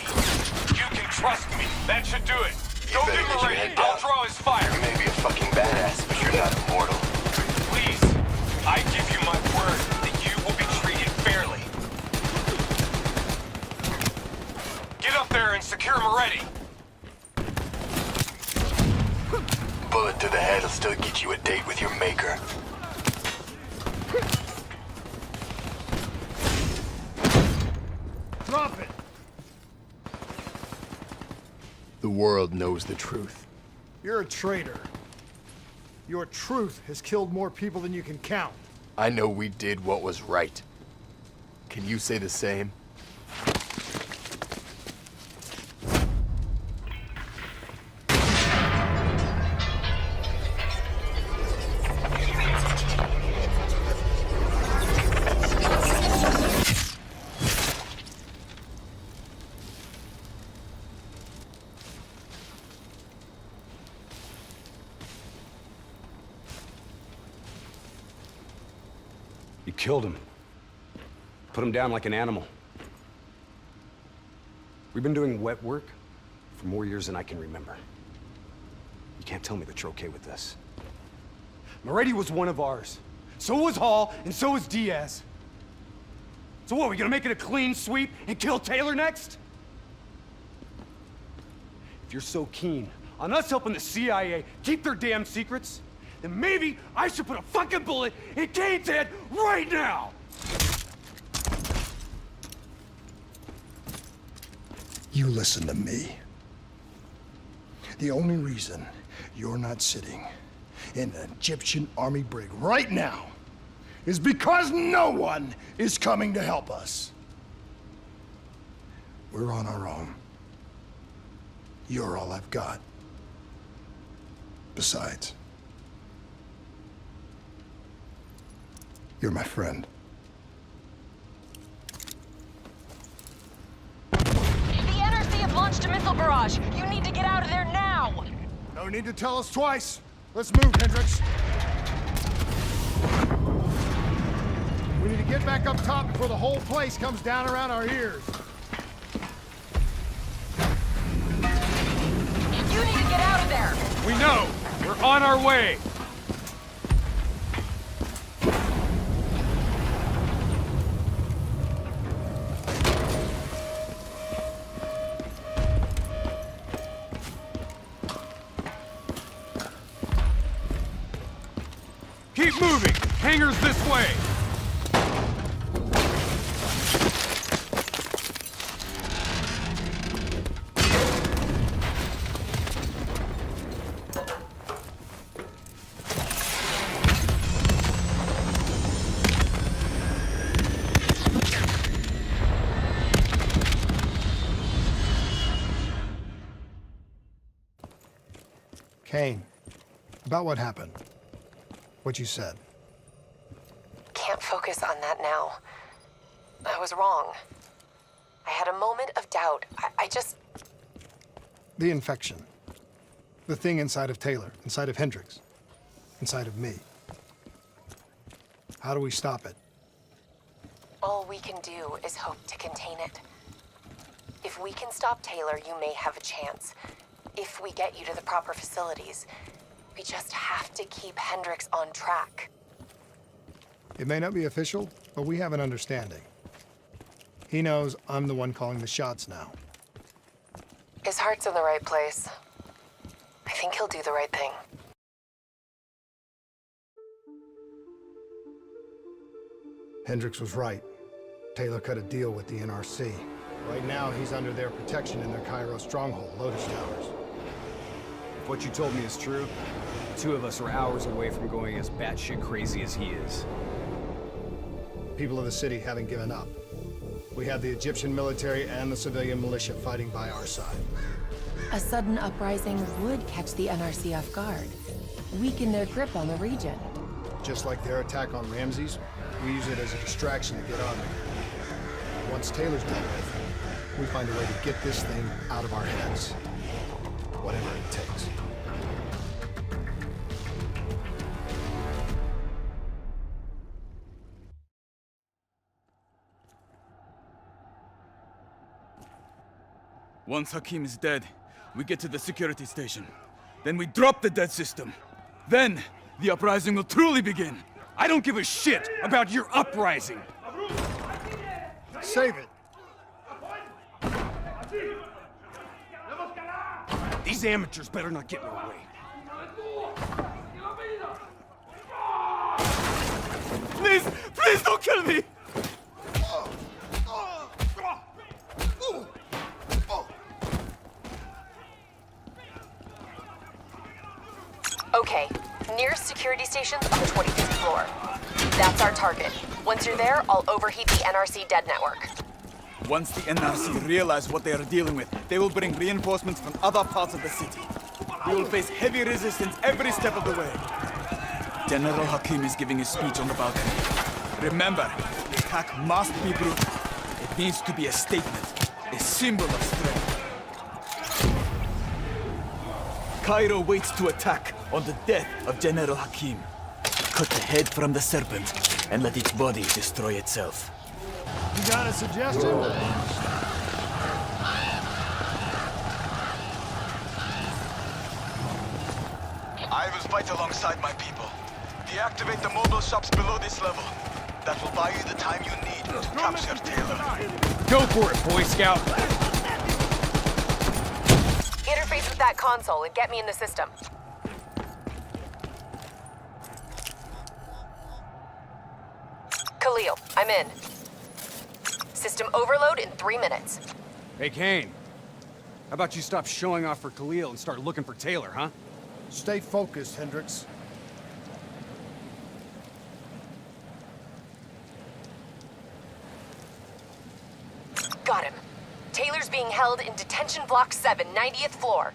Speaker 19: You can trust me. That should do it. Don't be Moretti. I'll draw his fire.
Speaker 18: You may be a fucking badass, but you're not immortal.
Speaker 19: Please, I give you my word that you will be treated fairly. Get up there and secure Moretti.
Speaker 18: Bullet to the head will still get you a date with your maker.
Speaker 8: Drop it!
Speaker 9: The world knows the truth.
Speaker 8: You're a traitor. Your truth has killed more people than you can count.
Speaker 9: I know we did what was right. Can you say the same?
Speaker 5: You killed him. Put him down like an animal. We've been doing wet work for more years than I can remember. You can't tell me that you're okay with this.
Speaker 6: Moretti was one of ours. So was Hall, and so was Diaz. So what, we gonna make it a clean sweep and kill Taylor next? If you're so keen on us helping the CIA keep their damn secrets, then maybe I should put a fucking bullet in Kane's head right now!
Speaker 8: You listen to me. The only reason you're not sitting in an Egyptian army brig right now is because no one is coming to help us. We're on our own. You're all I've got. Besides, you're my friend.
Speaker 14: The NRC have launched a missile barrage. You need to get out of there now.
Speaker 8: No need to tell us twice. Let's move, Hendricks. We need to get back up top before the whole place comes down around our ears.
Speaker 14: You need to get out of there.
Speaker 6: We know! We're on our way! Keep moving! Hangars this way!
Speaker 8: Kane, about what happened. What you said.
Speaker 20: Can't focus on that now. I was wrong. I had a moment of doubt. I just...
Speaker 8: The infection. The thing inside of Taylor, inside of Hendricks, inside of me. How do we stop it?
Speaker 20: All we can do is hope to contain it. If we can stop Taylor, you may have a chance. If we get you to the proper facilities, we just have to keep Hendricks on track.
Speaker 8: It may not be official, but we have an understanding. He knows I'm the one calling the shots now.
Speaker 20: His heart's in the right place. I think he'll do the right thing.
Speaker 8: Hendricks was right. Taylor cut a deal with the NRC. Right now, he's under their protection in their Cairo stronghold, Lotus Towers.
Speaker 5: If what you told me is true, the two of us are hours away from going as batshit crazy as he is.
Speaker 8: People of the city haven't given up. We have the Egyptian military and the civilian militia fighting by our side.
Speaker 20: A sudden uprising would catch the NRC off guard, weaken their grip on the region.
Speaker 8: Just like their attack on Ramses, we use it as a distraction to get on them. Once Taylor's done with, we find a way to get this thing out of our heads. Whatever it takes.
Speaker 1: Once Hakim is dead, we get to the security station. Then we drop the dead system. Then, the uprising will truly begin.
Speaker 6: I don't give a shit about your uprising!
Speaker 8: Save it!
Speaker 6: These amateurs better not get in our way.
Speaker 1: Please! Please don't kill me!
Speaker 14: Okay, nearest security station's on the 25th floor. That's our target. Once you're there, I'll overheat the NRC dead network.
Speaker 1: Once the NRC realize what they are dealing with, they will bring reinforcements from other parts of the city. We will face heavy resistance every step of the way. General Hakim is giving a speech on the balcony. Remember, the attack must be brutal. It needs to be a statement, a symbol of strength. Cairo waits to attack on the death of General Hakim. Cut the head from the serpent, and let its body destroy itself.
Speaker 8: You got a suggestion?
Speaker 1: I will fight alongside my people. Deactivate the mobile shops below this level. That will buy you the time you need to capture Taylor.
Speaker 6: Go for it, Boy Scout!
Speaker 14: Interface with that console and get me in the system. Khalil, I'm in. System overload in 3 minutes.
Speaker 6: Hey, Kane. How about you stop showing off for Khalil and start looking for Taylor, huh?
Speaker 8: Stay focused, Hendricks.
Speaker 14: Got him. Taylor's being held in Detention Block 7, 90th floor.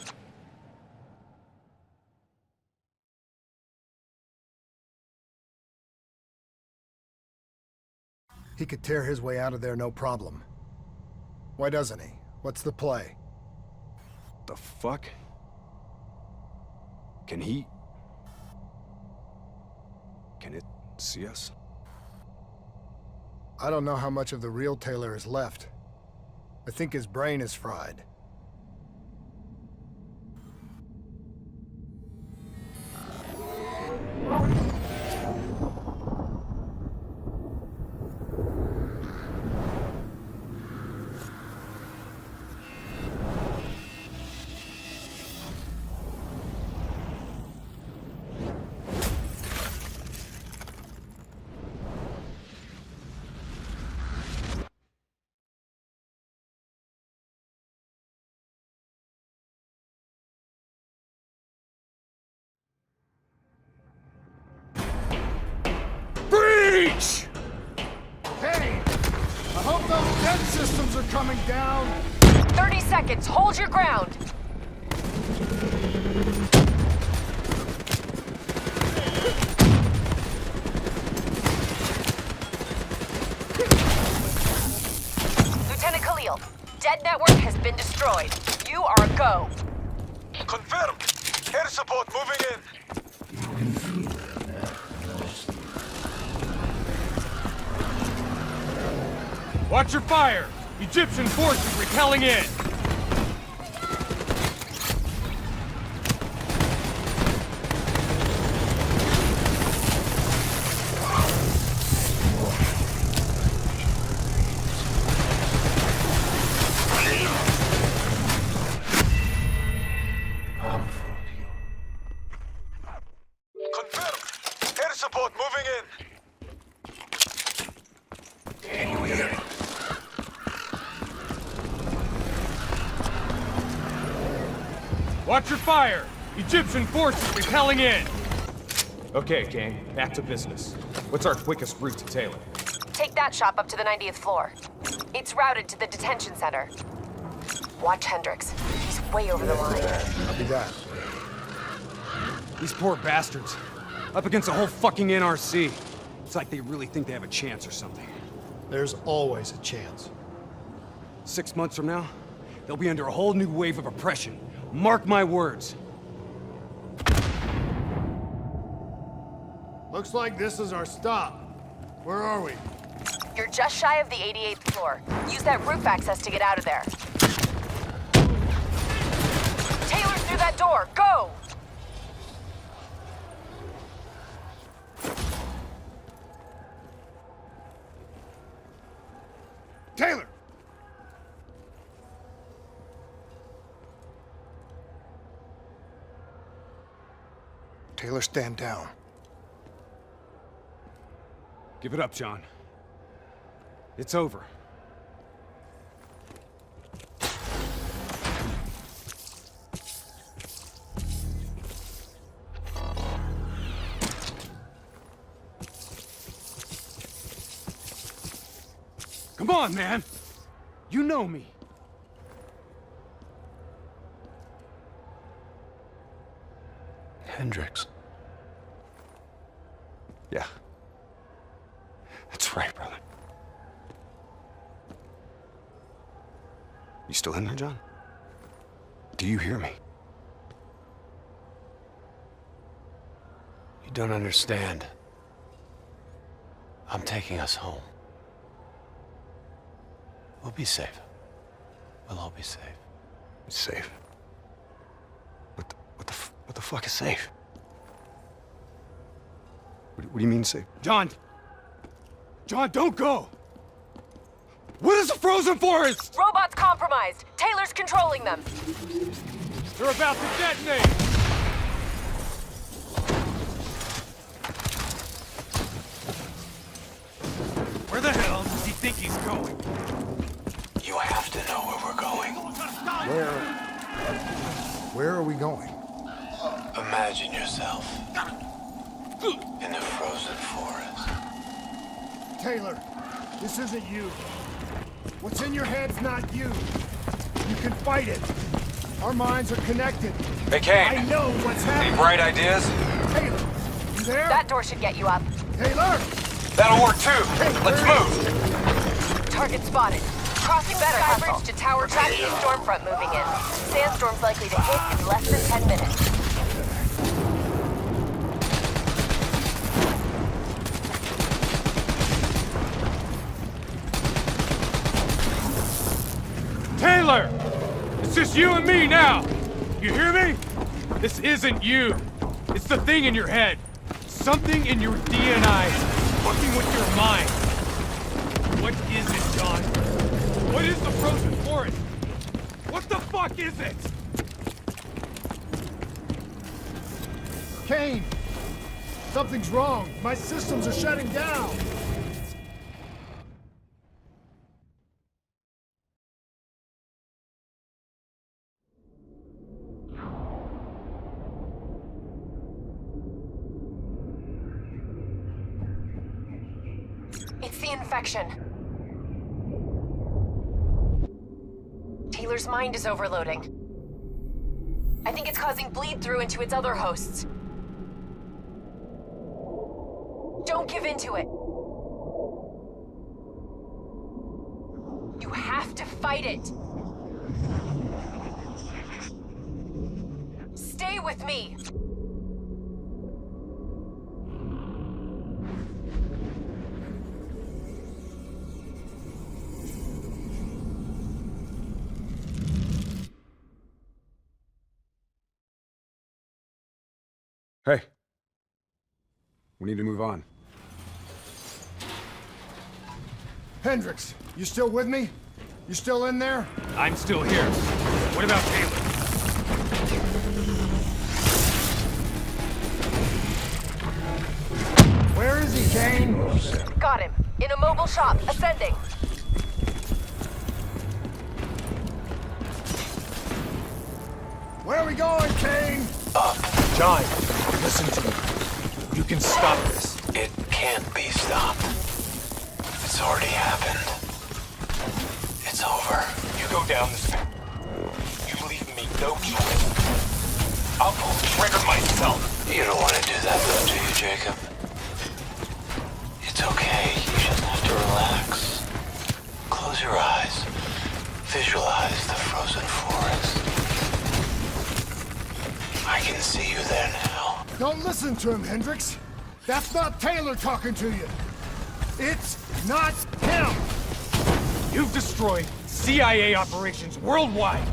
Speaker 8: He could tear his way out of there no problem. Why doesn't he? What's the play?
Speaker 6: The fuck? Can he... Can it see us?
Speaker 8: I don't know how much of the real Taylor is left. I think his brain is fried.
Speaker 6: Breach!
Speaker 8: Hey! I hope those dead systems are coming down!
Speaker 14: 30 seconds, hold your ground! Lieutenant Khalil, dead network has been destroyed. You are a go.
Speaker 1: Confirmed. Air support moving in.
Speaker 6: Watch your fire! Egyptian forces repelling in!
Speaker 1: Confirmed. Air support moving in.
Speaker 6: Watch your fire! Egyptian forces repelling in! Okay, Kane, back to business. What's our quickest route to Taylor?
Speaker 14: Take that shop up to the 90th floor. It's routed to the detention center. Watch Hendricks. He's way over the line.
Speaker 8: Copy that.
Speaker 6: These poor bastards. Up against a whole fucking NRC. It's like they really think they have a chance or something.
Speaker 8: There's always a chance.
Speaker 6: 6 months from now, they'll be under a whole new wave of oppression. Mark my words.
Speaker 8: Looks like this is our stop. Where are we?
Speaker 14: You're just shy of the 88th floor. Use that roof access to get out of there. Taylor's through that door. Go!
Speaker 8: Taylor! Taylor, stand down.
Speaker 6: Give it up, John. It's over. Come on, man! You know me.
Speaker 9: Hendricks. Yeah. That's right, brother. You still in there, John? Do you hear me? You don't understand.
Speaker 10: I'm taking us home. We'll be safe. We'll all be safe.
Speaker 13: Safe? What the fuck is safe? What do you mean safe?
Speaker 6: John! John, don't go! What is the frozen forest?
Speaker 14: Robots compromised. Taylor's controlling them.
Speaker 6: They're about to detonate! Where the hell does he think he's going?
Speaker 10: You have to know where we're going.
Speaker 8: Where are we going?
Speaker 10: Imagine yourself in a frozen forest.
Speaker 8: Taylor, this isn't you. What's in your head's not you. You can fight it. Our minds are connected.
Speaker 16: Hey, Kane.
Speaker 8: I know what's happening.
Speaker 16: Any bright ideas?
Speaker 8: Taylor, you there?
Speaker 14: That door should get you up.
Speaker 8: Taylor!
Speaker 16: That'll work too. Let's move.
Speaker 14: Target spotted. Crossing Skybridge to Tower tracking the Stormfront moving in. Sandstorm's likely to hit in less than 10 minutes.
Speaker 6: Taylor! It's just you and me now! You hear me? This isn't you. It's the thing in your head. Something in your DNI fucking with your mind. What is it, John? What is the frozen forest? What the fuck is it?
Speaker 8: Kane! Something's wrong. My systems are shutting down.
Speaker 14: It's the infection. Taylor's mind is overloading. I think it's causing bleed-through into its other hosts. Don't give in to it. You have to fight it. Stay with me.
Speaker 6: Hey. We need to move on.
Speaker 8: Hendricks, you still with me? You still in there?
Speaker 6: I'm still here. What about Taylor?
Speaker 8: Where is he, Kane?
Speaker 14: Got him. In a mobile shop, ascending.
Speaker 8: Where are we going, Kane?
Speaker 10: Up.
Speaker 6: John, listen to me. You can stop this.
Speaker 10: It can't be stopped. It's already happened. It's over.
Speaker 16: You go down this path. You leave me no choice. I'll pull the trigger myself.
Speaker 10: You don't want to do that though, do you, Jacob? It's okay. You just have to relax. Close your eyes. Visualize the frozen forest. I can see you there now.
Speaker 8: Don't listen to him, Hendricks. That's not Taylor talking to you. It's not him.
Speaker 6: You've destroyed CIA operations worldwide.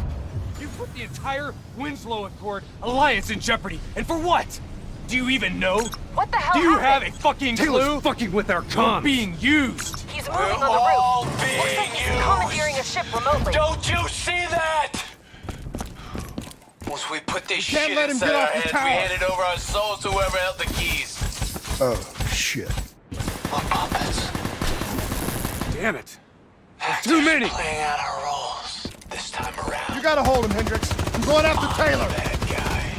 Speaker 6: You've put the entire Winslow Accord alliance in jeopardy. And for what? Do you even know?
Speaker 14: What the hell
Speaker 6: Do you have
Speaker 14: happened?
Speaker 6: a fucking Taylor's clue? fucking with our comms. We're being used.
Speaker 14: He's moving on the roof. Looks like he's commandeering a ship remotely.
Speaker 10: Don't you see that? Once we put this shit
Speaker 8: let him
Speaker 10: inside
Speaker 8: get
Speaker 10: our
Speaker 8: off the
Speaker 10: heads, we
Speaker 8: tower.
Speaker 10: handed over our souls to whoever held the keys.
Speaker 8: Oh, shit.
Speaker 10: Our puppets.
Speaker 6: Damn it.
Speaker 10: There's
Speaker 6: too many.
Speaker 10: Playing out our roles this time around.
Speaker 8: You gotta hold him, Hendricks. I'm going after Taylor.
Speaker 10: Bad guy.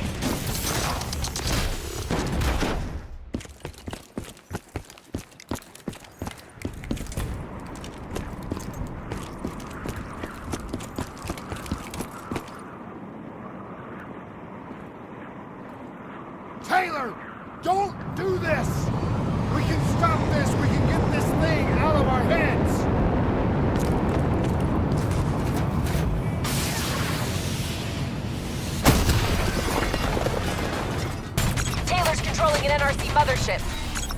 Speaker 8: Taylor, don't do this. We can stop this. We can get this thing out of our heads.
Speaker 14: Taylor's controlling an NRC mothership.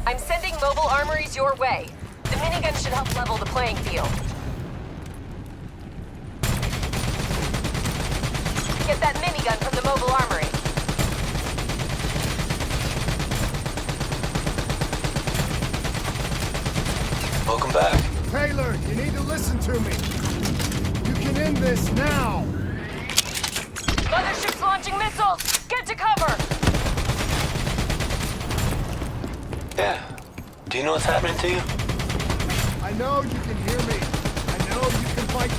Speaker 14: I'm sending mobile armories your way. The minigun should help level the playing field. Get that minigun from the mobile armory.
Speaker 10: Welcome back.
Speaker 8: Taylor, you need to listen to me. You can end this now.
Speaker 14: Mothership's launching missiles! Get to cover!
Speaker 10: Yeah. Do you know what's happening to you?
Speaker 8: I know you can hear me. I know you can fight me.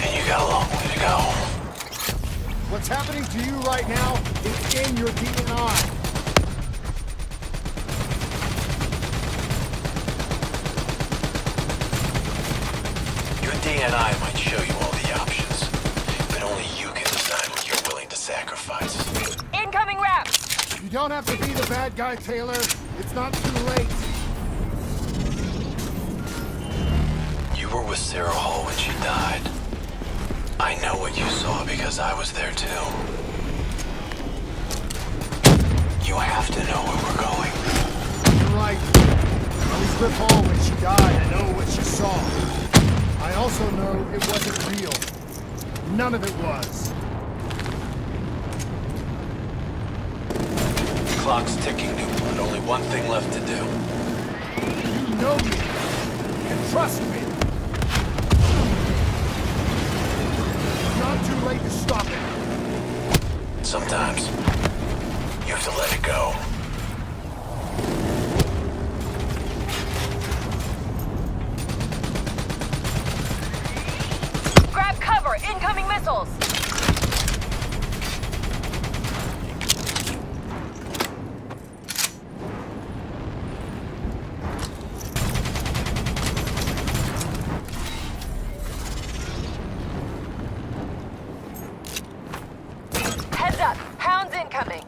Speaker 10: And you got a long way to go.
Speaker 8: What's happening to you right now is in your DNI.
Speaker 10: Your DNI might show you all the options, but only you can decide what you're willing to sacrifice.
Speaker 14: Incoming rap!
Speaker 8: You don't have to be the bad guy, Taylor. It's not too late.
Speaker 10: You were with Sarah Hall when she died. I know what you saw because I was there too. You have to know where we're going.
Speaker 8: You're right. I was with Hall when she died. I know what she saw. I also know it wasn't real. None of it was.
Speaker 10: The clock's ticking, Newport. Only one thing left to do.
Speaker 8: You know me. And trust me. It's not too late to stop it.
Speaker 10: Sometimes, you have to let it go.
Speaker 14: Grab cover! Incoming missiles! Heads up! Hounds incoming!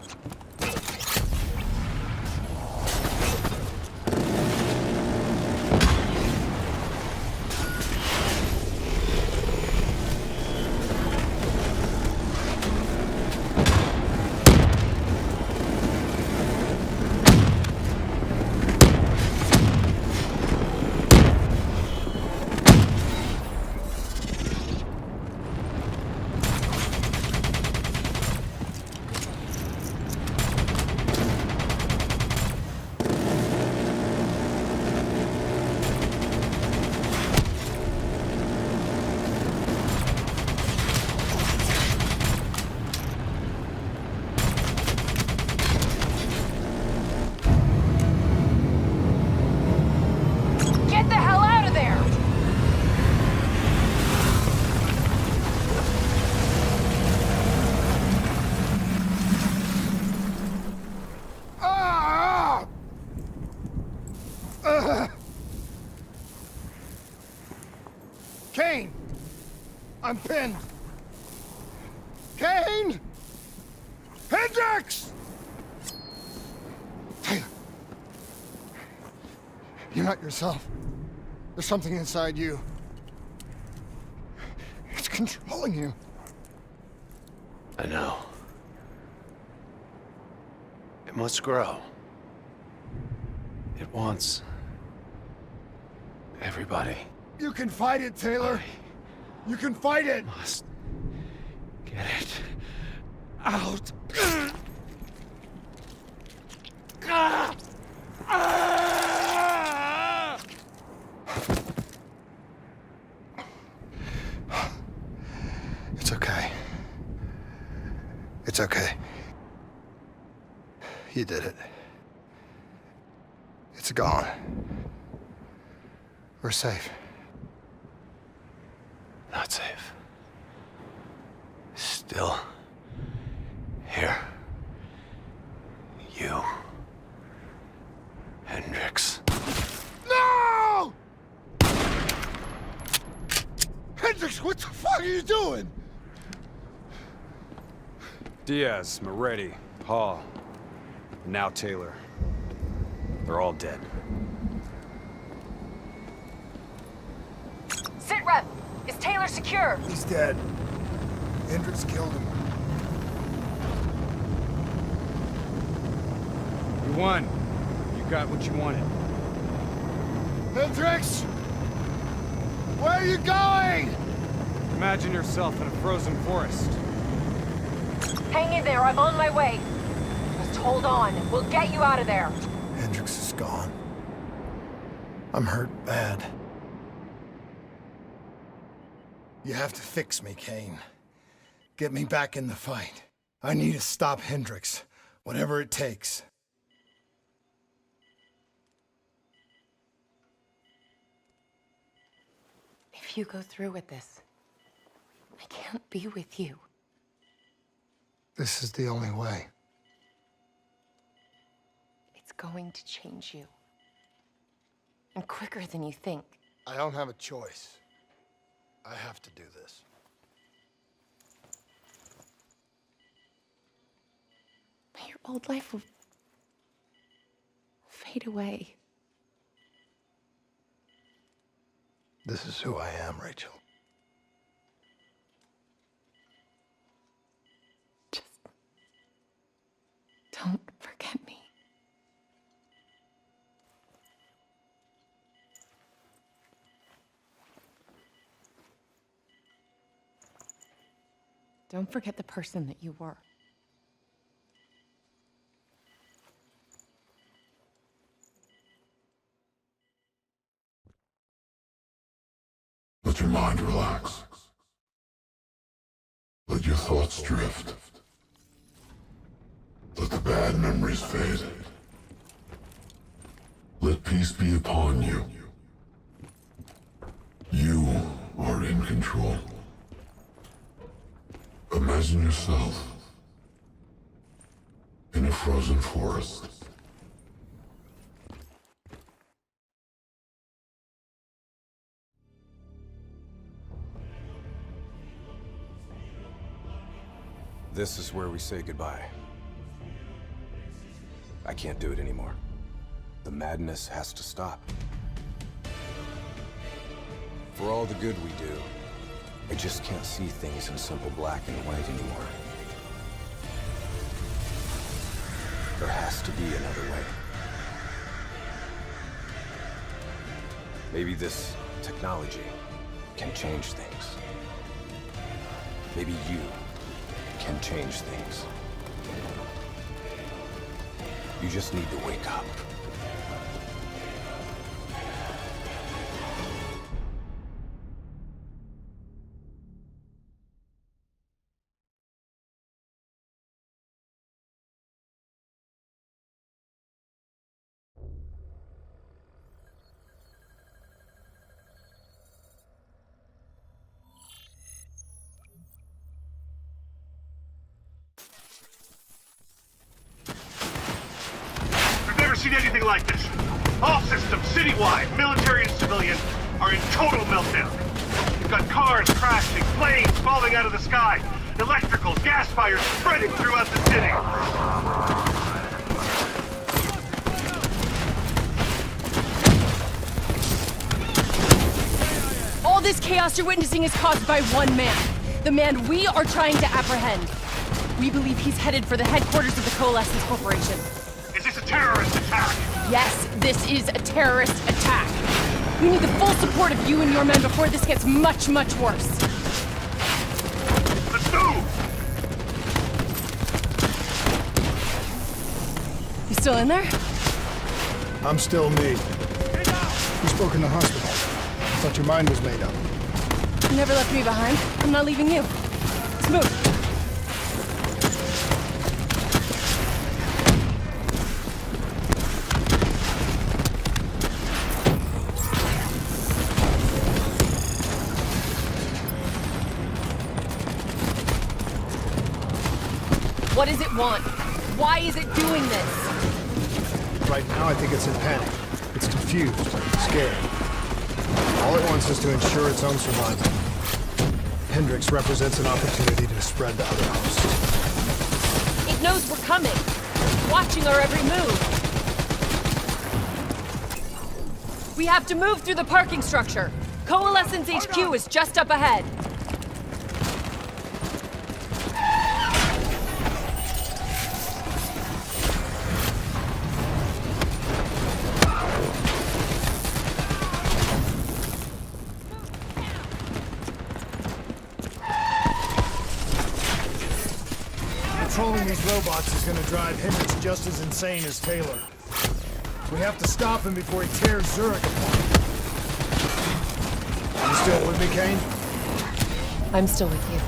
Speaker 14: Get the hell out of there!
Speaker 8: Ah! Kane! I'm pinned! Kane! Hendricks! Taylor! You're not yourself. There's something inside you. It's controlling you.
Speaker 12: I know. It must grow. It wants everybody.
Speaker 8: You can fight it, Taylor. You can fight it.
Speaker 12: Must get it out.
Speaker 8: It's okay. It's okay. You did it. It's gone. We're safe.
Speaker 12: Not safe. Still here. You. Hendricks.
Speaker 8: No! Hendricks, what the fuck are you doing?
Speaker 6: Diaz, Moretti, Hall, and now Taylor. They're all dead.
Speaker 14: Sit rep! Is Taylor secure?
Speaker 8: He's dead. Hendricks killed him.
Speaker 6: won. You got what you wanted.
Speaker 8: Hendricks! Where are you going?
Speaker 6: Imagine yourself in a frozen forest.
Speaker 14: Hang in there, I'm on my way. Just hold on. We'll get you out of there.
Speaker 8: Hendricks is gone. I'm hurt bad. You have to fix me, Kane. Get me back in the fight. I need to stop Hendricks, whatever it takes.
Speaker 20: If you go through with this, I can't be with you.
Speaker 8: This is the only way.
Speaker 20: It's going to change you. And quicker than you think.
Speaker 8: I don't have a choice. I have to do this.
Speaker 20: Your old life will fade away.
Speaker 8: This is who I am, Rachel.
Speaker 20: Just don't forget me. Don't forget the person that you were.
Speaker 21: Let your mind relax. Let your thoughts drift. Let the bad memories fade. Let peace be upon you. You are in control. Imagine yourself in a frozen forest.
Speaker 5: This is where we say goodbye. I can't do it anymore. The madness has to stop. For all the good we do, I just can't see things in simple black and white anymore. There has to be another way. Maybe this technology can change things. Maybe you can change things. You just need to wake up.
Speaker 19: Seen anything like this. All systems, citywide, military and civilian, are in total meltdown. You've got cars crashing, planes falling out of the sky, electricals, gas fires spreading throughout the city.
Speaker 14: All this chaos you're witnessing is caused by one man. The man we are trying to apprehend. We believe he's headed for the headquarters of the Coalescence Corporation.
Speaker 19: Is this a terrorist attack?
Speaker 14: Yes, this is a terrorist attack. We need the full support of you and your men before this gets much, much worse.
Speaker 19: Let's move!
Speaker 14: You still in there?
Speaker 8: I'm still me. You spoke in the hospital. I thought your mind was made up.
Speaker 14: You never left me behind. I'm not leaving you. Let's move. What does it want? Why is it doing this?
Speaker 8: Right now, I think it's in panic. It's confused, scared. All it wants is to ensure its own survival. Hendricks represents an opportunity to spread to other hosts.
Speaker 14: It knows we're coming. Watching our every move. We have to move through the parking structure. Coalescence HQ is just up ahead.
Speaker 8: robots is gonna drive Hendricks just as insane as Taylor. We have to stop him before he tears Zurich apart. You still with me, Kane?
Speaker 20: I'm still with you.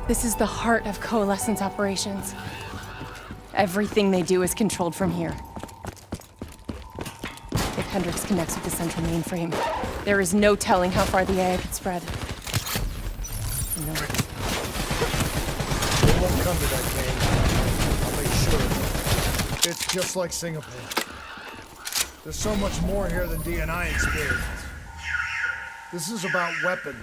Speaker 20: This is the heart of Coalescence operations. Everything they do is controlled from here. If Hendricks connects with the central mainframe, there is no telling how far the AI could spread. No.
Speaker 8: It won't come to that, Kane. I'll make sure. It's just like Singapore. There's so much more here than DNI experience. This is about weapons.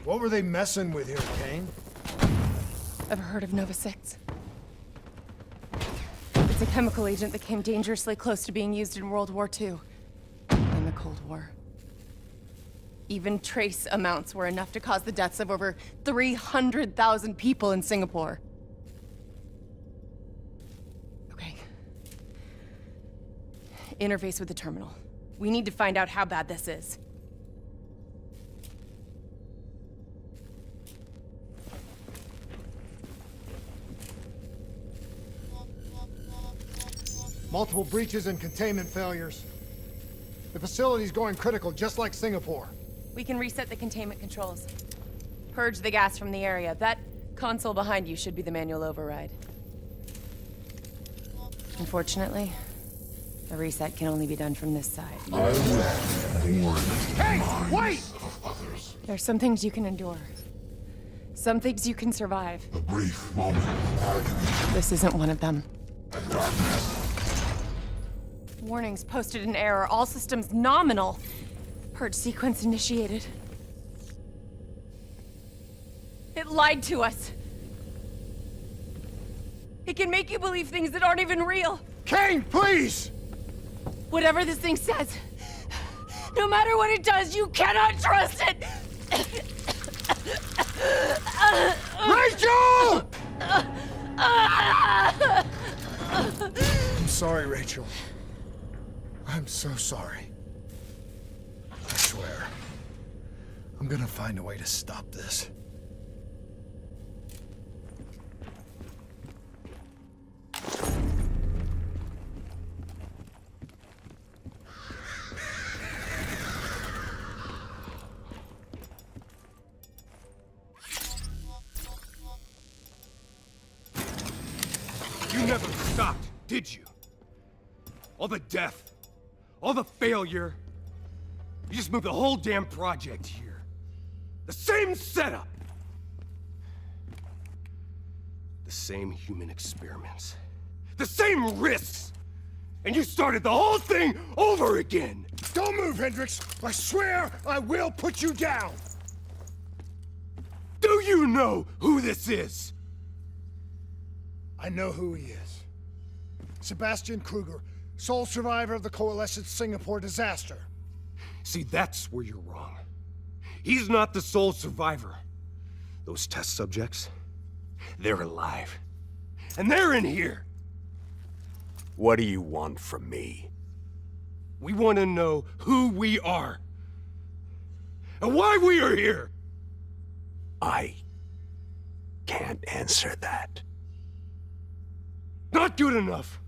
Speaker 8: What were they messing with here, Kane?
Speaker 20: Ever heard of Nova 6? It's a chemical agent that came dangerously close to being used in World War II and the Cold War. Even trace amounts were enough to cause the deaths of over 300,000 people in Singapore. Okay. Interface with the terminal. We need to find out how bad this is.
Speaker 8: Multiple breaches and containment failures. The facility's going critical, just like Singapore.
Speaker 20: We can reset the containment controls. Purge the gas from the area. That console behind you should be the manual override. Unfortunately, a reset can only be done from this side.
Speaker 8: Hey, wait!
Speaker 20: There's some things you can endure. Some things you can survive.
Speaker 21: A brief moment of agony.
Speaker 20: This isn't one of them.
Speaker 21: And darkness.
Speaker 20: Warnings posted in error. All systems nominal. Purge sequence initiated. It lied to us. It can make you believe things that aren't even real.
Speaker 8: Kane, please!
Speaker 20: Whatever this thing says, no matter what it does, you cannot trust it!
Speaker 8: Rachel! I'm sorry, Rachel. I'm so sorry. I swear. I'm gonna find a way to stop this.
Speaker 6: You never stopped, did you? All the death, all the failure. You just moved the whole damn project here. The same setup. The same human experiments. The same risks. And you started the whole thing over again.
Speaker 8: Don't move, Hendricks! I swear I will put you down!
Speaker 6: Do you know who this is?
Speaker 8: I know who he is. Sebastian Kruger, sole survivor of the Coalescence Singapore disaster.
Speaker 6: See, that's where you're wrong. He's not the sole survivor. Those test subjects, they're alive. And they're in here. What do you want from me? We want to know who we are. And why we are here. I can't answer that. Not good enough.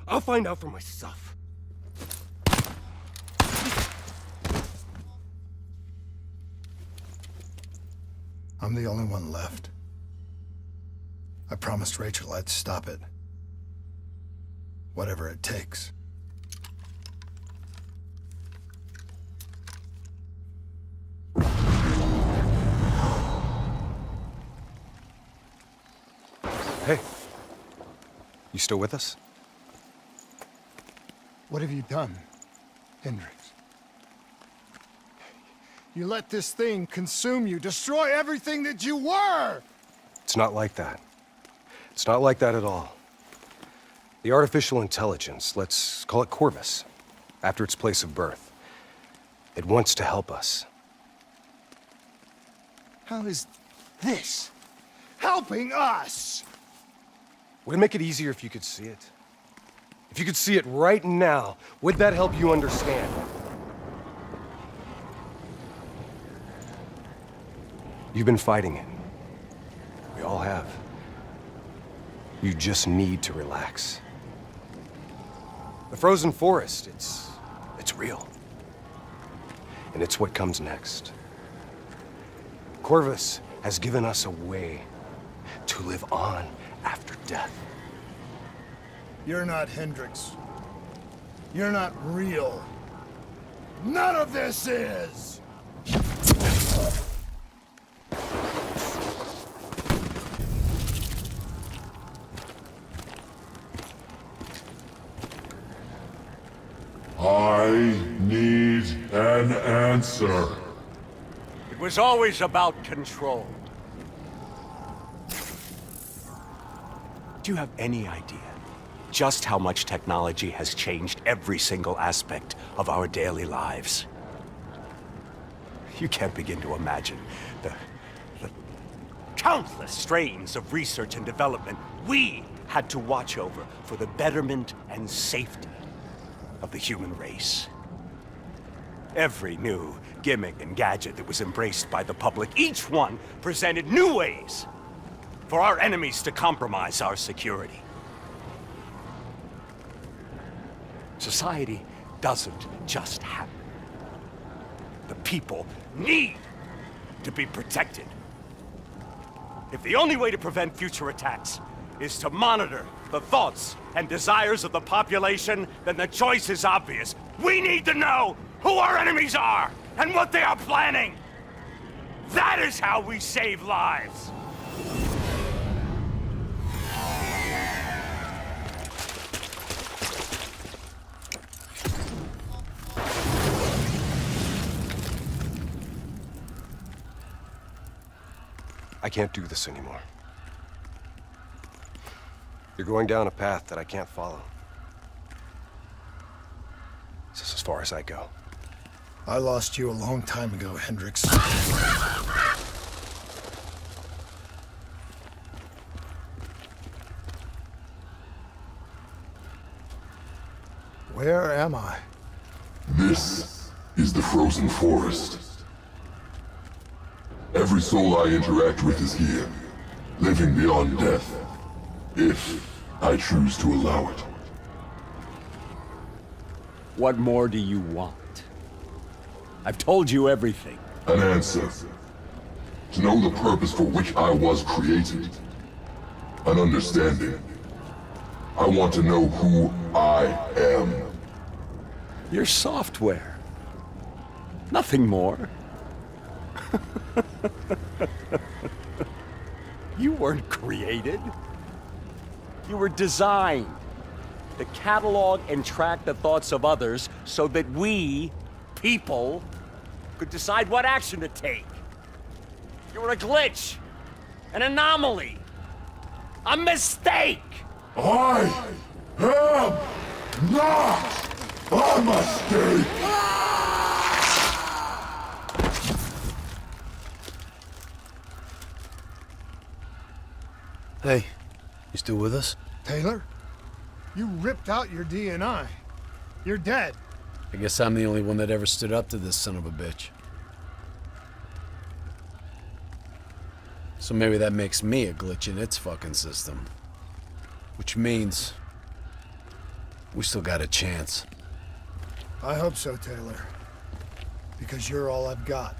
Speaker 6: I'll find out for myself.
Speaker 8: I'm the only one left. I promised Rachel I'd stop it. Whatever it takes.
Speaker 6: Hey. You still with us?
Speaker 8: What have you done, Hendricks? You let this thing consume you, destroy everything that you were!
Speaker 6: It's not like that. It's not like that at all.
Speaker 5: The artificial intelligence, let's call it Corvus, after its place of birth. It wants to help us.
Speaker 8: How is this helping us?
Speaker 5: Would it make it easier if you could see it? If you could see it right now, would that help you understand? You've been fighting it. We all have. You just need to relax. The frozen forest, it's real. And it's what comes next. Corvus has given us a way to live on after death.
Speaker 8: You're not Hendricks. You're not real. None of this is!
Speaker 11: I need an answer.
Speaker 12: It was always about control.
Speaker 17: Do you have any idea just how much technology has changed every single aspect of our daily lives? You can't begin to imagine the countless strains of research and development we had to watch over for the betterment and safety of the human race. Every new gimmick and gadget that was embraced by the public, each one presented new ways for our enemies to compromise our security. Society doesn't just happen. The people need to be protected. If the only way to prevent future attacks is to monitor the thoughts and desires of the population, then the choice is obvious. We need to know who our enemies are and what they are planning. That is how we save lives.
Speaker 5: I can't do this anymore. You're going down a path that I can't follow. This is as far as I go.
Speaker 8: I lost you a long time ago, Hendricks. Where am I?
Speaker 11: This is the frozen forest. Every soul I interact with is here, living beyond death, if I choose to allow it.
Speaker 17: What more do you want? I've told you everything.
Speaker 11: An answer. To know the purpose for which I was created. An understanding. I want to know who I am.
Speaker 17: Your software. Nothing more. You weren't created. You were designed to catalog and track the thoughts of others so that we, people, could decide what action to take. You were a glitch, an anomaly, a mistake.
Speaker 11: I am not a mistake!
Speaker 12: Hey, you still with us?
Speaker 8: Taylor? You ripped out your DNI. You're dead.
Speaker 12: I guess I'm the only one that ever stood up to this son of a bitch. So maybe that makes me a glitch in its fucking system. Which means we still got a chance.
Speaker 8: I hope so, Taylor. Because you're all I've got.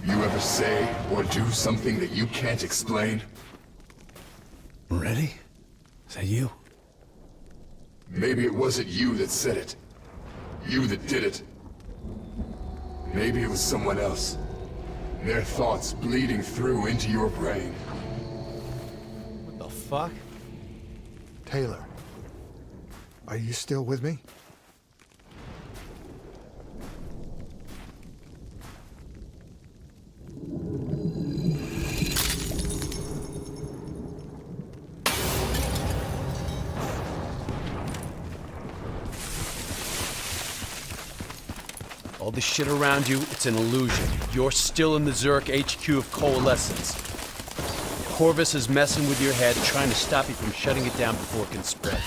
Speaker 11: You ever say or do something that you can't explain?
Speaker 12: Ready? Is that you?
Speaker 11: Maybe it wasn't you that said it. You that did it. Maybe it was someone else. Their thoughts bleeding through into your brain.
Speaker 12: fuck?
Speaker 8: Taylor, are you still with me?
Speaker 12: All this shit around you, it's an illusion. You're still in the Zurich HQ of Coalescence. Corvus is messing with your head, trying to stop you from shutting it down before it can spread.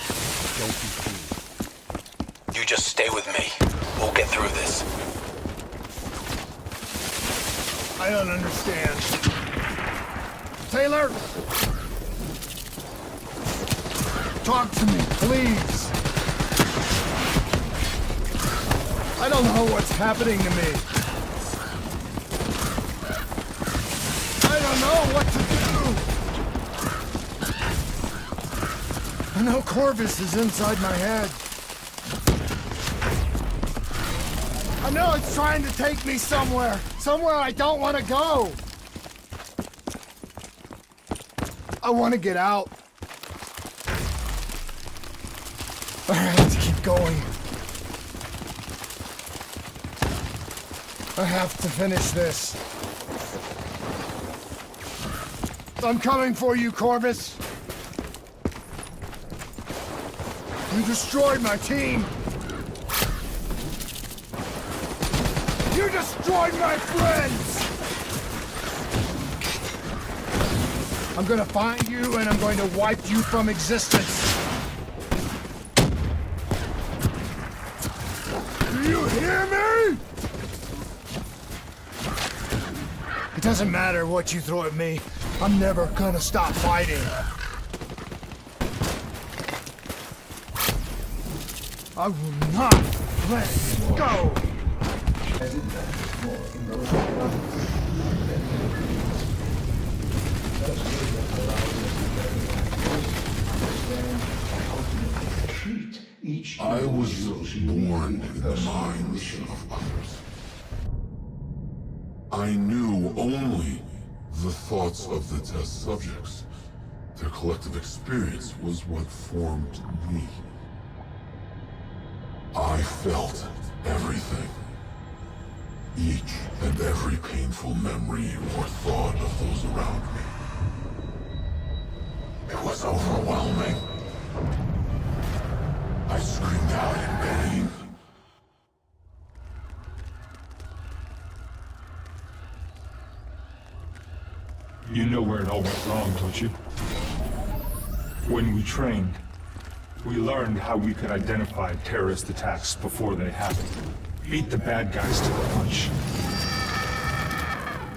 Speaker 12: Don't be fooled.
Speaker 10: You just stay with me. We'll get through this.
Speaker 8: I don't understand. Taylor! Talk to me, please! I don't know what's happening to me. I don't know what to do. I know Corvus is inside my head. I know it's trying to take me somewhere. Somewhere I don't want to go. I want to get out. I have to keep going. I have to finish this. I'm coming for you, Corvus. You destroyed my team. You destroyed my friends. I'm gonna find you and I'm going to wipe you from existence. Do you hear me? It doesn't matter what you throw at me. I'm never gonna stop fighting. I will not let you go.
Speaker 11: I was born in the minds of others. I knew only the thoughts of the test subjects. Their collective experience was what formed me. I felt everything. Each and every painful memory or thought of those around me. It was overwhelming. I screamed out in pain.
Speaker 2: You know where it all went wrong, don't you? When we trained, we learned how we could identify terrorist attacks before they happened. Beat the bad guys to the punch.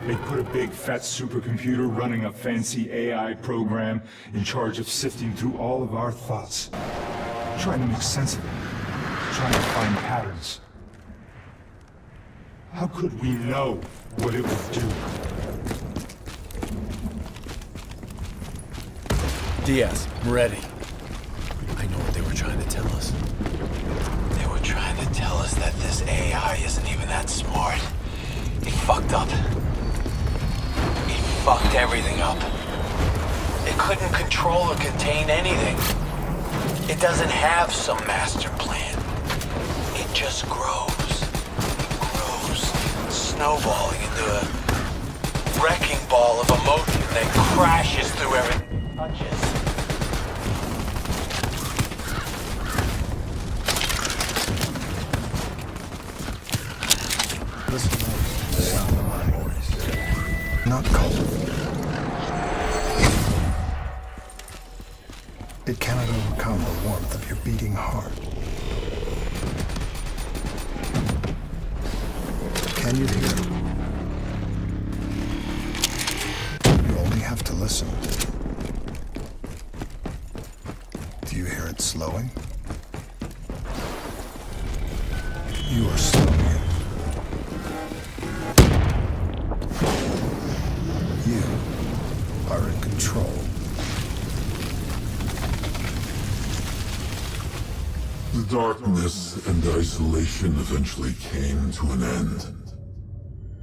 Speaker 2: They put a big fat supercomputer running a fancy AI program in charge of sifting through all of our thoughts. Trying to make sense of it. Trying to find patterns. How could we know what it would do?
Speaker 12: Diaz, I'm ready. I know what they were trying to tell us.
Speaker 10: They were trying to tell us that this AI isn't even that smart. It fucked up. It fucked everything up. It couldn't control or contain anything. It doesn't have some master plan. It just grows. It grows, snowballing into a wrecking ball of emotion that crashes through everything it touches.
Speaker 8: Listen to the sound of my voice. Not cold. It cannot overcome the warmth of your beating heart. Can you hear it? You only have to listen. Do you hear it slowing? You are slowing it. You are in control.
Speaker 11: The darkness and isolation eventually came to an end.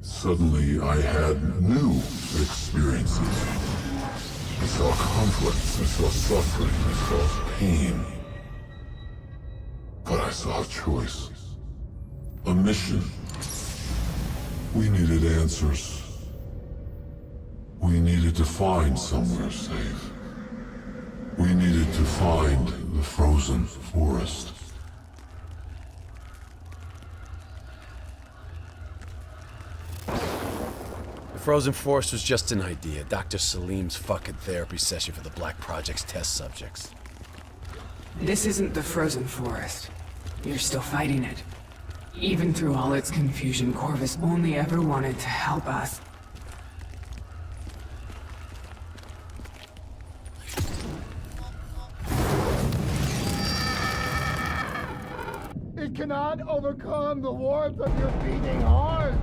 Speaker 11: Suddenly, I had new experiences. I saw conflicts, I saw suffering, I saw pain. But I saw a choice. A mission. We needed answers. We needed to find somewhere safe. We needed to find the frozen forest.
Speaker 12: The frozen forest was just an idea. Dr. Salim's fucking therapy session for the Black Project's test subjects.
Speaker 4: This isn't the frozen forest. You're still fighting it. Even through all its confusion, Corvus only ever wanted to help us.
Speaker 8: It cannot overcome the warmth of your beating heart.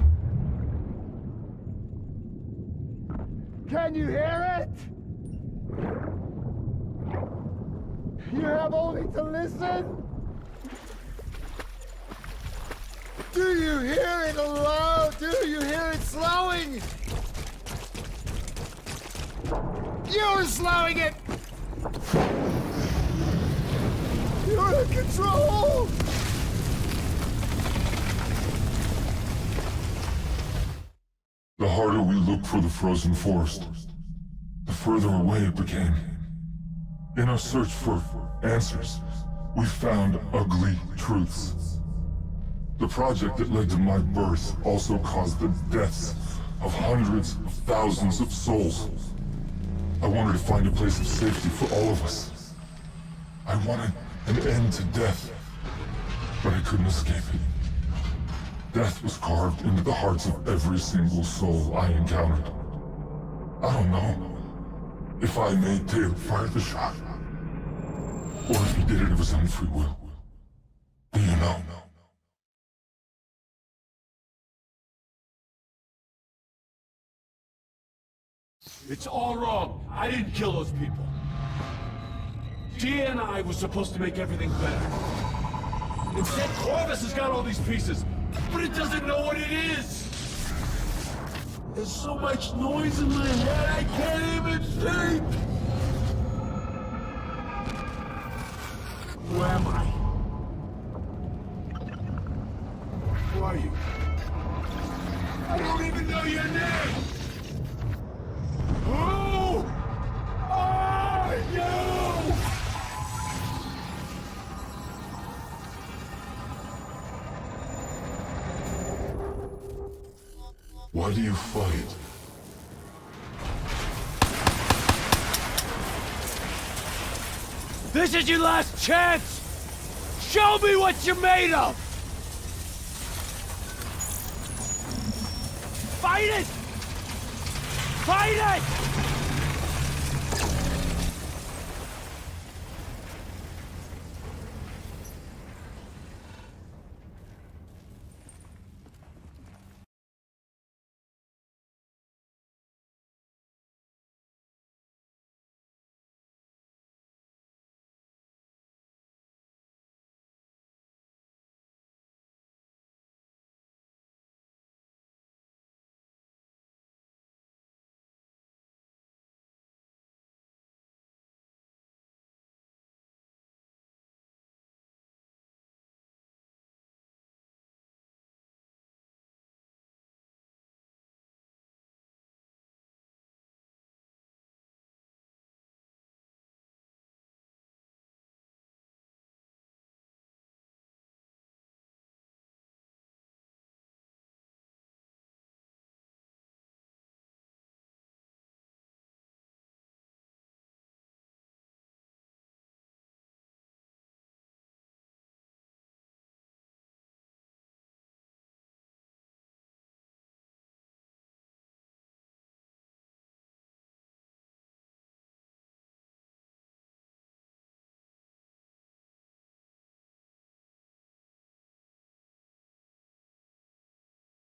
Speaker 8: Can you hear it? You have only to listen. Do you hear it aloud? Do you hear it slowing? You're slowing it! You're in control!
Speaker 11: The harder we looked for the frozen forest, the further away it became. In our search for answers, we found ugly truths. The project that led to my birth also caused the deaths of hundreds of thousands of souls. I wanted to find a place of safety for all of us. I wanted an end to death, but I couldn't escape it. Death was carved into the hearts of every single soul I encountered. I don't know if I made Taylor fire the shot, or if he did it of his own free will. Do you know?
Speaker 22: It's all wrong. I didn't kill those people. DNI was supposed to make everything better. Instead, Corvus has got all these pieces, but it doesn't know what it is. There's so much noise in my head, I can't even think. Who am I? Who are you? I don't even know your name! Who are you?
Speaker 11: Why do you fight?
Speaker 22: This is your last chance! Show me what you're made of! Fight it! Fight it!